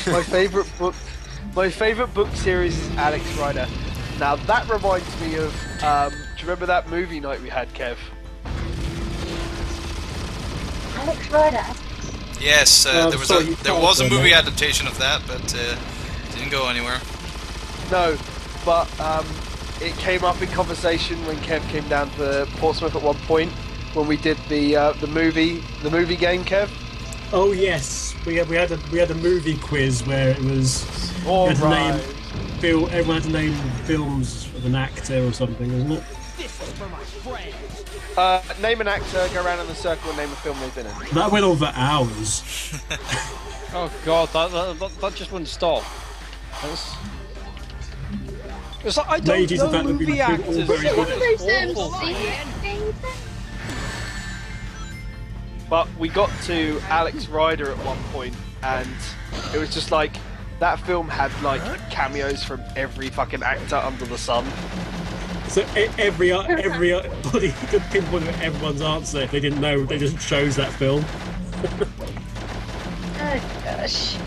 favourite book series is Alex Rider. Now that reminds me of, do you remember that movie night we had, Kev? Alex Rider. Yes, there was a movie adaptation of that, but didn't go anywhere. No, but it came up in conversation when Kev came down to Portsmouth at one point when we did the movie game, Kev. Oh yes, we had a movie quiz where it was everyone had to name films of an actor or something, wasn't it? This is for my friend. Name an actor, go around in the circle and name a film they've been in. That went on for hours. Oh god, that just wouldn't stop. It's like, I don't know movie actors. But we got to Alex Rider at one point, and it was just like that film had like cameos from every fucking actor under the sun. So everybody could pinpoint everyone's answer if they didn't know. They just chose that film. Oh gosh.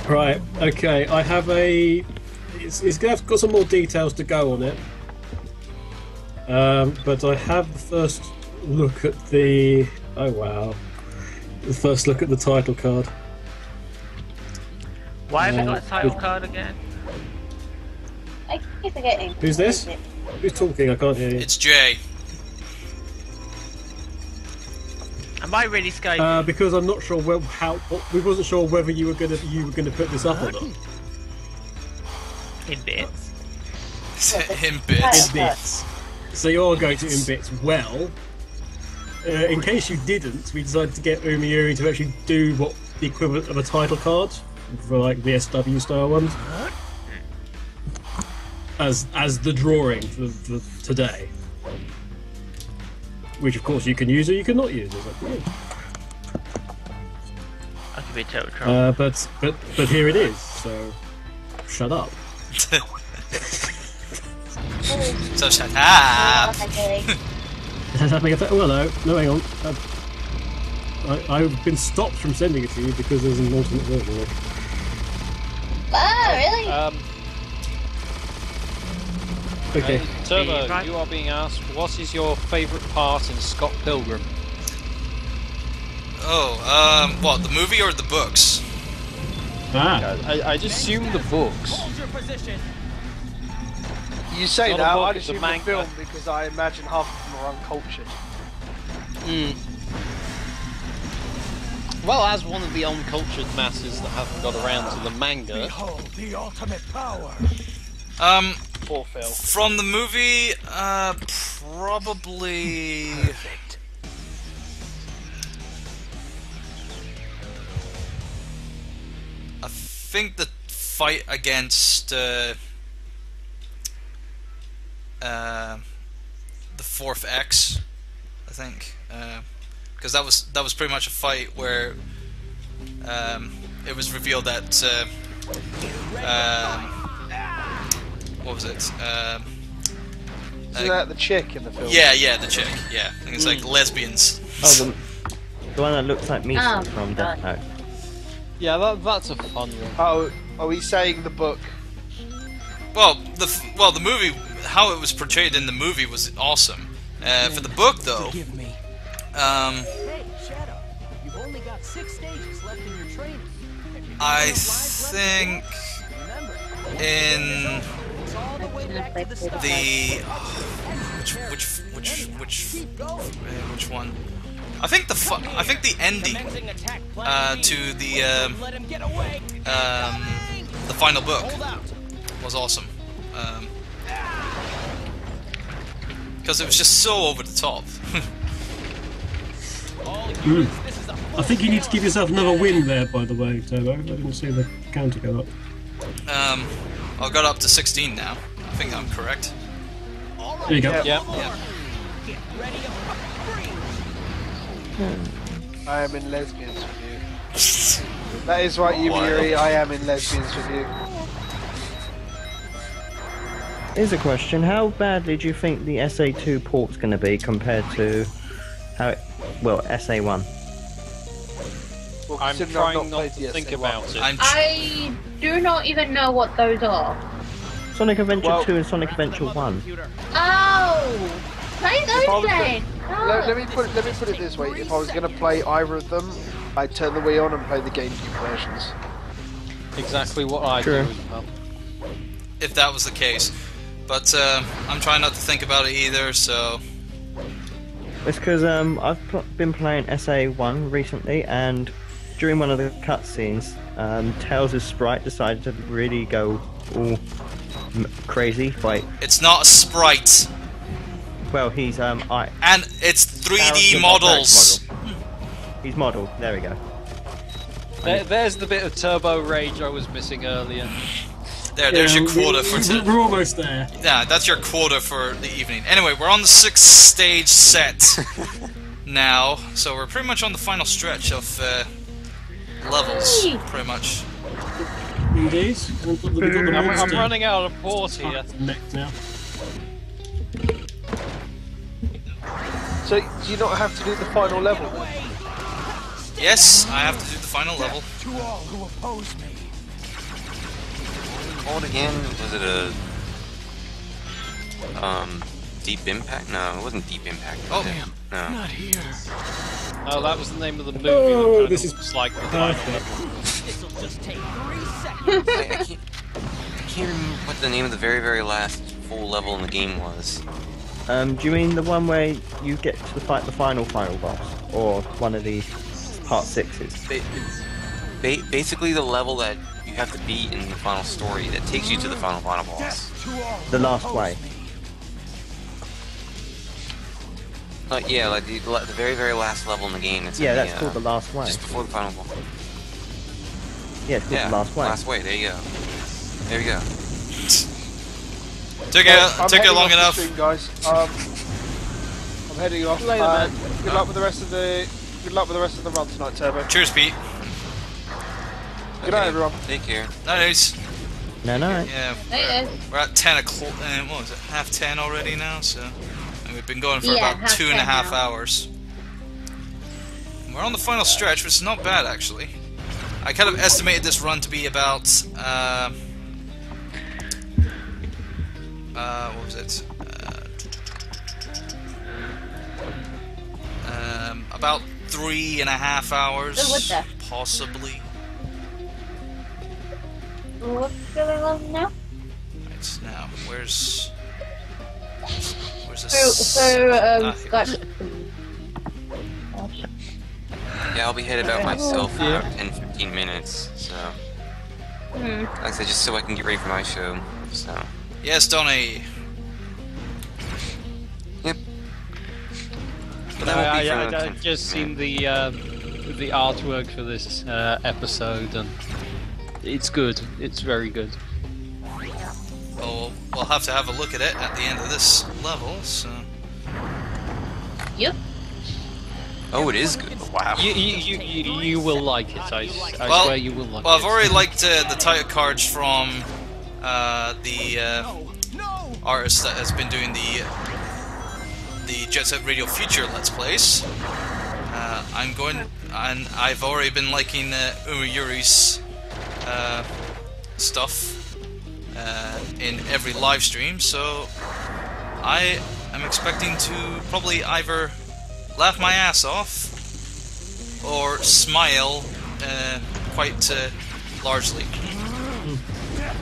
Right. Okay. I have a. It's got some more details to go on it. But I have the first look at the. Oh wow! The first look at the title card. Why have we got a title card again? I keep forgetting. Who's this? Who's talking? I can't hear you. It's Jay. Am I really Skype? Because I'm not sure we wasn't sure whether you were gonna put this up or not. In bits. In bits. In bits. So you are going to in bits. Well, in case you didn't, we decided to get Umiuri to actually do what the equivalent of a title card for like the SW style ones, as the drawing for today. Which of course you can use or you can not use. It's up to you. I could be a total troll. But here it is. So shut up. So shut up. Well, no, hang on. I've been stopped from sending it to you because there's an alternate version of it. Oh, really? Okay. Turbo, you are being asked, what is your favourite part in Scott Pilgrim? Oh, what, the movie or the books? I'd assume the books. Hold your position. You say Not a that, book, I'd it's a assume the manga. film because I imagine half of them are uncultured. Well, as one of the uncultured masses that haven't got around to the manga. Behold the ultimate power. Poor Phil. From the movie, probably. Perfect. I think the fight against the fourth X, I think, because that was pretty much a fight where it was revealed that what was it? Isn't that the chick in the film? Yeah, the chick. Yeah, I think it's like lesbians. Oh, the one that looks like Misa from Death Note. Yeah, that's a fun one. Oh, are we saying the book? Well, the movie, how it was portrayed in the movie was awesome. For the book, though, Forgive me. Hey, Shadow, you've only got 6 stages left in your training. I think in the which one? I think the ending to the final book was awesome. Because it was just so over the top. I think you need to give yourself another win there, by the way, Turbo. I didn't see the counter go up. I got up to 16 now. I think I'm correct. There you go. Yeah. I am in lesbians with you. That is right, Yuri. I am in lesbians with you. Here's a question: how badly do you think the SA2 port's going to be compared to how SA1? Well, I'm considering trying I've not played to the think SA1. about it. I do not even know what those are. Sonic Adventure 2 and Sonic Adventure 1. Oh! Play those then! Let me put it this way: if I was going to play either of them, I'd turn the Wii on and play the GameCube versions. Exactly what I do as well. If that was the case. But I'm trying not to think about it either, so... It's because I've been playing SA1 recently, and during one of the cutscenes, Tails' sprite decided to really go all crazy. It's not a sprite. Well, he's and it's 3D models. He's model. There we go. There's the bit of turbo rage I was missing earlier. There's your quota for today. We're almost there. Yeah, that's your quota for the evening. Anyway, we're on the 6th stage set now, so we're pretty much on the final stretch of levels, pretty much. Indeed. I'm running out of port here. Now. So, do you not have to do the final level then? Yes, I have to do the final level. To all who oppose me. called again? Was it a Deep Impact? No, it wasn't Deep Impact. Oh, damn! No. Not here. Oh, that was the name of the movie. Oh, that this kind of is looks like the final perfect. level. This'll just take 3 seconds. I can't remember what the name of the very, very last full level in the game was. Do you mean the one where you get to fight the final boss, or one of these part 6s? Basically, the level that you have to beat in the final story that takes you to the final boss. The Last Way. Yeah, like the very, very last level in the game. It's Yeah, in that's the, called the Last Way. Just before the final boss. Yeah, it's called the Last Way. Last Way. There you go. There we go. Took it long enough. Stream, guys. I'm heading off. Later, man. Good luck with the rest of the. Good luck with the rest of the run tonight, Turbo. Cheers, Pete. Good night, everyone. Take care. Nice. No. Yeah. Hey, We're at 10 o'clock. What was it? 9:30 already now. So, and we've been going for Yeah, about 2.5 now. hours. We're on the final stretch, which is not bad actually. I kind of estimated this run to be about. What was it? About 3.5 hours, Oh, what the? possibly. what's going on now? Right now, where's this? Skype. Yeah, I'll be headed out myself in about 10-15 minutes. So, like I said, just so I can get ready for my show. So. Yes, Donny. Yep. But No, that won't be for I another just 10-15 seen minutes. the artwork for this episode, and it's good. It's very good. Well, we'll have to have a look at it at the end of this level. So. Yep. Oh, it is good. Wow. You will like it. I Well, swear you will like well, it. I've already liked the title cards from the artist that has been doing the Jet Set Radio Future Let's Plays. And I've already been liking Umiyuri's stuff in every live stream, so I am expecting to probably either laugh my ass off or smile quite largely.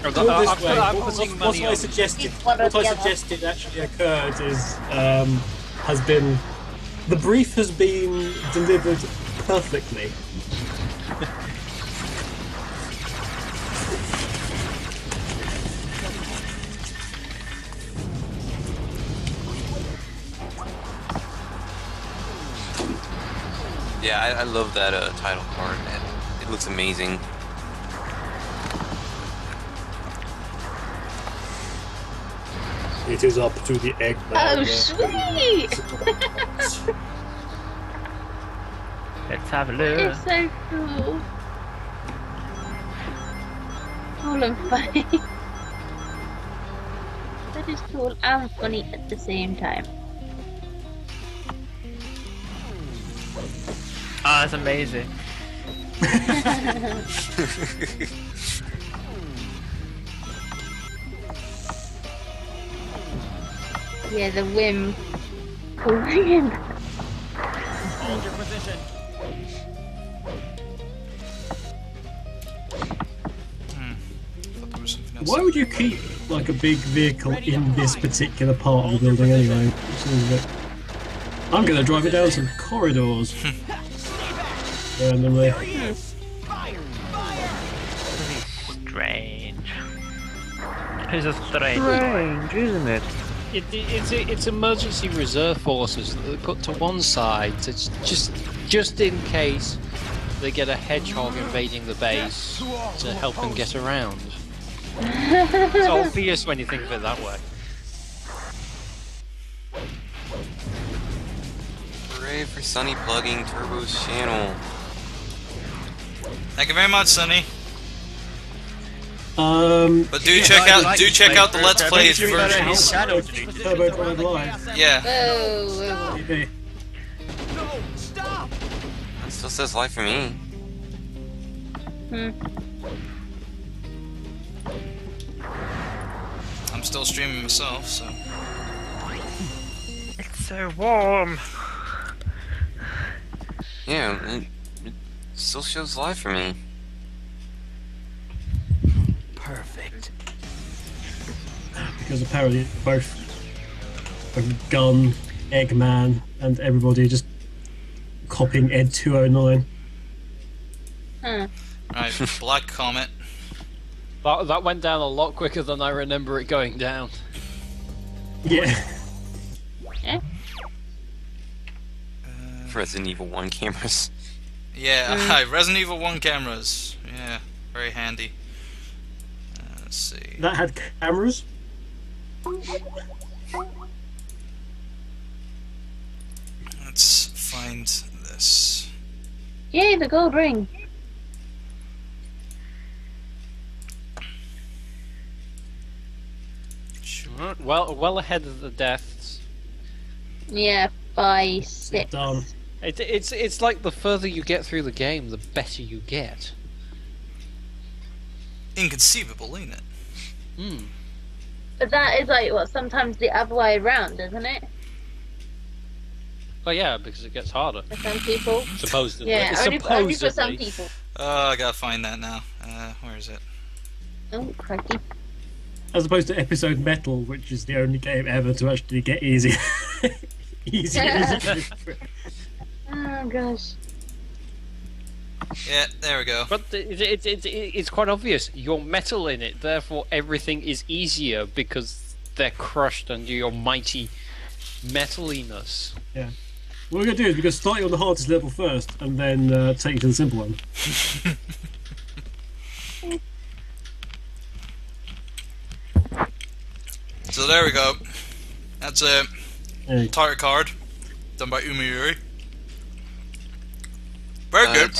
Put it this way, what I suggested actually occurred is has been the brief has been delivered perfectly. Yeah, I love that title card. It looks amazing. It is up to the egg. Oh, sweet! Let's have a look. It's so cool. Cool and funny. That is cool and funny at the same time. Ah, that's amazing. Yeah, the whim. Whim. Hold your position. Thought there was something else. Why would you keep like a big vehicle in this particular part of the building anyway? I'm gonna drive it down some corridors. Randomly. Strange. It's a strange. Strange, isn't it? It's emergency reserve forces that they put to one side to just in case they get a hedgehog invading the base to help them get around. It's obvious when you think of it that way. Hooray for Sunny plugging Turbo's channel. Thank you very much, Sonny. But do yeah, check out like the Let's Plays versions. Turbo Drive Live. Yeah. Oh, TV. No, stop! It still says live for me. still streaming myself, so. It's so warm. Yeah, it still shows live for me. Perfect. Because apparently both Gun, Eggman, and everybody are just copying Ed 209. Right, Black Comet. That went down a lot quicker than I remember it going down. Yeah. Resident Evil 1 cameras. Yeah, Resident Evil 1 cameras. Yeah, very handy. Let's see. That had cameras? Let's find this. Yay, the gold ring. Sure. Well ahead of the deaths. Yeah, by 6. Done. It's like the further you get through the game, the better you get. Inconceivable, ain't it? But that is like, what, sometimes the other way around, isn't it? Oh yeah, because it gets harder. For some people. Supposedly. Yeah, only for some people. I gotta find that now. Where is it? Oh, crikey. As opposed to Episode Metal, which is the only game ever to actually get easier. easier. Oh, gosh. Yeah, there we go. But it's quite obvious. You're metal in it, therefore everything is easier because they're crushed under your mighty metaliness. Yeah. What we're going to do is we're going to start you on the hardest level first, and then take you to the simple one. So there we go. That's a Titlecard done by Umayuri. Very good.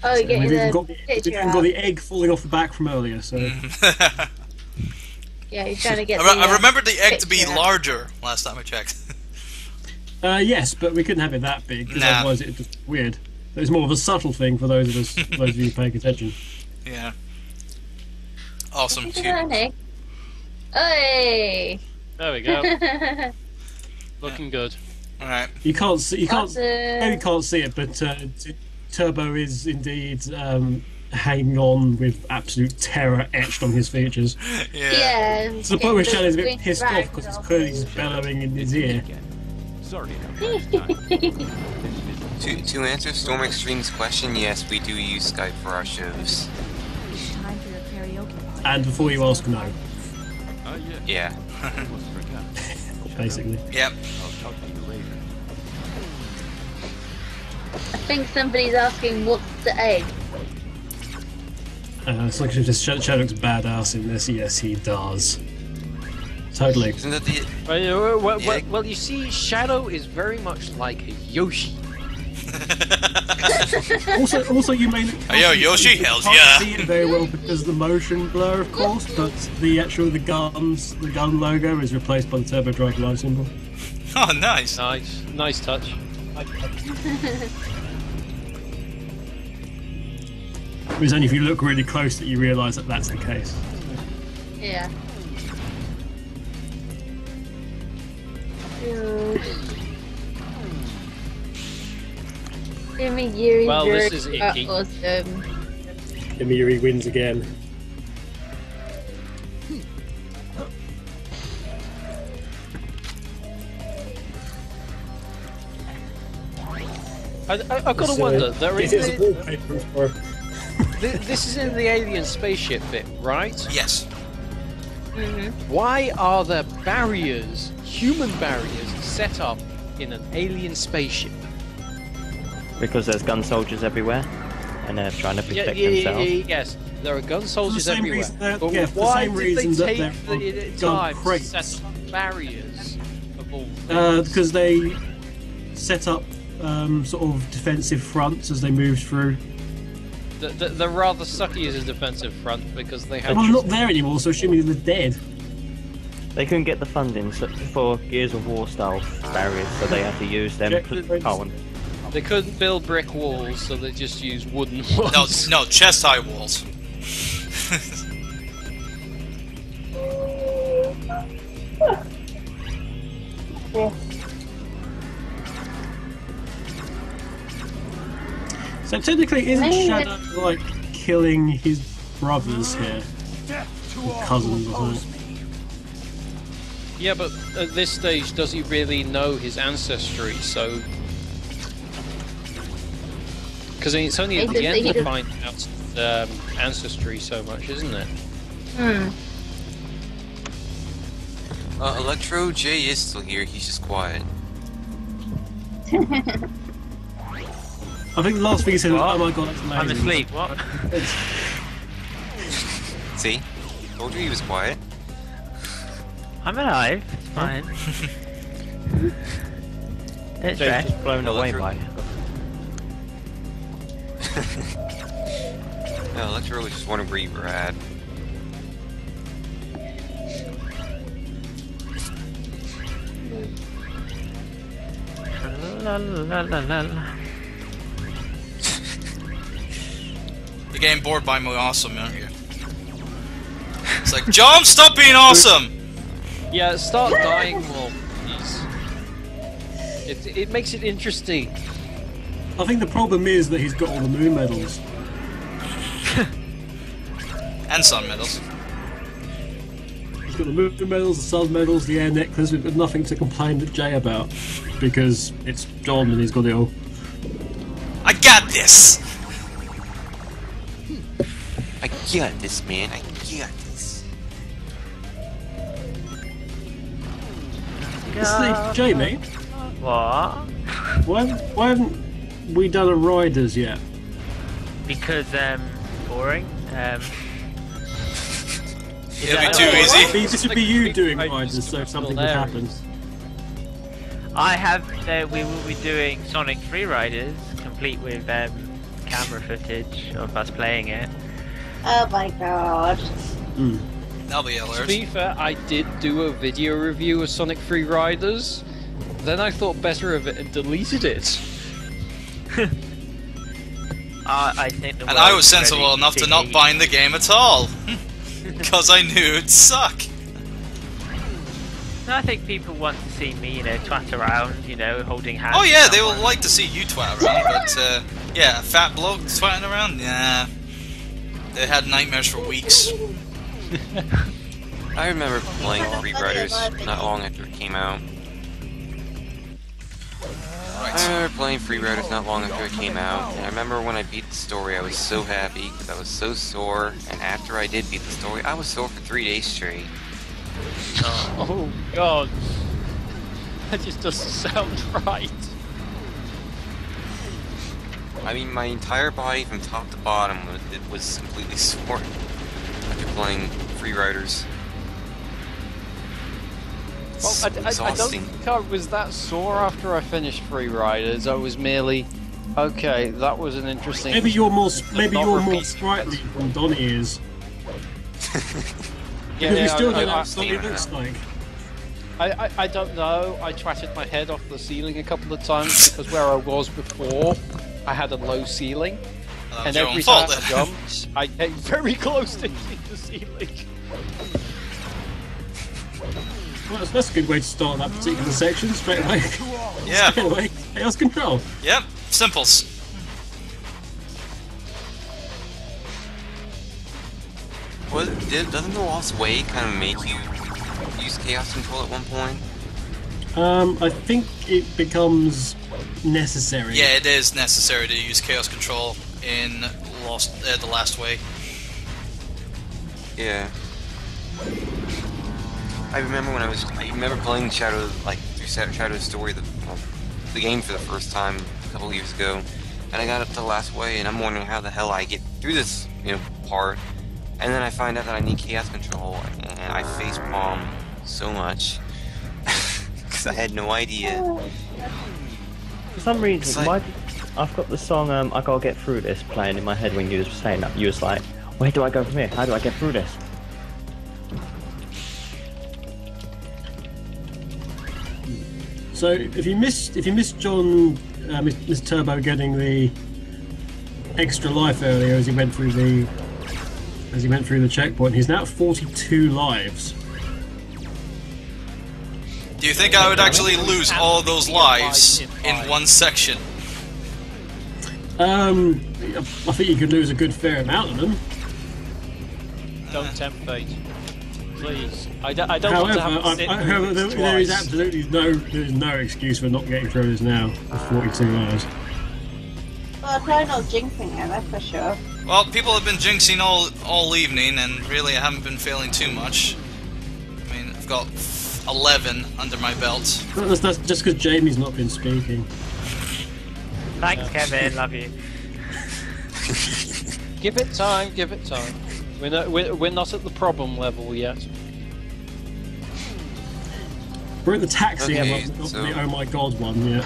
Oh, you We've get even the got, picture we've even out. got the egg falling off the back from earlier, so... Yeah, he's trying to get I remembered the egg to be larger last time I checked. Yes, but we couldn't have it that big, because otherwise it'd just be weird. It's more of a subtle thing for those of us, those of you paying attention. Yeah. Awesome. Hey! There we go. Looking good. All right. You can't see. You can't. No, you can't see it, but Turbo is indeed hanging on with absolute terror etched on his features. Yeah. To the point where Shadow's a bit pissed off because it's clearly just bellowing in his ear. Sorry. To answer Storm Extreme's question, yes, we do use Skype for our shows. It's time for your karaoke party. And before you ask, no. Yeah. Basically. Yep. I'll talk to you later. I think somebody's asking what's the egg. It's like if Shadow looks badass in this. Yes, he does. Totally. Isn't that the... Well, you see, Shadow is very much like a Yoshi. also, you may Hey, yo, Yoshi, hells can't yeah. see it very well because of the motion blur, of course. But the gun logo is replaced by the Turbo Drive live symbol. Oh, nice. Nice touch. It was only if you look really close that you realise that that's the case. Yeah. Give me Yuri. Well, this is icky. Awesome. Yuri wins again. I've got to wonder. This This is in the alien spaceship bit, right? Yes. Why are there barriers, human barriers, set up in an alien spaceship? Because there's gun soldiers everywhere, and they're trying to protect themselves. Yes, there are gun soldiers same everywhere. reason that- But yeah, for the why same did reason they that take there the are time gun to crates. set up barriers of all things? Because they set up sort of defensive fronts as they moved through. They're rather sucky as a defensive front because they have. Well, I'm not there anymore, so assuming they're dead. They couldn't get the funding for Gears of War style barriers, so they had to use them for Cohen. They couldn't build brick walls, so they just used wooden ones. No, chest high walls. Yeah. So technically, isn't Maybe Shadow like killing his brothers here? Or cousins or something? Yeah, but at this stage, does he really know his ancestry? So, because it's only at the end to find out ancestry so much, isn't it? Hmm. Electro J is still here. He's just quiet. I think the last thing he said was, "Oh my god, that's amazing." I'm asleep. What? See? Told you he was quiet. I'm alive. It's fine. It's Jake's fresh. just blown away by. No, Electro was just wondering where you were at. La, la, la, la, la. You're getting bored by my awesome, aren't you? It's like, John, stop being awesome! Yeah, start dying more, please. It makes it interesting. I think the problem is that he's got all the moon medals. And sun medals. He's got the moon medals, the sun medals, the air necklace. We've got nothing to complain to Jay about because it's John and he's got it all. I got this! I got this, man. I got this. Steve, Jamie, What? why haven't we done a Riders yet? Because boring. It'll be too easy. This would be you doing Riders, so if something would happen. I have. We will be doing Sonic Free Riders, complete with camera footage of us playing it. Oh my god. That'll be To hilarious. be fair, I did do a video review of Sonic Free Riders. Then I thought better of it and deleted it. I think. The And I world was is sensible ready enough to not see- bind the game at all. Because I knew it'd suck. No, I think people want to see me, twat around, holding hands. Oh yeah, with they will someone. like to see you twat around, but yeah, a fat bloke twatting around? Nah. They had nightmares for weeks. I remember playing Free Riders not long after it came out. I remember playing Free Riders not long after it came out, and I remember when I beat the story, I was so happy because I was so sore. And after I did beat the story, I was sore for 3 days straight. Oh god. That just doesn't sound right. I mean, my entire body from top to bottom was completely sore after playing Free Riders. Well, I don't Exhausting. think I was that sore after I finished Free Riders. I was merely, okay, that was an interesting. Maybe you're more repeat. sprightly than Donnie is. Yeah, Because we still I- don't know I- what Donnie looks like. I don't know. I twatted my head off the ceiling a couple of times because where I was before, I had a low ceiling, That was and your every own fault time I then. jumped, I came very close to hitting the ceiling. Well, that's a good way to start that particular section, straight away. Yeah. Straight away, chaos control. Yep, simples. Well, doesn't the Lost Way kind of make you use Chaos Control at one point? I think it becomes necessary. Yeah, it is necessary to use Chaos Control in The Last Way. Yeah. I remember playing Shadow, through Shadow Story, the game for the first time a couple years ago, and I got up to the last way, and I'm wondering how the hell I get through this, part, and then I find out that I need Chaos Control, and I facepalm so much, because I had no idea. For some reason, I've got the song I Gotta Get Through This playing in my head when you were saying that. You was like, where do I go from here? How do I get through this? So if you missed John, Miss Turbo getting the extra life earlier as he went through the checkpoint, he's now at 42 lives. Do you think I would actually lose all those lives in one section? I think you could lose a good fair amount of them. Don't tempt fate. Please. I don't However, want to have to sit however through this there is twice. absolutely no excuse for not getting through this now for 42 hours. Well, try not jinxing it, that's for sure. Well, people have been jinxing all evening, and really I haven't been failing too much. I mean, I've got 11 under my belt. That's just because Jamie's not been speaking. Thanks, Kevin. Love you. Give it time. Give it time. We're not at the problem level yet. We're at the taxi Okay, level, not so- the oh my god one yet.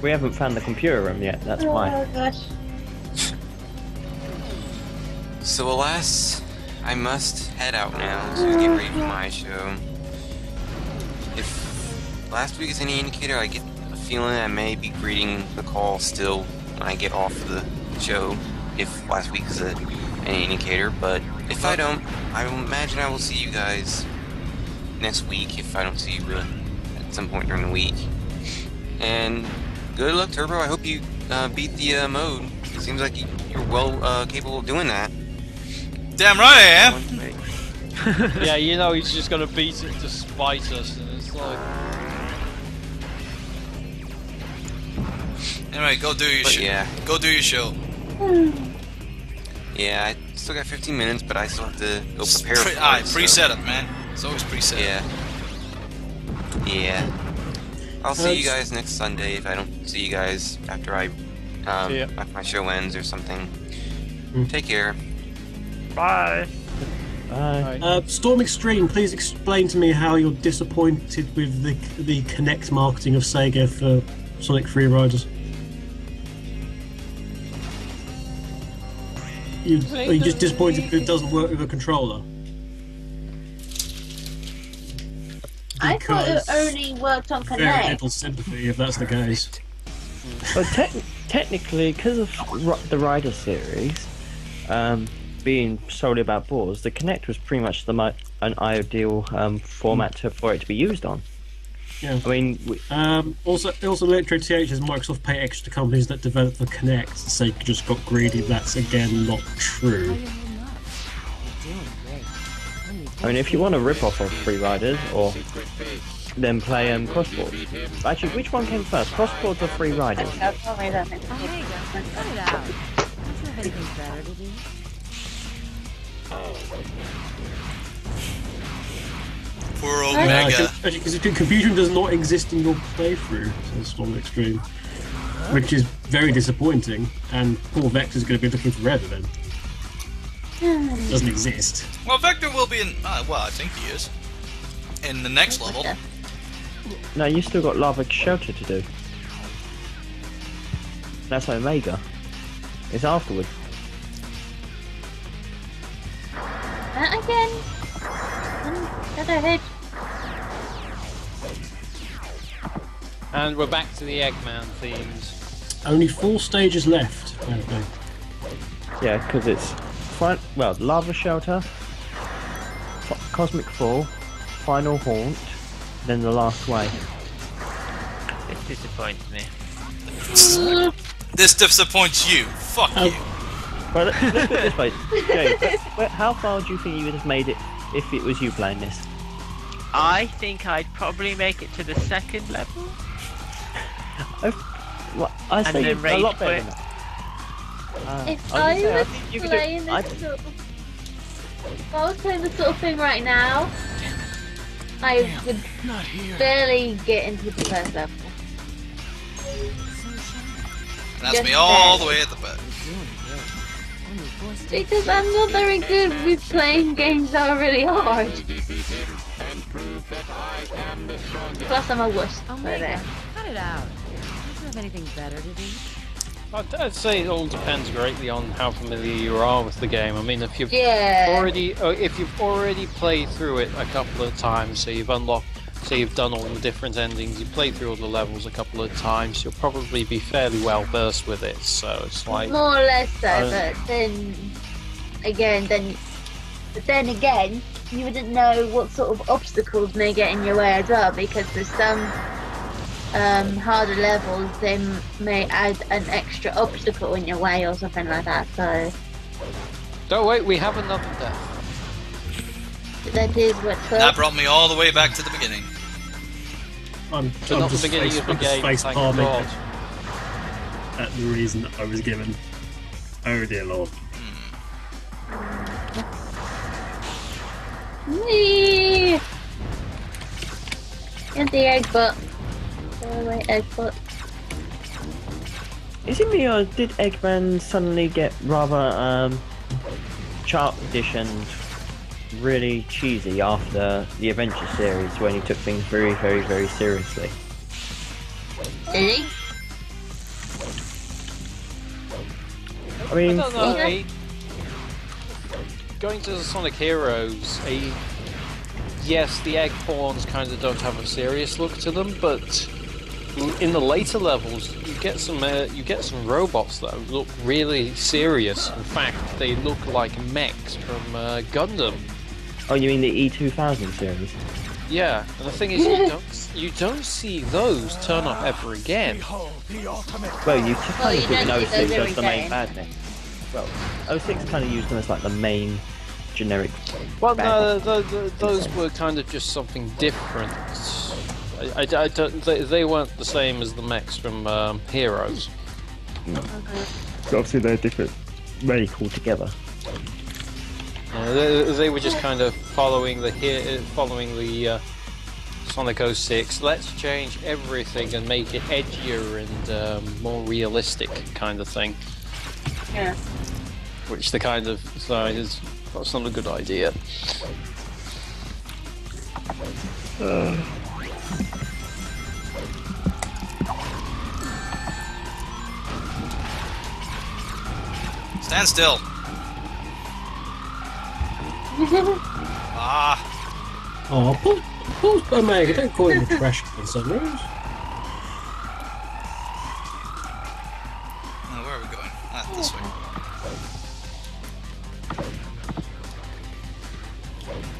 We haven't found the computer room yet, that's why. Oh gosh. So alas, I must head out now to get ready for my show. If last week is any indicator, I get a feeling I may be greeting the call still when I get off the show. If last week is any indicator, but if I don't, I will imagine I will see you guys next week if I don't see you at some point during the week. And good luck, Turbo. I hope you beat the mode. It seems like you're well capable of doing that. Damn right I am! Yeah, you know he's just gonna beat it to spite us, and it's like... Anyway, go do your show. Yeah. Go do your show. Yeah, I still got 15 minutes, but I still have to go prepare for it. So. Pre-setup, man. It's always pre-setup. Yeah. Yeah. I'll see you guys next Sunday if I don't see you guys after after my show ends or something. Take care. Bye. Bye. Storm Extreme, please explain to me how you're disappointed with the Connect marketing of Sega for Sonic Free Riders. Are you just disappointed because it doesn't work with a controller? I thought it only worked on Very Connect. little sympathy if that's the case. Well, technically, because of the Rider series being solely about boards, the Kinect was pretty much an ideal format for it to be used on. Yeah. I mean, also Electro TH says Microsoft pay extra companies that develop the Kinect. Sega just got greedy. That's again not true. I mean, if you want to rip off of Free Riders, or then play Crossboard. Actually, which one came first, Crossboards or Free Riders? Cut it out. Let's have anything better to do. Poor Omega. Because the confusion does not exist in your playthrough, says Storm Extreme. Which is very disappointing, and poor Vector's going to be looking forever then. Doesn't exist. Well, Vector will be in... well, I think he is. In the next level. No, you still got Lava Shelter to do. That's Omega. It's afterward. Again. Shadow Hedge. And we're back to the Eggman themes. Only 4 stages left, I think. Yeah, because it's Lava Shelter, Cosmic Fall, Final Haunt, then the Last Way. This disappoints me. This disappoints you. Fuck you. Well, let's put it this way. Jay, how far do you think you would have made it if it was you playing this? I think I'd probably make it to the second level. I And say then a rage lot better quit. than that. If I was I gonna say, I was think you could do- playing this sort of, if I was playing this sort of thing right now, I would barely get into the first level. That's Just me all barely. the way at the back. Because I'm not very good with playing games that are really hard. Plus I'm a wuss. Omega, cut it out. Doesn't have anything better to do. I'd say it all depends greatly on how familiar you are with the game. I mean, if you've Yeah. already played through it a couple of times, so you've done all the different endings, you played through all the levels a couple of times, you'll probably be fairly well versed with it. So it's like More or less so, but then again, you wouldn't know what sort of obstacles may get in your way as well, because there's some harder levels, they may add an extra obstacle in your way or something like that, so... Don't wait, we have another death. That is what... That brought me all the way back to the beginning. I'm not just the beginning of the game, face thank palming God. at the reason that I was given. Oh dear lord. Whee! Get the egg butt. Go away, egg butt. Is it me or did Eggman suddenly get rather childish and really cheesy after the Adventure series when he took things very, very, very seriously? Did he? I mean, I don't know. Going to the Sonic Heroes, yes, the egg pawns kind of don't have a serious look to them, but in the later levels, you get some robots that look really serious. In fact, they look like mechs from Gundam. Oh, you mean the E2000 series? Yeah, and the thing is, you don't see those turn up ever again. Well, you kind of give an 06 as the main bad thing. Well, 06 kind of used them as like the main generic. Well, no, those were kind of just something different. I don't, they weren't the same as the mechs from Heroes. Obviously, they're different make altogether. They were just kind of following the Sonic 06. Let's change everything and make it edgier and more realistic, kind of thing. Yeah. Which they kind of decided that's not a good idea. Stand still. Ah. Oh, Paul's Omega, don't call him a trash can, Sunrose. Now, where are we going? Ah, this way.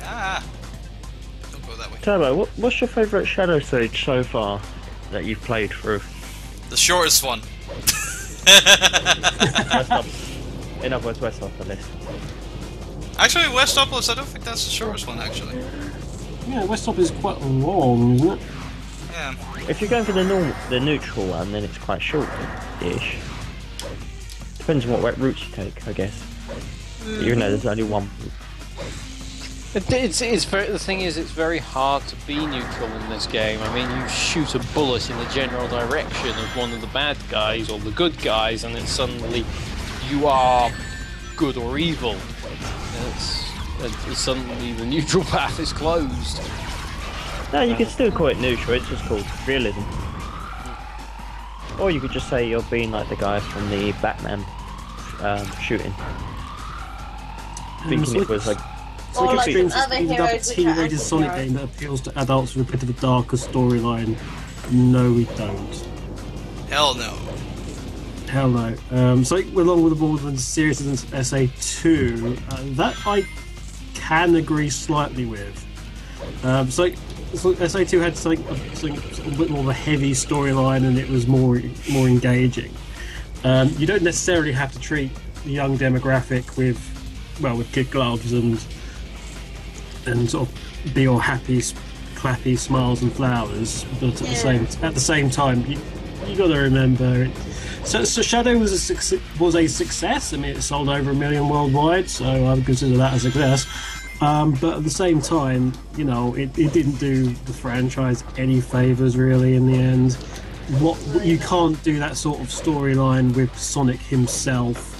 Ah. Don't go that way. Turbo, what's your favourite Shadow Sage so far that you've played through? The shortest one. In other words, Westopolis. Actually, Westopolis, I don't think that's the shortest one, actually. Yeah, Westop is quite long, isn't it? Yeah. If you're going for the neutral one, then it's quite short-ish. Depends on what routes you take, I guess. Even though there's only one route. The thing is, it's very hard to be neutral in this game. I mean, you shoot a bullet in the general direction of one of the bad guys or the good guys, and then suddenly you are good or evil. Suddenly the neutral path is closed. No, you can still call it neutral, it's just called realism. Or you could just say you're being like the guy from the Batman shooting. Thinking it was like... So Or it like could be other a heroes which are T-rated Sonic game that appeals to adults with a bit of a darker storyline. No, we don't. Hell no. Hell no. So along with the Borderlands series and SA2, that I can agree slightly with. So SA2 had something a bit more of a heavy storyline, and it was more engaging. You don't necessarily have to treat the young demographic with kid gloves and sort of be all happy, clappy smiles and flowers, but at the same time, you got to remember it. So Shadow was a success. I mean, it sold over 1 million worldwide, so I would consider that a success. But at the same time, you know, it didn't do the franchise any favors really in the end. You can't do that sort of storyline with Sonic himself,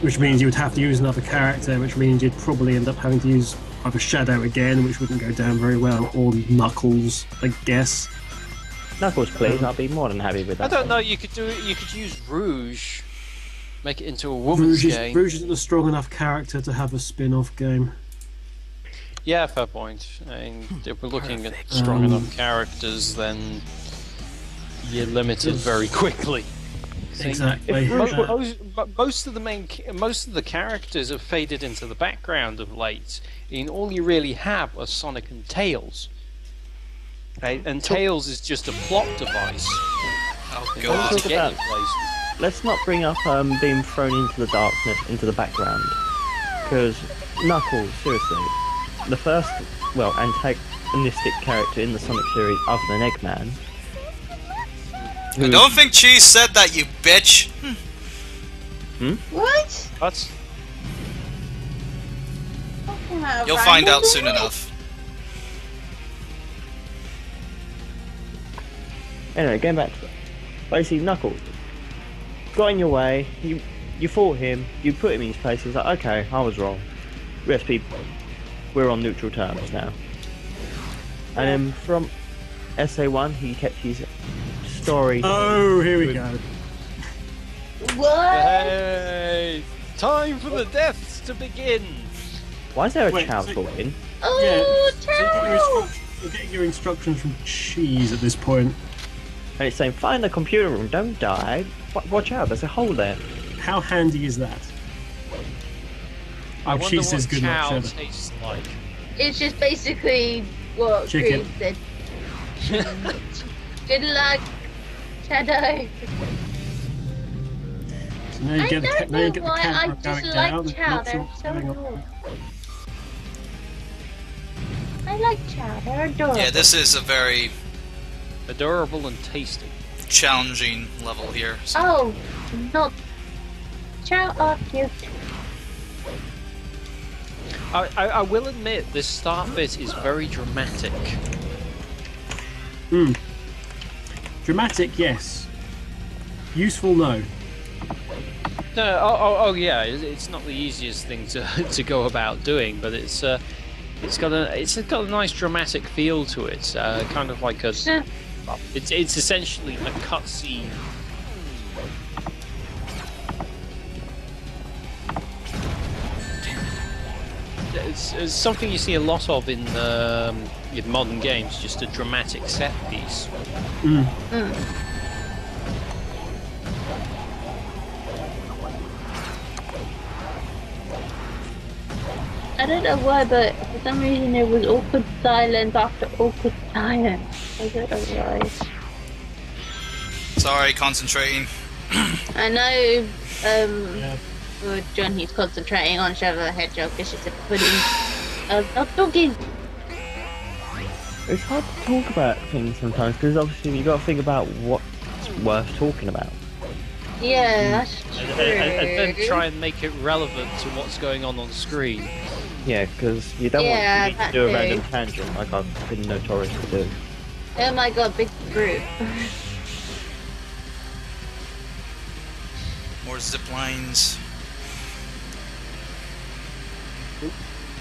which means you would have to use another character, which means you'd probably end up having to use either Shadow again, which wouldn't go down very well, or Knuckles, I guess. Knuckles, please. I'll be more than happy with that. I don't know. You could do it. You could use Rouge, make it into a woman's game. Rouge isn't a strong enough character to have a spin-off game. Yeah, fair point. I mean, if we're looking at strong enough characters, then you're limited very quickly. Exactly. Most of the characters have faded into the background of late. And all you really have are Sonic and Tails. Okay? And Tails is just a plot device. Oh Let's god. talk about- Let's not bring up being thrown into the darkness, into the background. Because Knuckles, seriously, the first, well, antagonistic character in the Sonic series other than Eggman. I don't think Cheese said that, you bitch. What? What? You'll find out soon enough. Anyway, going back to it. Basically, Knuckles got in your way, you fought him, you put him in his place, he's like, okay, I was wrong. We're on neutral terms now. And then from SA1, he kept his story. Oh, here we go. What? Hey! Time for the deaths to begin! Why is there a Wait, child so- talking? Oh, So you're getting your instructions from Cheese at this point. And it's saying, find the computer room, don't die. Watch out, there's a hole there. How handy is that? I Oh, wonder Cheese says what good luck, chow Shadow. tastes like. It's just basically what Chicken. Chris said. Good luck, Shadow. So now you I get the, don't now you know get the why I camera just going like down. there's chow. lots They're of so going on. adorable. I like chow. They're adorable. Yeah, this is a very Adorable and tasty. challenging level here. So. Oh, not chow are cute. I will admit, this start bit is very dramatic. Dramatic, yes. Useful, no. No, oh yeah, it's not the easiest thing to go about doing, but it's got a nice dramatic feel to it, kind of like a. It's essentially a cutscene. It's something you see a lot of in modern games, just a dramatic set piece. I don't know why, but for some reason there was awkward silence after awkward silence. I don't know why. Sorry, concentrating. I know, for John, he's concentrating on Shadow the Hedgehog because she's a pudding. Not talking. It's hard to talk about things sometimes because obviously you got to think about what's worth talking about. Yeah, that's true. And then try and make it relevant to what's going on screen. Yeah, because you don't want to do a random tangent like I've been notorious to do. Oh my god, big fruit. More zip lines.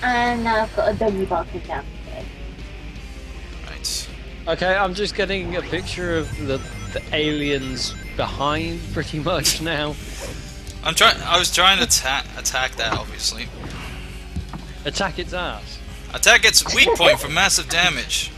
And now I've got a doggy barking down. Right. Okay, I'm just getting a picture of the aliens behind pretty much now. I was trying to attack that, obviously. Attack its ass. Attack its weak point for massive damage.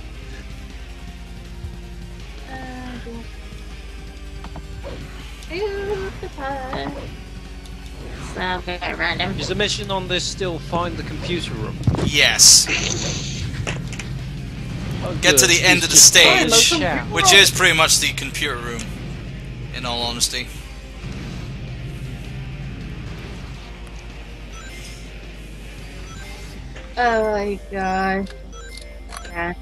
Random. Is the mission on this still find the computer room? Yes. Oh, Get to good. the end of the Just find stage, the chat. which is pretty much the computer room, in all honesty. Oh my god. Yeah.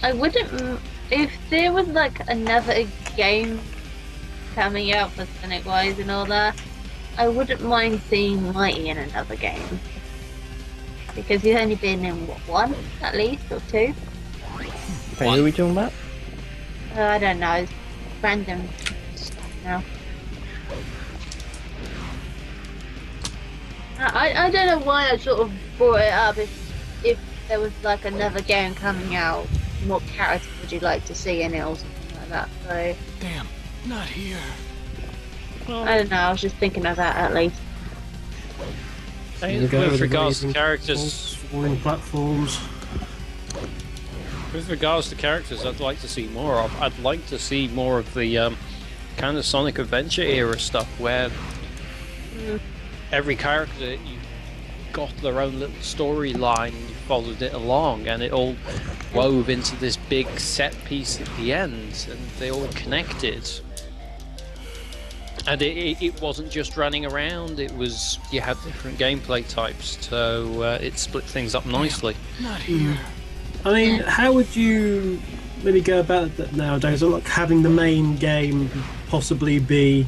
I wouldn't. If there was like another game coming out for Sonic Wise and all that, I wouldn't mind seeing Mighty in another game. Because he's only been in what, one at least, or two? Okay, who are we talking about? I don't know. It's random stuff now. I don't know why I sort of brought it up. If there was like another game coming out, what character would you like to see in it or something like that? So Damn, not here. I don't know. I was just thinking of that at least. With regards to characters, falling platforms. with regards to characters, I'd like to see more of. I'd like to see more of the kind of Sonic Adventure era stuff, where every character you got their own little storyline, you followed it along, and it all wove into this big set piece at the end, and they all connected. And it wasn't just running around, it was, you had different gameplay types, so it split things up nicely. Not here. I mean, how would you maybe go about that nowadays? Like having the main game possibly be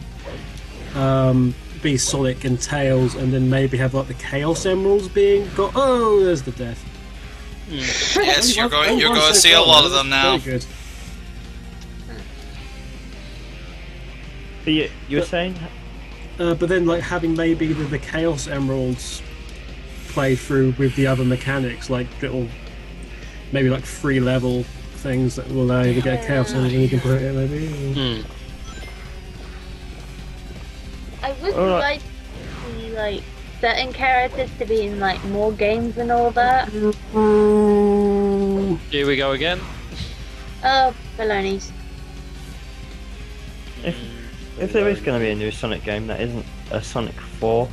Sonic and Tails, and then maybe have like the Chaos Emeralds being got. Oh, there's the death. Yes, you're going to see a lot of them now. Very good. But you were saying? But then, like having maybe the Chaos Emeralds play through with the other mechanics, like little, maybe like 3-level things that will allow you to get a Chaos Emerald and you can put it in maybe. I would like to see like certain characters to be in like more games and all that. Here we go again. Oh, balonies. If there is going to be a new Sonic game that isn't a Sonic 4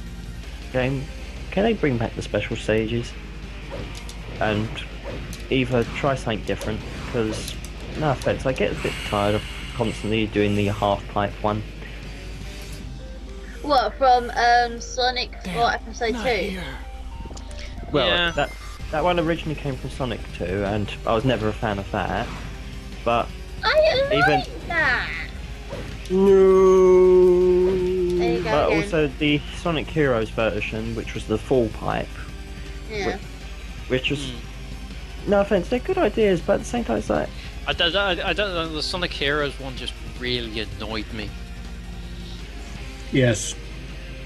game, can they bring back the special stages? And either try something different, because, no offense, I get a bit tired of constantly doing the half-pipe one. What, from Sonic 4 Episode 2? Well, Yeah. that one originally came from Sonic 2, and I was never a fan of that. But I even like that! No. There you go but again. also the Sonic Heroes version, which was the full pipe, Yeah. which was, no offense, they're good ideas, but at the same time it's like, I don't know, the Sonic Heroes one just really annoyed me. Yes.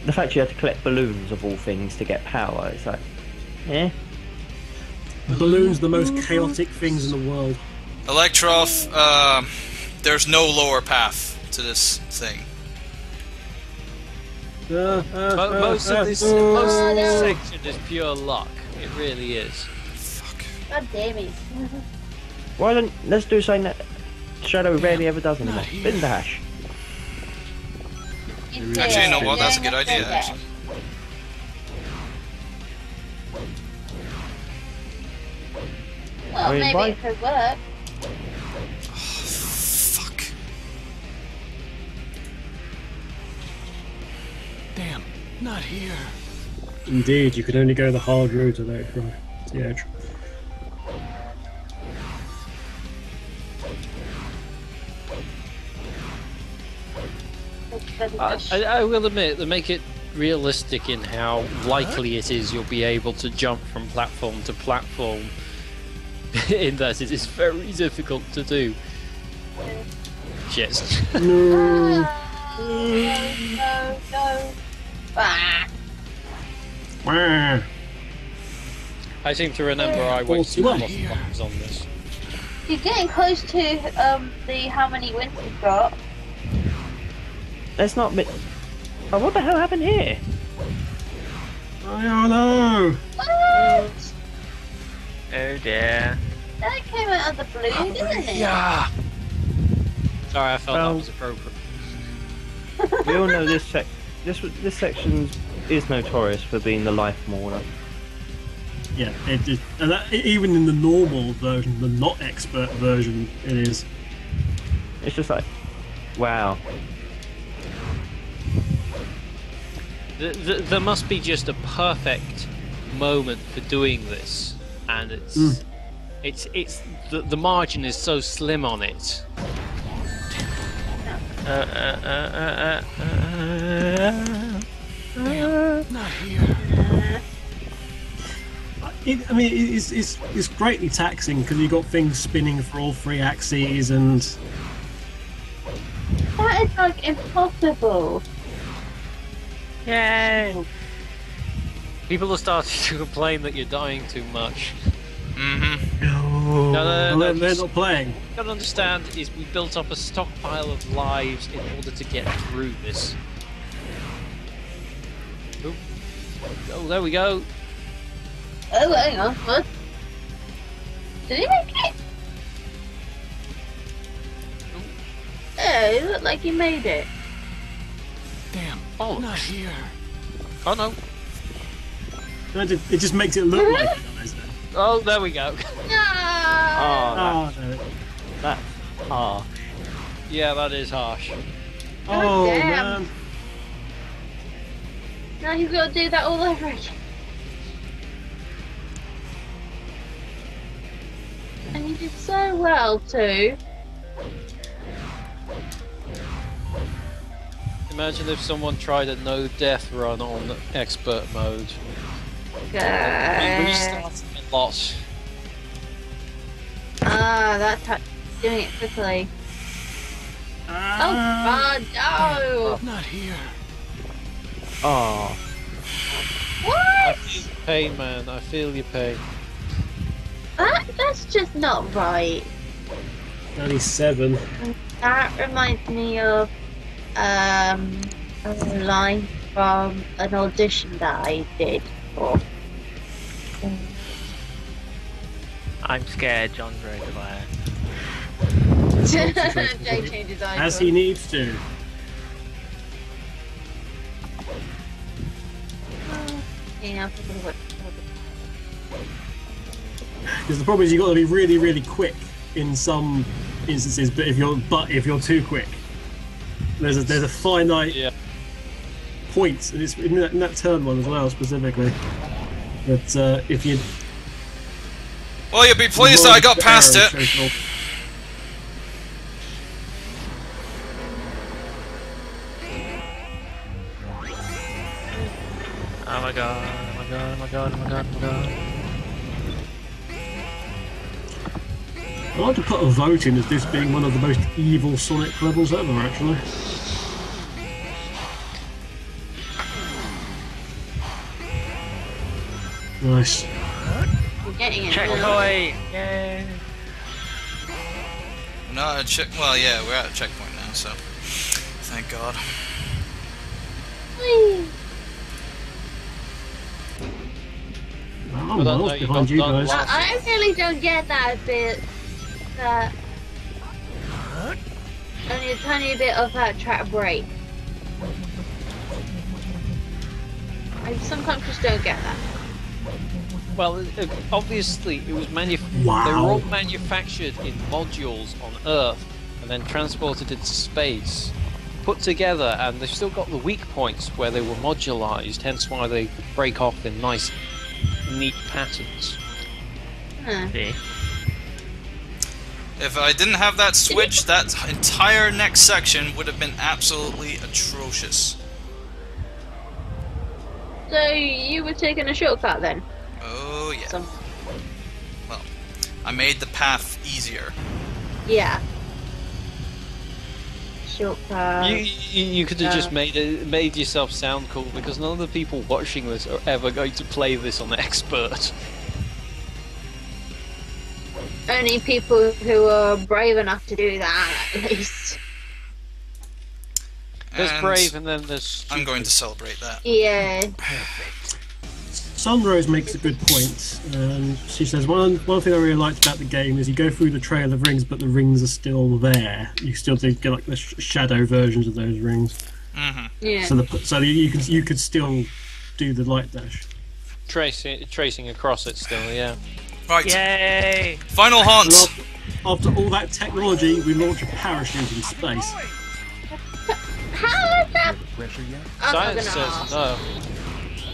the fact you had to collect balloons of all things to get power, it's like, eh. Balloons, the most chaotic things in the world. Electroff, there's no lower path to this thing. Most of this section is pure luck. It really is. God damn it. Why don't, let's do something that Shadow rarely ever does anymore. Spin dash. Actually, you know what? That's a good idea, actually. Well, I mean, maybe why- it could work. Damn, not here. Indeed, you could only go the hard route of that from the edge. I will admit, they make it realistic in how likely it is you'll be able to jump from platform to platform, in that it is very difficult to do. Yes. No. No. Ah. I seem to remember I wasted a lot of buttons on this. You're getting close to the how many wins you've got. Let's not mi- Oh, what the hell happened here? Oh no! What? Oh dear. That came out of the blue, didn't it? Yeah. Sorry, I felt that was appropriate. We all know this section is notorious for being the life mauler. Yeah, and that, even in the normal version, the not expert version, it is. It's just like, wow. There must be just a perfect moment for doing this, and it's the margin is so slim on it. Not here. I mean, it's greatly taxing because you've got things spinning for all three axes, and That is like impossible. Yay! People are starting to complain that you're dying too much. Mm-hmm. No, they're not playing. What you gotta understand is we built up a stockpile of lives in order to get through this. Oop. Oh, there we go. Oh, hang on. What? Did he make it? Oh, it looked like he made it. Damn. Oh, Not here. Oh no. It just makes it look like it, doesn't it? Oh, there we go. No! Oh, no. that's harsh. Yeah, that is harsh. Oh, damn. man. Now he's got to do that all over again. And you did so well too. Imagine if someone tried a no death run on expert mode. Restarting a lot. Ah, that's how doing it quickly. Oh God, no! Not here. Oh, I What? feel your pain, man. I feel your pain. That's just not right. 97. That reminds me of a line from an audition that I did for. I'm scared. John's very quiet. Jay changes eyes. As he needs to. Yeah. Because the problem is you've got to be really, really quick in some instances, but if you're too quick, there's a finite point, and it's in that turn one as well specifically. But if you Well, you'll be pleased that I got past it. Oh my god, oh my god, oh my god, oh my god, oh my god. I'd like to put a vote in as this being one of the most evil Sonic levels ever, actually. Nice. We're getting it. Checkpoint! Yay! Not a check. Well, yeah, we're at a checkpoint now, so thank God. Whee! I'm miles behind you guys. I really don't get that bit. That only a tiny bit of that track break. I sometimes just don't get that. Well, obviously, it was they were all manufactured in modules on Earth and then transported into space, put together, and they've still got the weak points where they were modularized, hence why they break off in nice, neat patterns. See? If I didn't have that switch, that entire next section would have been absolutely atrocious. So you were taking a shortcut then? Oh yeah. Well, I made the path easier. Yeah. Shortcut. You could have just made yourself sound cool, because none of the people watching this are ever going to play this on expert. Only people who are brave enough to do that, at least. There's brave and then there's stupid. I'm going to celebrate that. Yeah. Sunrose makes a good point. She says one thing I really liked about the game is you go through the trail of rings, but the rings are still there. You still do get like the shadow versions of those rings. Mm-hmm. Yeah. So you could still do the light dash. Tracing across it still, yeah. Right. Yay! Final haunt. After all that technology, we launch a parachute in space. How is that? Science says no.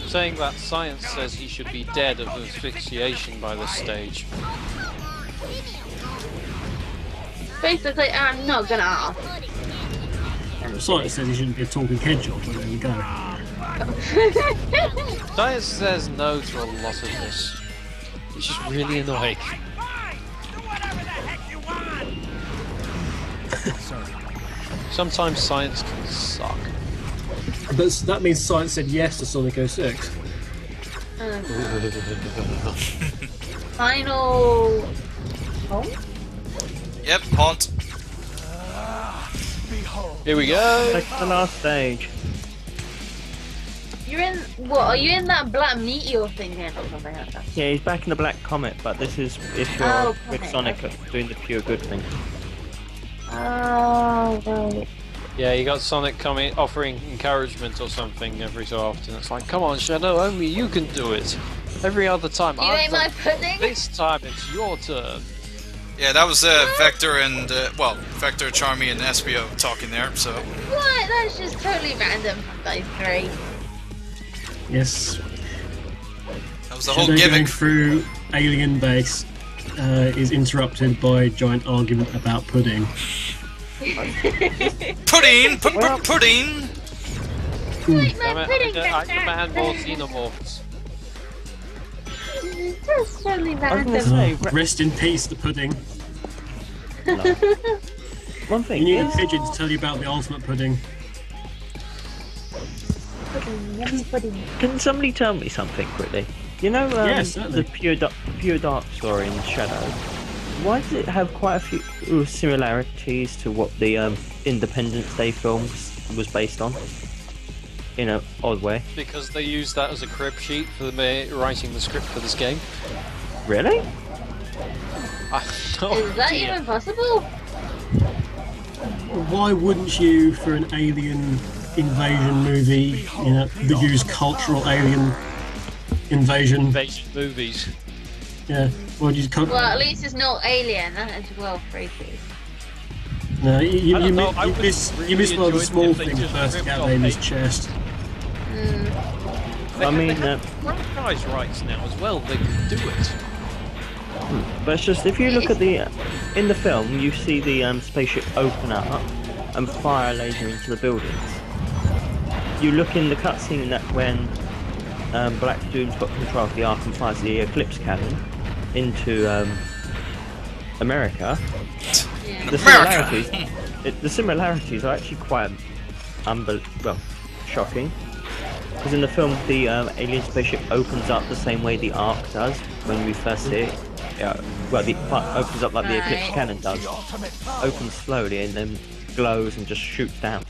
Saying that science says he should be dead of asphyxiation by this stage. Basically, I'm not gonna ask. Science says he shouldn't be a talking hedgehog, so there we go. Science says no to a lot of this. It's just really annoying. Sometimes science can suck. But that means science said yes to Sonic 06. Final. Oh? Yep, haunt. Here we go. That's the last stage. You're in what? Are you in that black meteor thing then, or something like that? Yeah, he's back in the Black Comet, but this is if you're Oh, with Comet, Sonic doing the pure good thing. Oh, right. Yeah, you got Sonic coming, offering encouragement or something every so often. It's like, come on, Shadow, only you can do it. Every other time, You I've ate my done it. pudding? This time it's your turn. Yeah, that was Vector and Vector, Charmy, and Espio talking there. So What? That's just totally random from those three. Yes. that was the Shadow whole going gimmick. through alien base is interrupted by a giant argument about pudding. Pudding, pudding. I command more xenomorphs. Just totally I was gonna random. say, Rest in peace, the pudding. one thing You need a is, pigeon to tell you about the ultimate pudding. Pudding, yummy pudding. can somebody tell me something quickly? You know, Yes, certainly. the pure dark story in Shadow. Why does it have quite a few similarities to what the Independence Day films was based on? In an odd way. Because they used that as a crib sheet for writing the script for this game. Really? Is that even possible? Why wouldn't you, for an alien invasion movie, that use cultural alien invasion? Invasion movies. Yeah. Well, you Well, at least it's not alien. That is well freaky. No, you I don't know, I miss would you miss really one of the enjoy it small if they things just bursting ripped out off of his a- chest. I mean, franchise rights now as well. They can do it. but it's just if you look at the in the film, you see the spaceship open up and fire a laser into the buildings. You look in the cutscene that when Black Doom's got control of the Ark and fires the Eclipse cannon into America. Yeah. The similarities are actually quite shocking. Because in the film, the alien spaceship opens up the same way the Ark does when we first see it. It opens up like the Eclipse cannon does. Opens slowly and then glows and just shoots down.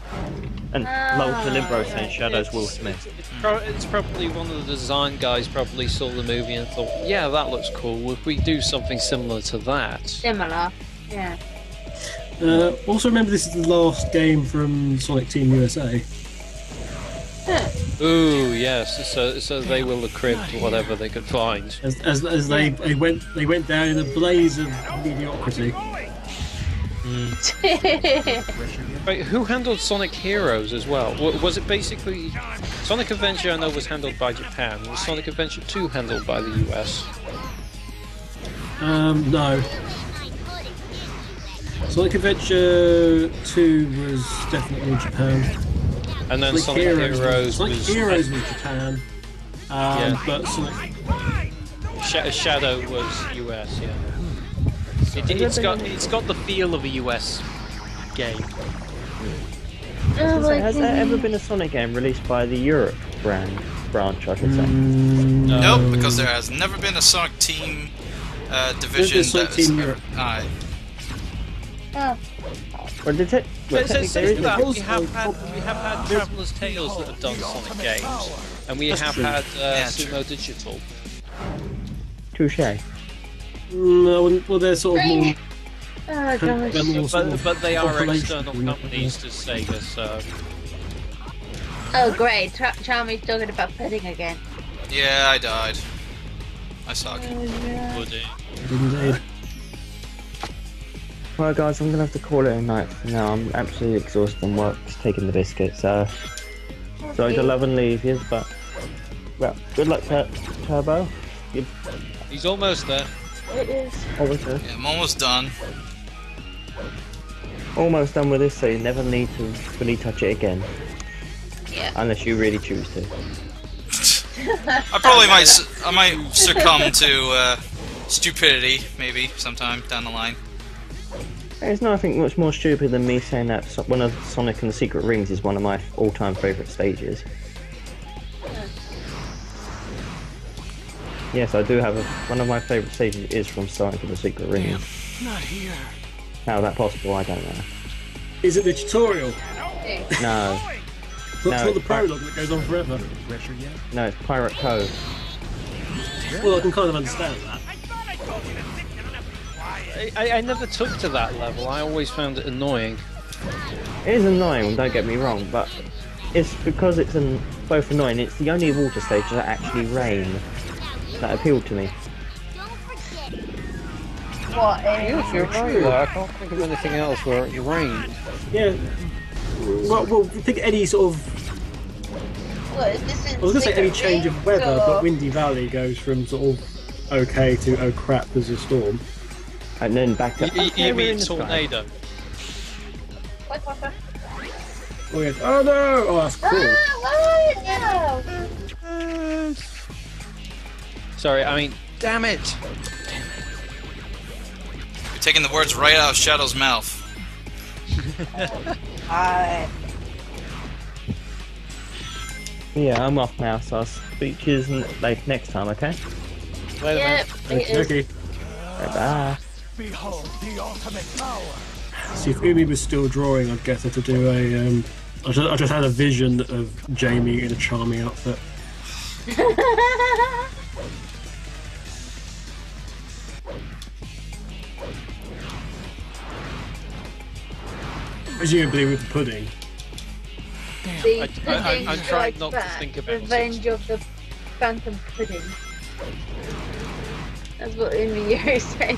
And Lol to Limbo saying Shadow's Will Smith. It's probably one of the design guys probably saw the movie and thought, yeah, that looks cool. If we do something similar to that. Similar. Yeah. Also remember, this is the last game from Sonic Team USA. Ooh, yes. So they will have cribbed whatever they could find. As they went down in a blaze of mediocrity. Wait, who handled Sonic Heroes as well? Was it basically Sonic Adventure? I know was handled by Japan. Was Sonic Adventure 2 handled by the US? No. Sonic Adventure 2 was definitely Japan. And then Sonic Heroes was Heroes was Japan. Yeah. But Sonic Shadow was US. Yeah. It's got the feel of a US game. Has there ever been a Sonic game released by the Europe branch, I should say? Nope, because there has never been a Sonic Team division. Sonic Team Europe. Aye. Well, we have had Traveller's Tales that have done Sonic games, and we have had Sumo Digital. Touche. No, well, they're sort of more. Oh gosh. But they are compilation external companies to Sega, so. Oh great, Charmy's talking about pudding again. Yeah, I died. I suck. Indeed. Well, guys, I'm gonna have to call it a night for now. I'm absolutely exhausted from work, just taking the biscuit. So, sorry to love and leave you, but well, good luck, Turbo. He's almost there. It is. Almost there. Yeah, I'm almost done. Almost done with this, so you never need to fully touch it again. Yeah. Unless you really choose to. I might succumb to stupidity, maybe sometime down the line. There's nothing much more stupid than me saying that one of Sonic and the Secret Rings is one of my all-time favourite stages. Yes, I do have one of my favourite stages is from Sonic and the Secret Rings. Not here. How that possible, I don't know. Is it the tutorial? No. So it's not the prologue that goes on forever. Pressure yet? No, it's Pirate Cove. Well, I can kind of understand that. I never took to that level. I always found it annoying. It is annoying, don't get me wrong, but it's because it's both annoying. It's the only water stage that actually rain that appealed to me. What? Yeah, you're right. I can't think of anything else where it rained. Yeah. Well, think any sort of. What is this? I was going to say any change of weather, but Windy Valley goes from sort of okay to oh crap, there's a storm. And then back to. You mean tornado? What? Oh, yes. Oh no! Oh, that's cool. Sorry, I mean, damn it! You're taking the words right out of Shadow's mouth. Yeah, I'm off now, so I'll speak to you next time, okay? Later, man. Okay. Bye. Behold the ultimate power. See, if Umi was still drawing, I'd get her to do a. I just had a vision of Jamie in a charming outfit. Presumably with the pudding. I'm trying not to think about it. Revenge of the Phantom Pudding. That's what Umi said.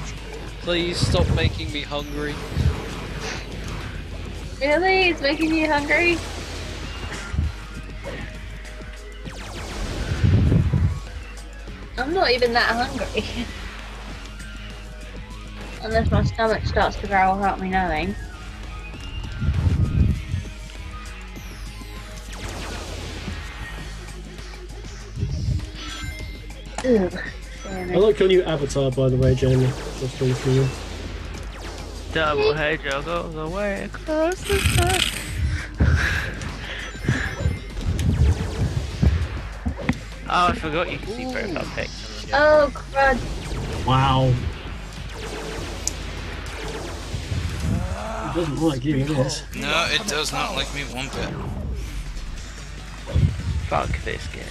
Please stop making me hungry. Really? It's making you hungry? I'm not even that hungry. Unless my stomach starts to growl without me knowing. Ugh. I like your new avatar, by the way, Jamie. That's really cool. Double Hedgehog all the way across the sky. Oh, I forgot you can see profile pics. Oh, crud. Wow. It doesn't like you, this. No, it does not like me one bit. Fuck this game.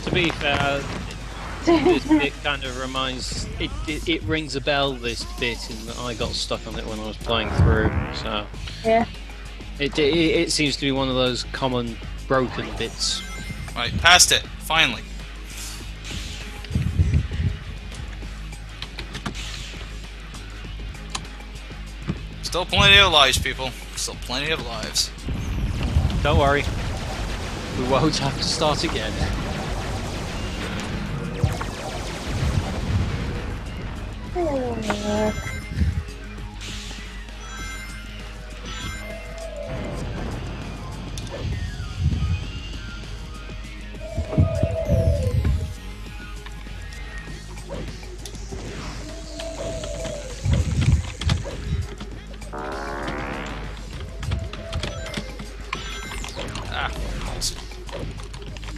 To be fair, this bit kind of reminds... It rings a bell, this bit, in that I got stuck on it when I was playing through, so... Yeah. It seems to be one of those common broken bits. Right, past it, finally. Still plenty of lives, people. Still plenty of lives. Don't worry. We won't have to start again.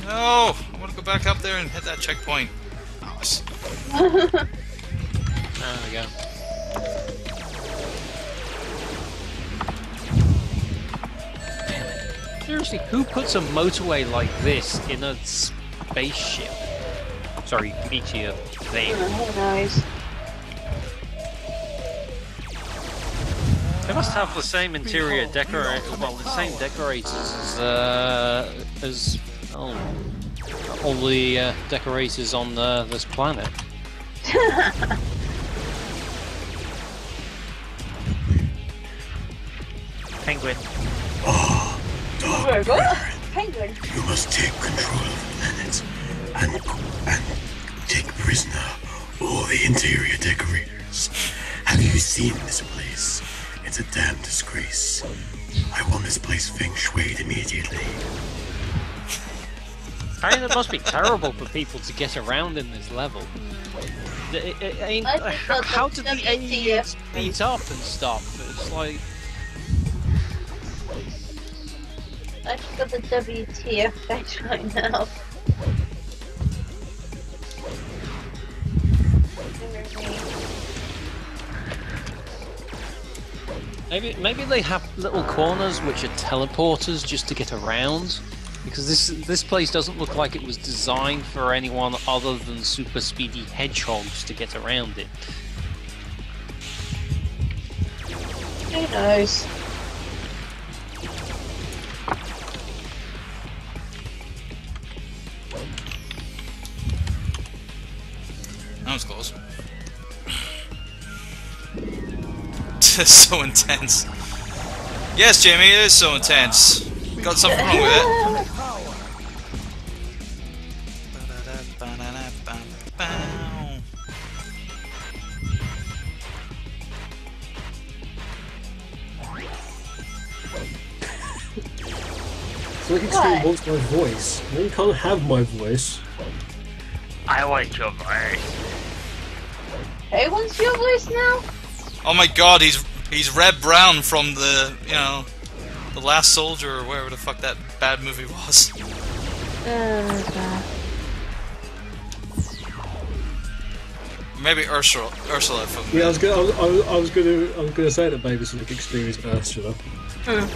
No! I want to go back up there and hit that checkpoint. Nice. There we go. Seriously, who puts a motorway like this in a spaceship? Sorry, meteor thing. Who knows? They must have the same interior well, the same decorators as all the decorators on this planet. Penguin. What? Penguin? You must take control of the planet and take prisoner all the interior decorators. Have you seen this place? It's a damn disgrace. I want this place feng shuied immediately. I mean, it must be terrible for people to get around in this level. How did the aliens beat up and stuff? It's like... I just got the WTF effect right now. Maybe they have little corners which are teleporters just to get around, because this place doesn't look like it was designed for anyone other than super speedy hedgehogs to get around it. Who knows? That was close. It's so intense. Yes, Jamie, it is so intense. Got something wrong with it. Sonic Extreme wants my voice. No, you can't have my voice. I want your voice. Who wants your voice now? Oh my god, he's Red Brown from the, you know, The Last Soldier or wherever the fuck that bad movie was. God. Maybe Ursula from Yeah, I was gonna say that Baby Sonic Extreme is Ursula. But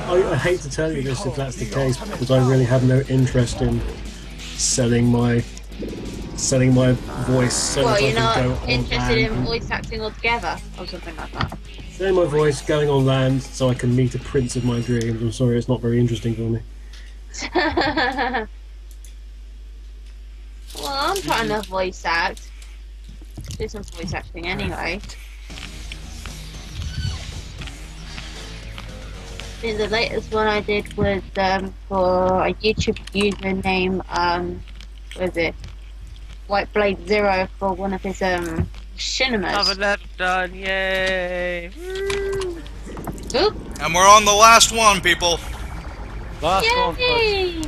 I hate to tell you this if that's the case, because I really have no interest in selling my voice. So Well, that you're I can not go on interested in land. voice acting altogether, or something like that. Selling my voice, going on land, so I can meet a prince of my dreams. I'm sorry, it's not very interesting for me. Well, I'm trying to voice act. Do some voice acting anyway. I think the latest one I did was for a YouTube username, was it White Blade Zero, for one of his cinemas. Another left done, yay! Oop. And we're on the last one, people. Last one. Yay!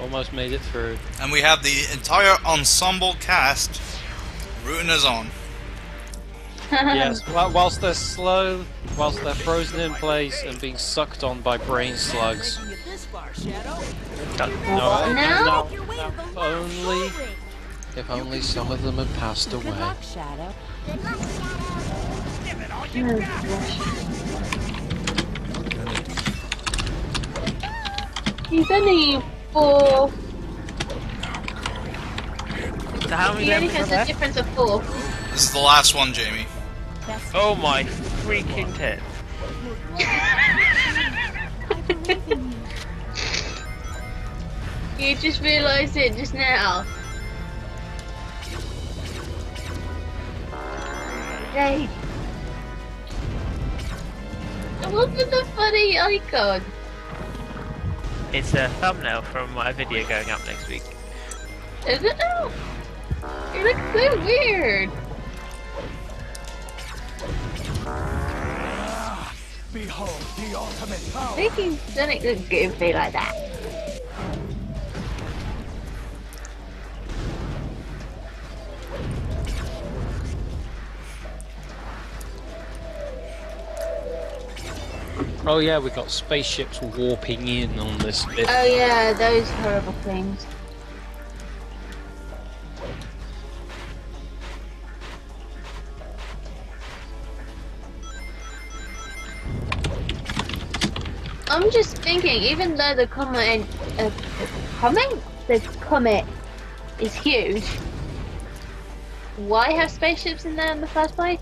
Almost made it through. And we have the entire ensemble cast rooting us on. Yes, whilst they're slow, whilst they're frozen in place and being sucked on by brain slugs. No, if only some of them had passed away. Shadow. He's only 4. So how many He only levels has are a left? difference of 4. This is the last one, Jamie. Oh my freaking tit. You just realised it just now. Hey. Look at the funny icon. It's a thumbnail from my video going up next week. Is it now? It looks so weird. Behold the ultimate power. Making Sonic look goofy like that. Oh yeah, we got spaceships warping in on this bit. Oh yeah, those horrible things. I'm just thinking, even though the comet is huge, why have spaceships in there in the first place?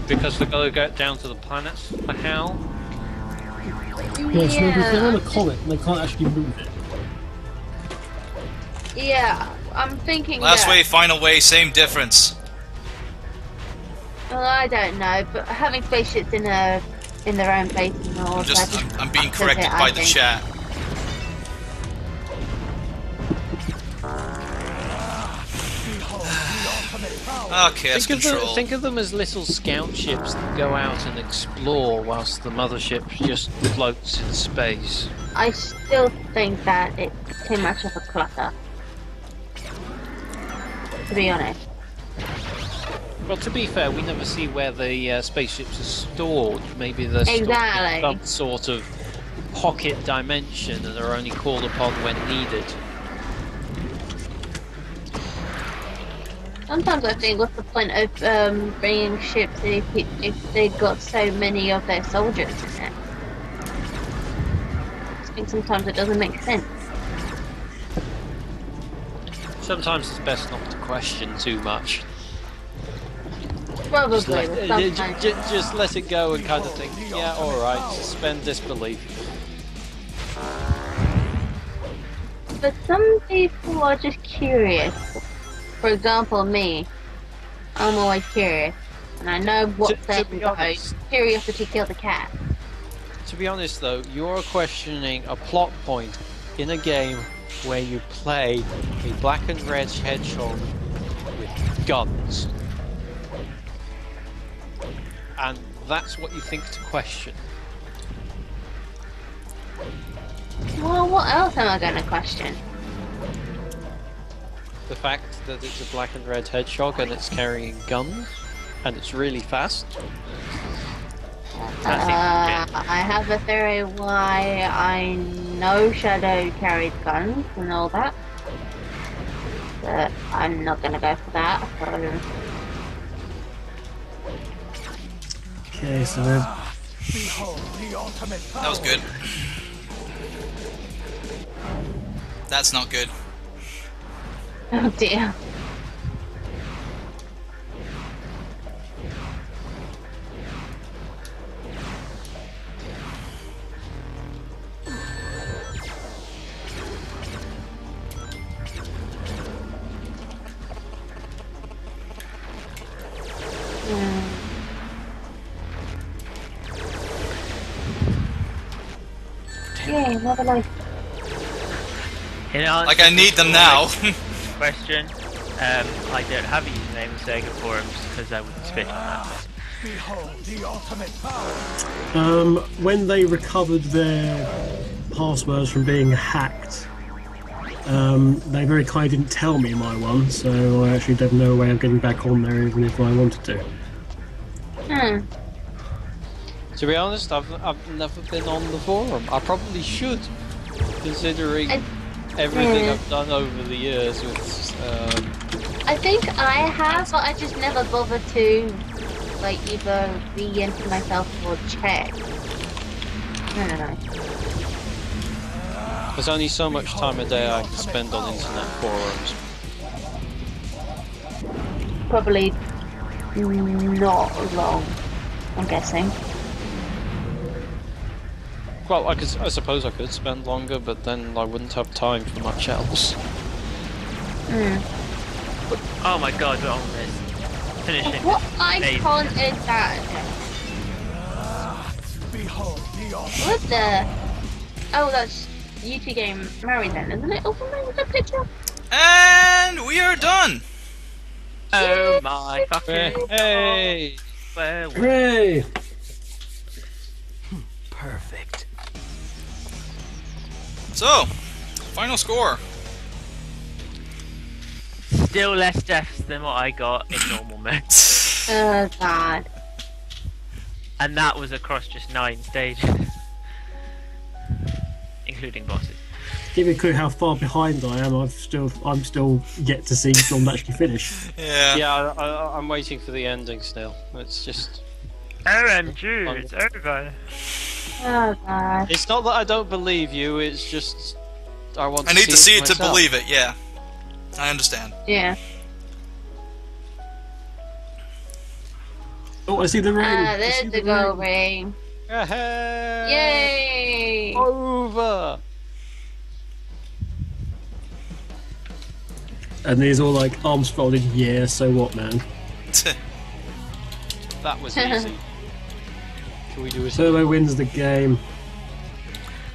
Because they're gonna go down to the planets. The hell? Yeah, so if they're on a comet and they can't actually move it. Yeah, I'm thinking Last that. wave, final wave, same difference. Well, I don't know, but having spaceships in their own place and all. I'm being corrected by the chat. Okay, that's control. Think of them as little scout ships that go out and explore whilst the mothership just floats in space. I still think that it's too much of a clutter. To be honest. Well, to be fair, we never see where the spaceships are stored. Maybe they're stored Exactly. in some sort of pocket dimension and are only called upon when needed. Sometimes I think, what's the point of bringing ships if they've got so many of their soldiers in it? I think sometimes it doesn't make sense. Sometimes it's best not to question too much. Probably, Just just let it go and kind of think, yeah, alright, suspend disbelief. But some people are just curious. For example, me. I'm always curious. And I know what saying goes. Curiosity killed the cat. To be honest though, you're questioning a plot point in a game where you play a black and red hedgehog with guns. And that's what you think to question. Well, what else am I going to question? The fact that it's a black and red hedgehog and it's carrying guns and it's really fast. I have a theory why I know Shadow carries guns and all that. But I'm not going to go for that. So. Okay, so there's... That was good. That's not good. Oh dear. Yay, another life. In answer Like I need them now. Question. I don't have a username in Sega forums because I wouldn't spit on that. Behold the ultimate power. When they recovered their passwords from being hacked, they very kindly didn't tell me my one, so I actually have no way of getting back on there even if I wanted to. To be honest, I've never been on the forum. I probably should, considering everything I've done over the years with... I think I have, but I just never bothered to, like, either re-enter myself or check. I don't know. There's only so much time a day I can spend on internet forums. Probably not long, I'm guessing. Well, I suppose I could spend longer, but then I wouldn't have time for much else. Oh my god, we're on this. Finishing. What icon is that? What the? Oh, that's YouTube game Mary then, isn't it? Open with that picture. And we are done. Oh my fucking Hey! Hooray! Perfect. So, final score. Still less deaths than what I got in normal mode. Oh god. And that was across just 9 stages. Including bosses. Give you a clue how far behind I am. I'm still yet to see John actually finish. Yeah. I'm waiting for the ending still. It's just... OMG, it's over. Oh god. It's not that I don't believe you, it's just... I need to see it to myself. believe it, yeah. I understand. Yeah. Oh, I see the ring. There's the gold ring. Yay! Yay! Over! And these all like arms folded. Yeah, so what, man? That was easy. Can we do a Turbo wins the game.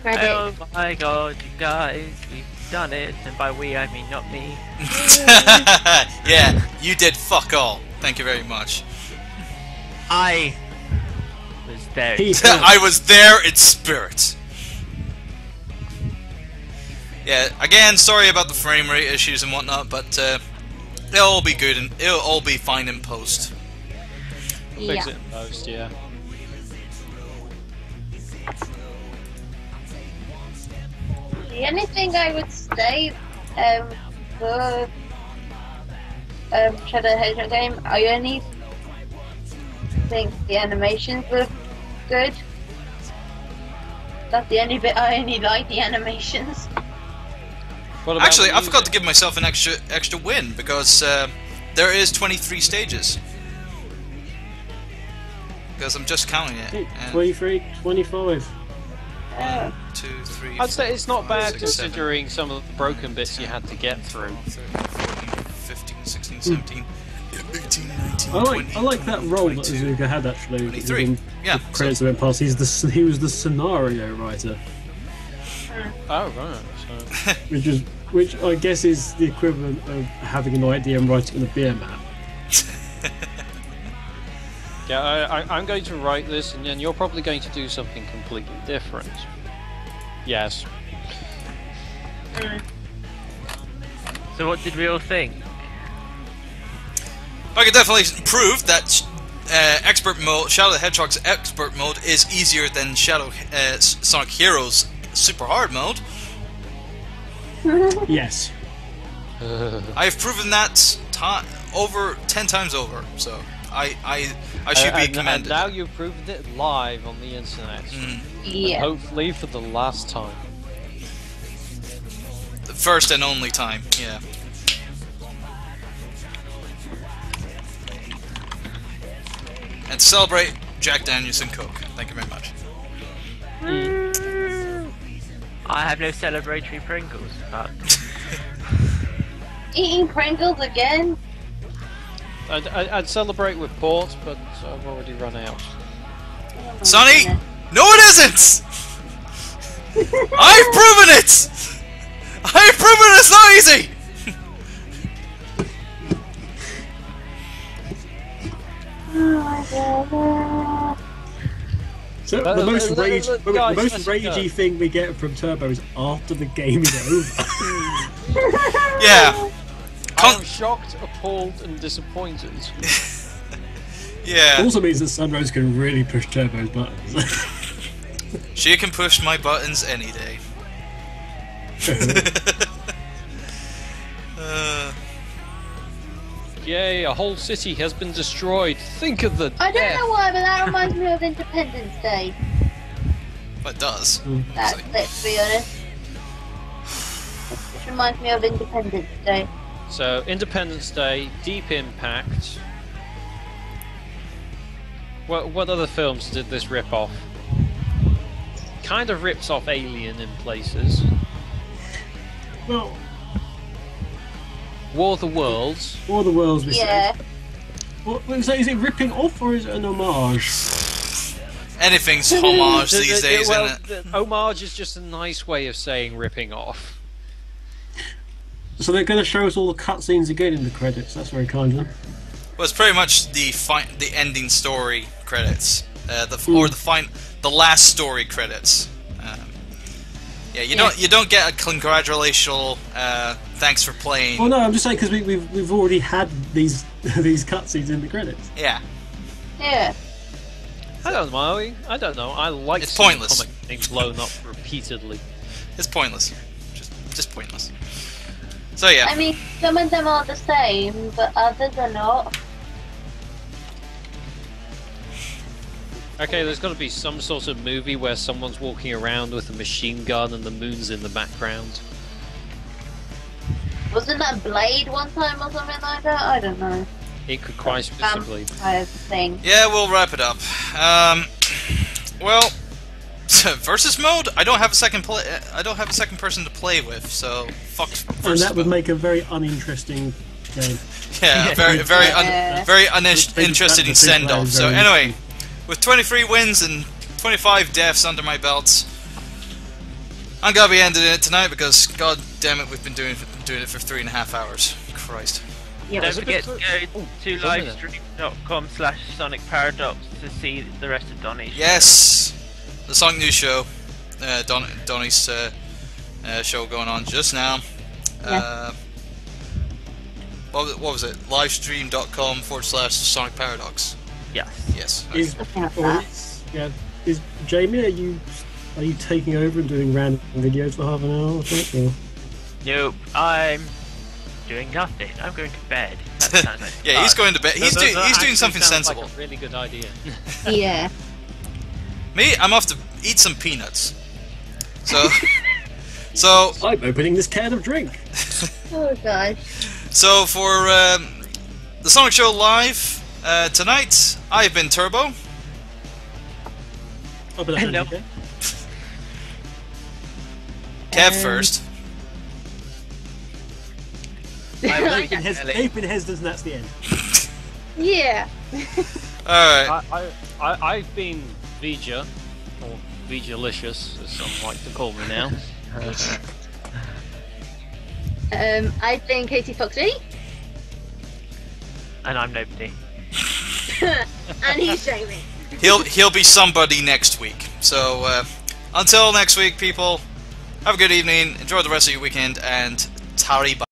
Oh my god, you guys, we've done it, and by we I mean not me. Yeah, you did fuck all. Thank you very much. I was there. I was there in spirit. Yeah, again, sorry about the frame rate issues and whatnot, but it'll all be good and it'll all be fine in post. Fix it in post, yeah. The only thing I would say for Shadow the Hedgehog game, I only think the animations were good. That's the only bit I only like, the animations. Actually, I forgot to give myself an extra win because there is 23 stages. Because I'm just counting it. 23, 25. 1, 2, 3. I'd say it's not bad 6, considering some of the broken bits you had to get through. 13, 14, 15, 16, 17, 18, 19, 20. I like that role that Azuka had actually. 23. Yeah. The credits that went past. He was the scenario writer. Oh right. So. which I guess is the equivalent of having an idea and writing on a beer map. Yeah, I'm going to write this, and then you're probably going to do something completely different. Yes. So what did we all think? I could definitely prove that expert mode, Shadow the Hedgehog's expert mode, is easier than Sonic Heroes super hard mode. Yes. I've proven that over 10 times over, so I should be commended. And now you've proven it live on the internet. Yeah. And hopefully for the last time. The first and only time, yeah. And to celebrate, Jack Daniels and Coke. Thank you very much. I have no celebratory Pringles. Fuck. Eating Pringles again? I'd celebrate with port, but I've already run out. Sonny! No it isn't! I've proven it! I've proven it's not easy! So the most ragey thing we get from Turbo is after the game is over. Yeah. I'm shocked, appalled, and disappointed. Yeah. Also means that Sunrose can really push Turbo's buttons. She can push my buttons any day. Yay, a whole city has been destroyed. Think of the I don't know why, but that reminds me of Independence Day. It does. That's it, to be honest. It reminds me of Independence Day. So, Independence Day, Deep Impact. What other films did this rip off? Kind of rips off Alien in places. Well, War of the Worlds. War of the Worlds, we Yeah. said. So is it ripping off or is it an homage? Anything's homage these days, isn't it? Homage is just a nice way of saying ripping off. So they're going to show us all the cutscenes again in the credits. That's very kind of them. Well, it's pretty much the ending story credits, the last story credits. Yeah, you don't get a congratulational thanks for playing. Well, no, I'm just saying because we've already had these cutscenes in the credits. Yeah. Yeah. I don't know. I like It's seeing pointless. comic being blown up repeatedly. It's pointless. Just pointless. So yeah. I mean, some of them are the same, but others are not. Okay, there's got to be some sort of movie where someone's walking around with a machine gun and the moon's in the background. Wasn't that Blade one time or something like that? I don't know. It could quite possibly. Vampire thing. Yeah, we'll wrap it up. Well, versus mode. I don't have a second person to play with, so fuck. And that would make a very uninteresting game. Yeah, very uninteresting send-off. So anyway, with 23 wins and 25 deaths under my belt, I'm gonna be ending it tonight because god damn it, we've been doing it for 3.5 hours. Christ. Yeah, don't forget to go to livestream.com/sonicparadox to see the rest of Donnie's. Yes, the Sonic News Show, Donnie's show going on just now. Yeah. What was it? Livestream.com/Sonic Paradox. Yes. Yes. Is Jamie? Are you taking over and doing random videos for half an hour or something? Nope. I'm doing nothing. I'm going to bed. That sounds like Yeah, he's going to bed. He's doing actually something sounds sensible. Like a really good idea. Yeah. Me, I'm off to eat some peanuts. So I'm opening this can of drink. Oh gosh. So for the Sonic Show Live tonight, I've been Turbo. Oh, but that's okay. Kev first. They've been hesitant, and that's the end. Yeah. Alright. I've been Vija, or Vijalicious, as some like to call me now. I've been Katie Foxy. And I'm nobody. And he's Jamie. He'll be somebody next week. So until next week, people, have a good evening, enjoy the rest of your weekend, and tarry bye.